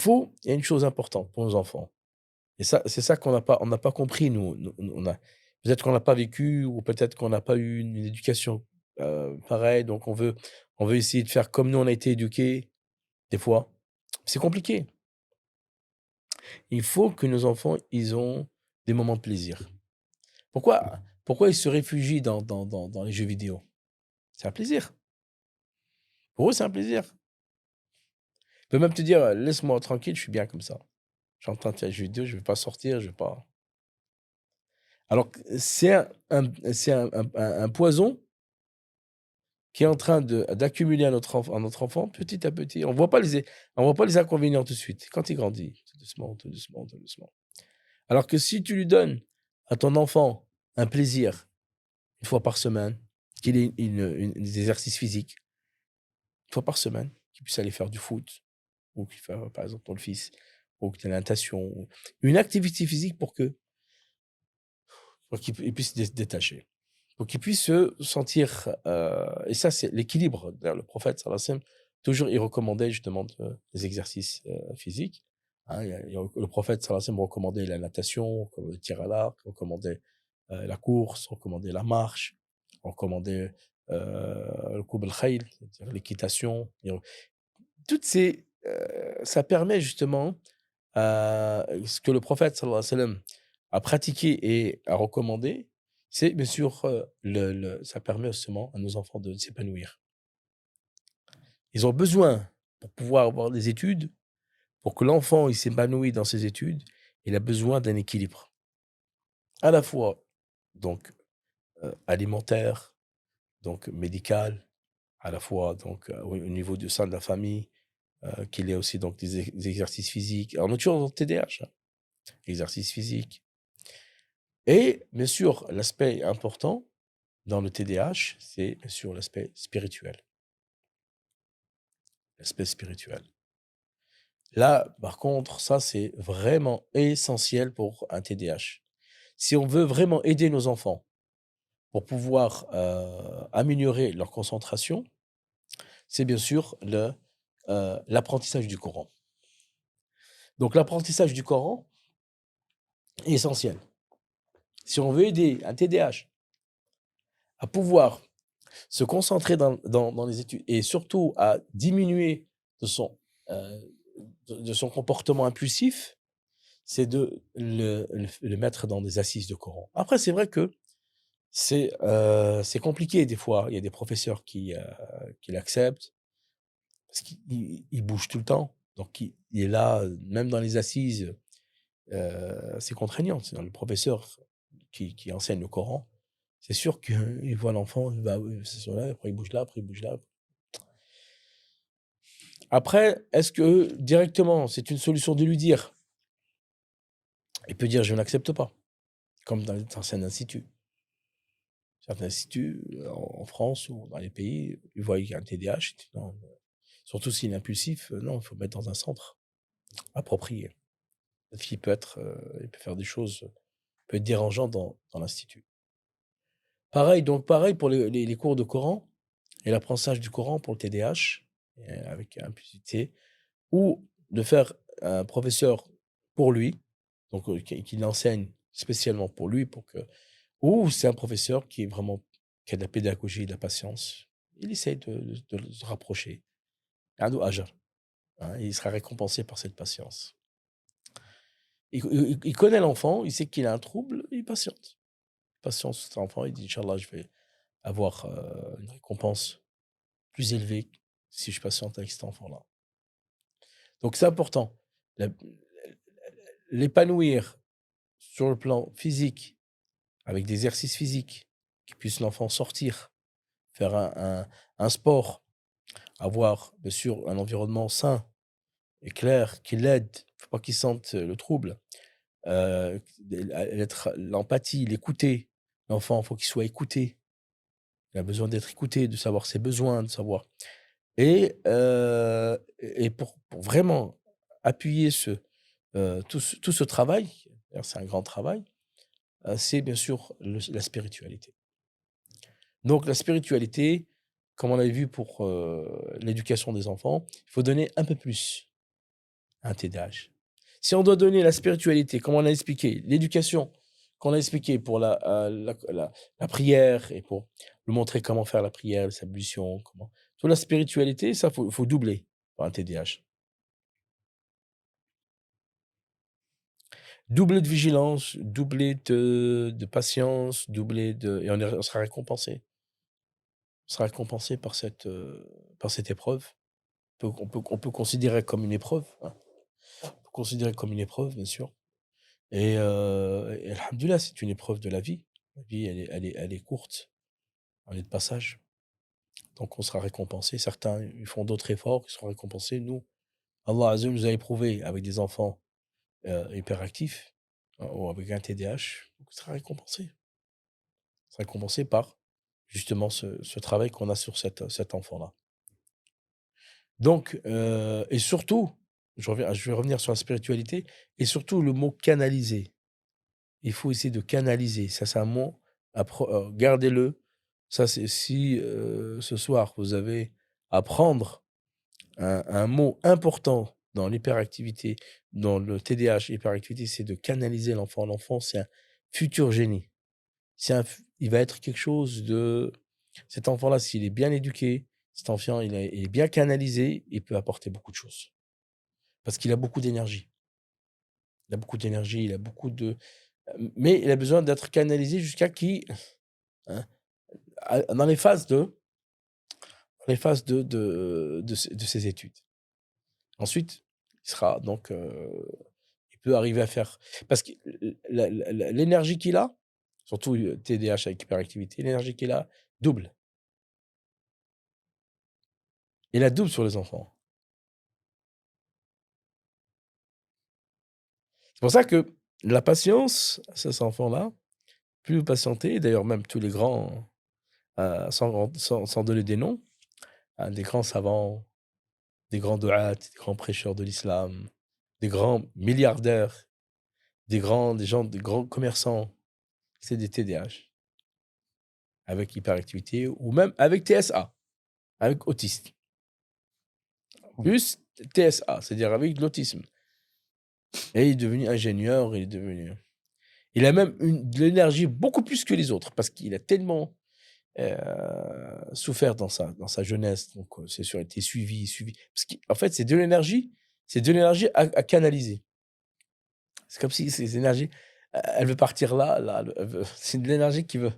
[SPEAKER 1] y a une chose importante pour nos enfants. Et ça, c'est ça on n'a pas compris, peut-être qu'on n'a pas vécu, ou peut-être qu'on n'a pas eu une éducation pareille, donc on veut essayer de faire comme nous on a été éduqués, des fois. C'est compliqué. Il faut que nos enfants, ils ont des moments de plaisir. Pourquoi ils se réfugient dans les jeux vidéo? C'est un plaisir. Pour eux, c'est un plaisir. Ils peuvent même te dire: «Laisse-moi tranquille, je suis bien comme ça. Je suis en train de faire des jeux vidéo, je ne vais pas sortir, je vais pas». Alors que c'est un poison qui est en train d'accumuler à notre enfant petit à petit. On voit pas les inconvénients tout de suite. Quand il grandit, tout doucement, tout doucement, tout doucement. Alors que si tu lui donnes à ton enfant un plaisir, une fois par semaine, qu'il ait des exercices physiques, une fois par semaine, qu'il puisse aller faire du foot, ou qu'il fasse, par exemple, ton fils, ou que de la natation, une activité physique pour qu'il puisse se détacher, pour qu'il puisse se sentir. Et ça, c'est l'équilibre. D'ailleurs, le prophète, sallallahu alayhi wa sallam, toujours, il recommandait justement des exercices physiques. Hein, le prophète, sallallahu alayhi wa sallam, recommandait la natation, le tir à l'arc, recommandait la course, recommandait la marche, recommandait le koub al-khayl, c'est-à-dire l'équitation. Ça permet justement ce que le prophète sallallahu alayhi wa sallam a pratiqué et a recommandé, c'est bien sûr, ça permet justement à nos enfants de s'épanouir. Ils ont besoin, pour pouvoir avoir des études, pour que l'enfant il s'épanouisse dans ses études, il a besoin d'un équilibre. À la fois, donc, alimentaire, donc médical, à la fois donc, au niveau du sein de la famille, qu'il ait aussi donc des exercices physiques. Alors, on est toujours dans le TDAH, hein, exercices physiques. Et bien sûr, l'aspect important dans le TDAH, c'est bien sûr l'aspect spirituel. L'aspect spirituel. Là, par contre, ça, c'est vraiment essentiel pour un TDAH. Si on veut vraiment aider nos enfants pour pouvoir améliorer leur concentration, c'est bien sûr l'apprentissage du Coran. Donc, l'apprentissage du Coran est essentiel. Si on veut aider un TDAH à pouvoir se concentrer dans les études et surtout à diminuer de son, euh, de son comportement impulsif, c'est de le mettre dans des assises de Coran. Après, c'est vrai que c'est compliqué des fois. Il y a des professeurs qui l'acceptent parce qu'il bouge tout le temps. Donc, il est là, même dans les assises, c'est contraignant. C'est le professeur qui enseigne le Coran. C'est sûr qu'il voit l'enfant, il va c'est là, après il bouge là, après il bouge là. Après, est-ce que directement, c'est une solution de lui dire? Il peut dire: «Je n'accepte pas», comme dans certains instituts. Certains instituts, en France ou dans les pays, ils voient qu'il y a un TDAH, ils disent: «Non», surtout s'il est impulsif, non, il faut le mettre dans un centre approprié. Parce qu'il peut il peut faire des choses, peut être dérangeant dans l'institut. Pareil pour les cours de Coran et l'apprentissage du Coran pour le TDAH, avec impulsivité, ou de faire un professeur pour lui, donc qui l'enseigne spécialement pour lui, ou c'est un professeur qui a de la pédagogie et de la patience. Il essaie de se rapprocher. Ado ajar, hein, il sera récompensé par cette patience. Il connaît l'enfant, il sait qu'il a un trouble, il patiente. Patience sur cet enfant, il dit: «Inch'Allah, je vais avoir une récompense plus élevée si je patiente avec cet enfant-là». Donc c'est important. La l'épanouir sur le plan physique, avec des exercices physiques, qui puisse l'enfant sortir, faire un sport, avoir bien sûr un environnement sain et clair qui l'aide, il ne faut pas qu'il sente le trouble, l'empathie, l'écouter. L'enfant, il faut qu'il soit écouté. Il a besoin d'être écouté, de savoir ses besoins, de savoir. Et pour vraiment appuyer tout ce travail, d'ailleurs, c'est un grand travail, c'est bien sûr la spiritualité. Donc la spiritualité, comme on l'avait vu pour l'éducation des enfants, il faut donner un peu plus à un TDAH. Si on doit donner la spiritualité, comme on a expliqué, l'éducation qu'on a expliqué pour la prière et pour lui montrer comment faire la prière, les ablutions, comment... Toute la spiritualité, ça, faut doubler pour un TDAH. Doubler de vigilance, doubler de patience, et on sera récompensé. On sera récompensé par cette épreuve. On peut considérer comme une épreuve. Hein. On peut considérer comme une épreuve, bien sûr. Et alhamdoulilah, c'est une épreuve de la vie. La vie, elle est courte. Elle est de passage. Donc, on sera récompensé. Certains, ils font d'autres efforts, ils seront récompensés. Nous, Allah Azza nous a éprouvé avec des enfants hyperactifs ou avec un TDAH. Donc, on sera récompensé. On sera récompensé par, justement, ce travail qu'on a sur cet enfant-là. Donc, et surtout, je vais revenir sur la spiritualité, et surtout le mot canaliser. Il faut essayer de canaliser. Ça, c'est un mot, gardez-le. Ça, c'est si ce soir, vous avez à prendre un mot important dans l'hyperactivité, dans le TDAH, hyperactivité, c'est de canaliser l'enfant. L'enfant, c'est un futur génie. Il va être quelque chose de... Cet enfant-là, s'il est bien éduqué, cet enfant, il est bien canalisé, il peut apporter beaucoup de choses. Parce qu'il a beaucoup d'énergie. Il a beaucoup d'énergie, il a beaucoup de... Mais il a besoin d'être canalisé jusqu'à qui... Hein, dans les phases de ses études. Ensuite, il sera donc... il peut arriver à faire... Parce que l'énergie qu'il a, surtout TDAH avec hyperactivité, l'énergie qu'il a double. Et la double sur les enfants. C'est pour ça que la patience, ces enfants-là, plus vous patientez, d'ailleurs même tous les grands, sans donner des noms, des grands savants, des grands du'at, des grands prêcheurs de l'islam, des grands milliardaires, des grands commerçants, c'est des TDAH, avec hyperactivité, ou même avec TSA, avec autisme. Plus TSA, c'est-à-dire avec l'autisme. Et il est devenu ingénieur, il a même de l'énergie beaucoup plus que les autres, parce qu'il a tellement souffert dans sa jeunesse, donc c'est sûr, il a été suivi. Parce qu'en fait, c'est de l'énergie à canaliser. C'est comme si ces énergies, elle veut partir là, c'est de l'énergie qui veut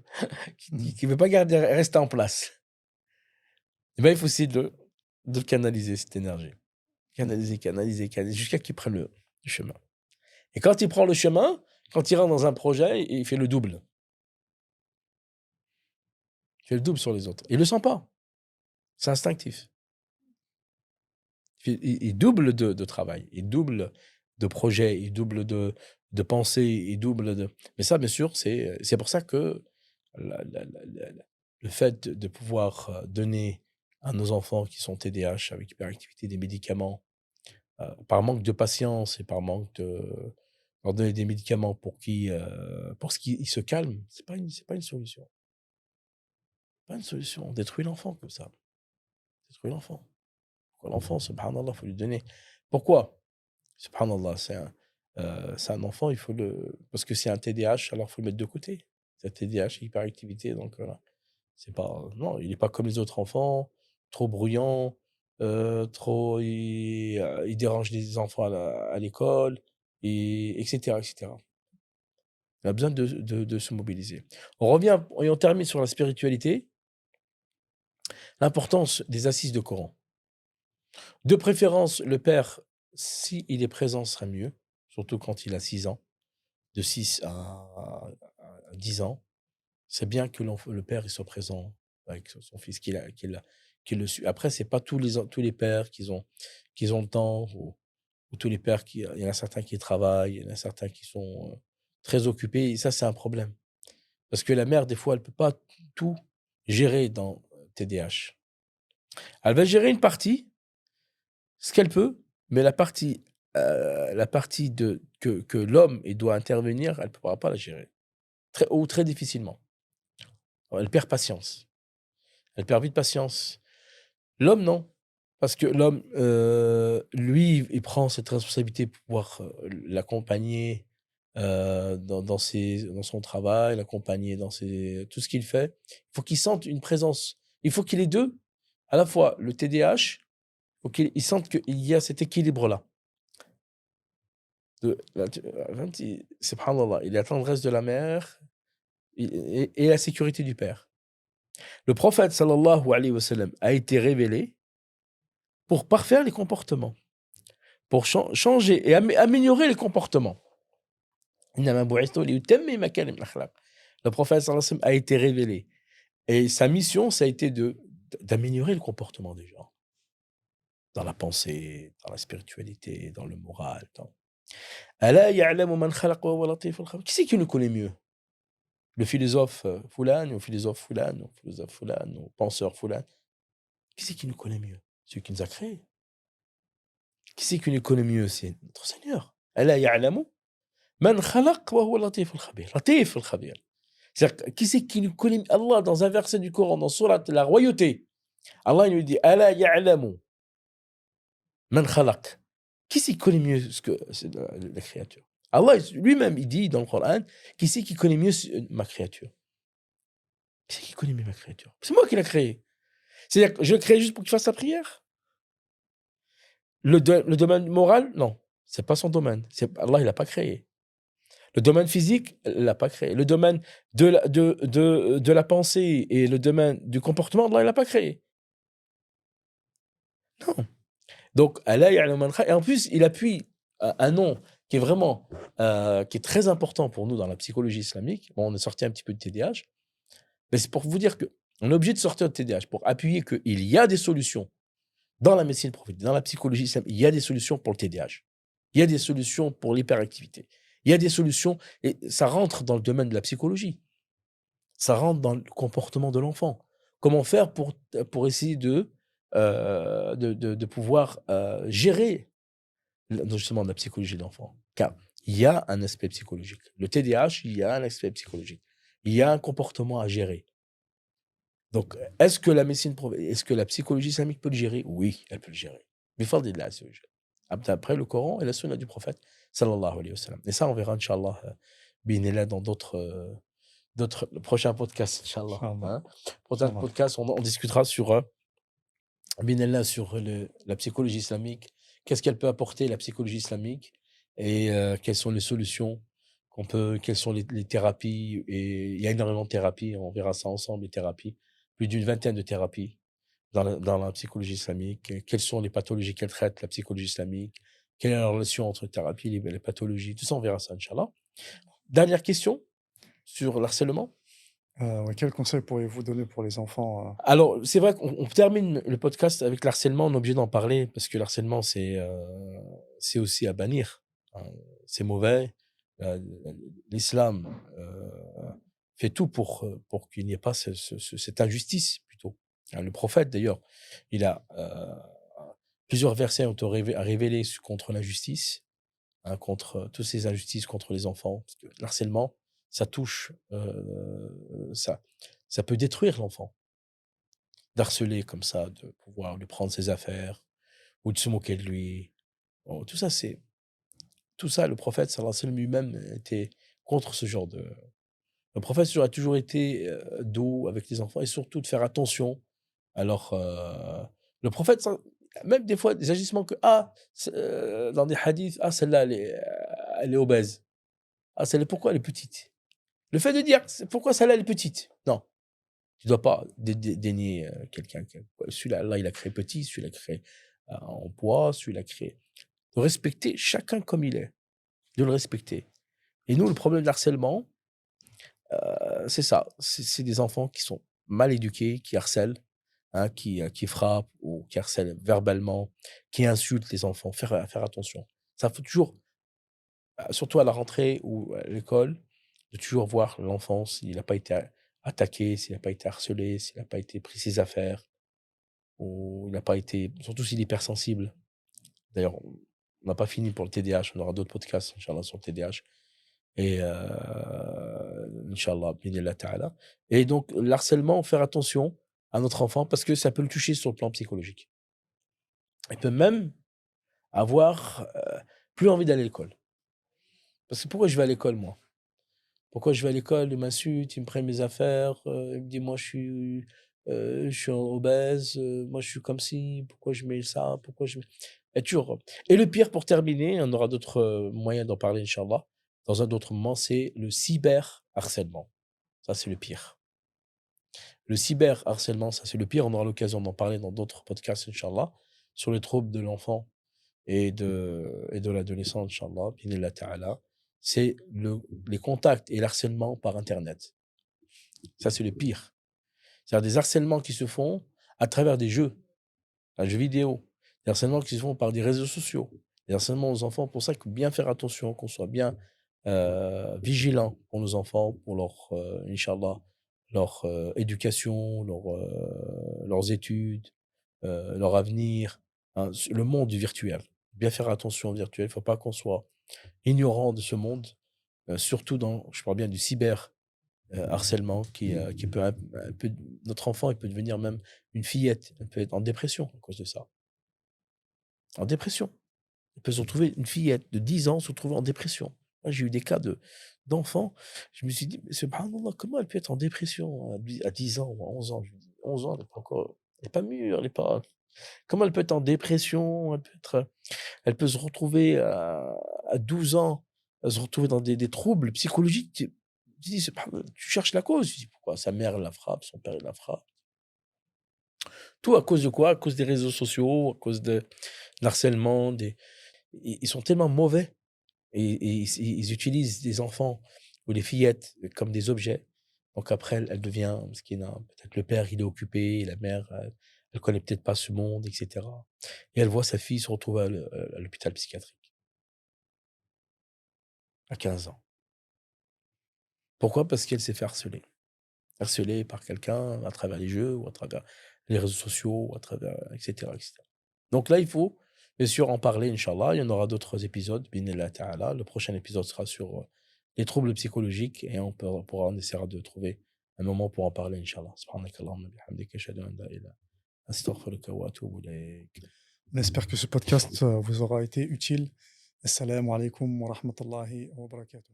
[SPEAKER 1] pas rester en place. Et ben, il faut essayer de canaliser cette énergie. Canaliser, jusqu'à qu'il prenne le chemin. Et quand il prend le chemin, quand il rentre dans un projet, il fait le double. Il fait le double sur les autres. Il ne le sent pas. C'est instinctif. Il double de travail, il double de projets, il double de pensées, il double de... Mais ça, bien sûr, c'est pour ça que le fait de pouvoir donner à nos enfants qui sont TDAH avec hyperactivité des médicaments, par manque de patience et par manque de... leur donner des médicaments pour qu'ils se calment, c'est pas une solution. Pas une solution. On détruit l'enfant comme ça. On détruit l'enfant. L'enfant, subhanallah, il faut lui donner. Pourquoi? Subhanallah, c'est un enfant, il faut parce que c'est un TDAH, alors il faut le mettre de côté. C'est un TDAH, hyperactivité, donc voilà. C'est pas... Non, il n'est pas comme les autres enfants, trop bruyant, il dérange les enfants à l'école, etc., etc. Il a besoin de se mobiliser. On revient, et on termine sur la spiritualité, l'importance des assises de Coran. De préférence, le père, s'il est présent, sera mieux. surtout quand il a 6 ans, de 6 à 10 ans, c'est bien que le père il soit présent avec son fils, qu'il le suit. Après, c'est pas tous les pères qui ont le temps, ou tous les pères il y en a certains qui travaillent, il y en a certains qui sont très occupés, et ça, c'est un problème. Parce que la mère, des fois, elle peut pas tout gérer dans TDAH. Elle va gérer une partie, ce qu'elle peut, mais la partie que l'homme il doit intervenir, elle ne pourra pas la gérer. Très difficilement. Alors, elle perd patience. Elle perd vite patience. L'homme, non. Parce que l'homme, lui, il prend cette responsabilité pour pouvoir l'accompagner dans son travail, l'accompagner dans tout ce qu'il fait. Il faut qu'il sente une présence. Il faut qu'il ait deux. À la fois, le TDAH, il faut qu'il sente qu'il y a cet équilibre-là. Subhanallah, il y a la tendresse de la mère et la sécurité du père. Le prophète, sallallahu alayhi wa sallam, a été révélé pour parfaire les comportements, pour changer et améliorer les comportements. Le prophète, sallallahu alayhi wa sallam, a été révélé. Et sa mission, ça a été d'améliorer le comportement des gens. Dans la pensée, dans la spiritualité, dans le moral. Qui c'est qui nous connaît mieux? Le philosophe Fulan, ou philosophe Fulan, ou philosophe Fulan, ou penseur Fulan. Qui c'est qui nous connaît mieux? Celui qui nous a créés. Qui c'est qui nous connaît mieux? C'est notre Seigneur. Ala ya'lamu man khalaq wa huwa latif al-khabir. Latif al-khabir. C'est-à-dire, qui c'est qui nous connaît? Allah, dans un verset du Coran, dans Surat la royauté, Allah il nous dit Ala ya'lamu man khalaq. Qui c'est qui connaît mieux la créature? Allah lui-même, il dit dans le Coran, qui c'est qui connaît mieux ma créature? Qui c'est qui connaît mieux ma créature? C'est moi qui l'ai créé. C'est-à-dire que je le crée juste pour qu'il fasse sa prière. Le domaine moral, non. C'est pas son domaine. Allah, il l'a pas créé. Le domaine physique, il l'a pas créé. Le domaine de la pensée et le domaine du comportement, Allah, il l'a pas créé. Non. Donc, Allah, et en plus, il appuie un nom qui est vraiment, qui est très important pour nous dans la psychologie islamique. Bon, on est sorti un petit peu de TDAH, mais c'est pour vous dire qu'on est obligé de sortir de TDAH pour appuyer qu'il y a des solutions dans la médecine prophétique, dans la psychologie islamique. Il y a des solutions pour le TDAH. Il y a des solutions pour l'hyperactivité. Il y a des solutions, et ça rentre dans le domaine de la psychologie. Ça rentre dans le comportement de l'enfant. Comment faire pour essayer de pouvoir gérer justement la psychologie de l'enfant. Car il y a un aspect psychologique. Le TDAH, il y a un aspect psychologique. Il y a un comportement à gérer. Donc, est-ce que la psychologie islamique peut le gérer? Oui, elle peut le gérer. Bifadlillah, après le Coran et la sunna du prophète, sallallahu alayhi wa sallam. Et ça, on verra, Inch'Allah, dans d'autres prochains podcasts, Inch'Allah. Hein? Prochain podcast, on discutera sur la psychologie islamique. Qu'est-ce qu'elle peut apporter, la psychologie islamique, et quelles sont les solutions quelles sont les thérapies. Et il y a énormément de thérapies, on verra ça ensemble, les thérapies. Plus d'une vingtaine de thérapies dans la psychologie islamique. Quelles sont les pathologies qu'elle traite, la psychologie islamique? Quelle est la relation entre thérapie et les pathologies? Tout ça, on verra ça, Inch'Allah. Dernière question sur l'harcèlement.
[SPEAKER 2] Quel conseil pourriez-vous donner pour les enfants
[SPEAKER 1] Alors, c'est vrai qu'on termine le podcast avec l'harcèlement, on est obligé d'en parler, parce que l'harcèlement, c'est aussi à bannir. Hein. C'est mauvais. L'islam fait tout pour qu'il n'y ait pas cette injustice, plutôt. Hein, le prophète, d'ailleurs, il a plusieurs versets ont révélé contre l'injustice, hein, contre toutes ces injustices contre les enfants. Parce que l'harcèlement, ça touche, ça peut détruire l'enfant. D'harceler comme ça, de pouvoir lui prendre ses affaires, ou de se moquer de lui. Bon, tout ça, le prophète, sallallahu alayhi wa sallam, lui-même était contre ce genre de... Le prophète a toujours été doux avec les enfants, et surtout de faire attention. Alors, le prophète, même des fois, des agissements dans des hadiths, celle-là, elle est obèse. Celle-là, pourquoi elle est petite? Le fait de dire, pourquoi celle-là, elle est petite? Non. Tu ne dois pas dénier quelqu'un. Celui-là, Allah, il a créé petit, celui-là, il a créé en poids, celui-là, il a créé. De respecter chacun comme il est. de le respecter. Et nous, le problème de l'harcèlement, c'est ça. C'est des enfants qui sont mal éduqués, qui harcèlent, hein, qui frappent ou qui harcèlent verbalement, qui insultent les enfants. Faire attention. Ça faut toujours, surtout à la rentrée ou à l'école, de toujours voir l'enfant s'il n'a pas été attaqué, s'il n'a pas été harcelé, s'il n'a pas été pris ses affaires, ou il n'a pas été, surtout s'il est hypersensible. D'ailleurs, on n'a pas fini pour le TDAH, on aura d'autres podcasts, Inch'Allah, sur le TDAH. Et Inch'Allah, bi'idhnillah ta'ala. Et donc, l'harcèlement, faire attention à notre enfant parce que ça peut le toucher sur le plan psychologique. Il peut même avoir plus envie d'aller à l'école. Parce que pourquoi je vais à l'école, moi? Pourquoi je vais à l'école? Il m'insulte, il me prend mes affaires, il me dit, moi, je suis obèse, moi, je suis comme ci, pourquoi je mets ça, pourquoi je mets... Et toujours. Et le pire, pour terminer, on aura d'autres moyens d'en parler, Inch'Allah, dans un autre moment, c'est le cyberharcèlement. Ça, c'est le pire. Le cyberharcèlement, ça, c'est le pire. On aura l'occasion d'en parler dans d'autres podcasts, Inch'Allah, sur les troubles de l'enfant et de l'adolescent, Inch'Allah, bi'idhnillah ta'ala. C'est les contacts et l'harcèlement par Internet. Ça, c'est le pire. C'est-à-dire des harcèlements qui se font à travers des jeux, un jeu vidéo, des harcèlements qui se font par des réseaux sociaux, des harcèlements aux enfants. Pour ça, qu'il faut bien faire attention, qu'on soit bien vigilant pour nos enfants, pour leur, Inch'Allah, leur éducation, leurs études, leur avenir, hein, le monde virtuel. Bien faire attention au virtuel. Il ne faut pas qu'on soit ignorant de ce monde, surtout je parle bien du cyber harcèlement qui peut, notre enfant, il peut devenir même une fillette, elle peut être en dépression à cause de ça. En dépression. Elle peut se retrouver, une fillette de 10 ans se retrouver en dépression. Moi, j'ai eu des cas d'enfants, je me suis dit, mais subhanallah, comment elle peut être en dépression à 10 ans ou à 11 ans? Je me dis, 11 ans, elle n'est pas encore, elle n'est pas mûre, elle est pas. Comment elle peut être en dépression? Elle peut se retrouver à 12 ans, se retrouver dans des troubles psychologiques. Tu dis, tu cherches la cause. Tu dis, pourquoi sa mère la frappe, son père la frappe? Tout à cause de quoi? À cause des réseaux sociaux, à cause de l'harcèlement. Ils sont tellement mauvais et ils utilisent des enfants ou des fillettes comme des objets. Donc après, elle devient, parce qu'il peut-être le père, il est occupé, la mère, elle connaît peut-être pas ce monde, etc. Et elle voit sa fille se retrouver à l'hôpital psychiatrique à 15 ans. Pourquoi? Parce qu'elle s'est fait harceler. Harcelée par quelqu'un à travers les jeux ou à travers les réseaux sociaux, à travers, etc., etc. Donc là, il faut bien sûr en parler, Inch'Allah. Il y en aura d'autres épisodes, binillah ta'ala. Le prochain épisode sera sur les troubles psychologiques et on essaiera de trouver un moment pour en parler, Inch'Allah. Subhanakallahumma bihamdika, ashhadu an la ilaha illa anta, astaghfiruka wa atubu ilayk.
[SPEAKER 2] On espère que ce podcast vous aura été utile. Assalamu alaikum wa rahmatullahi wa barakatuh.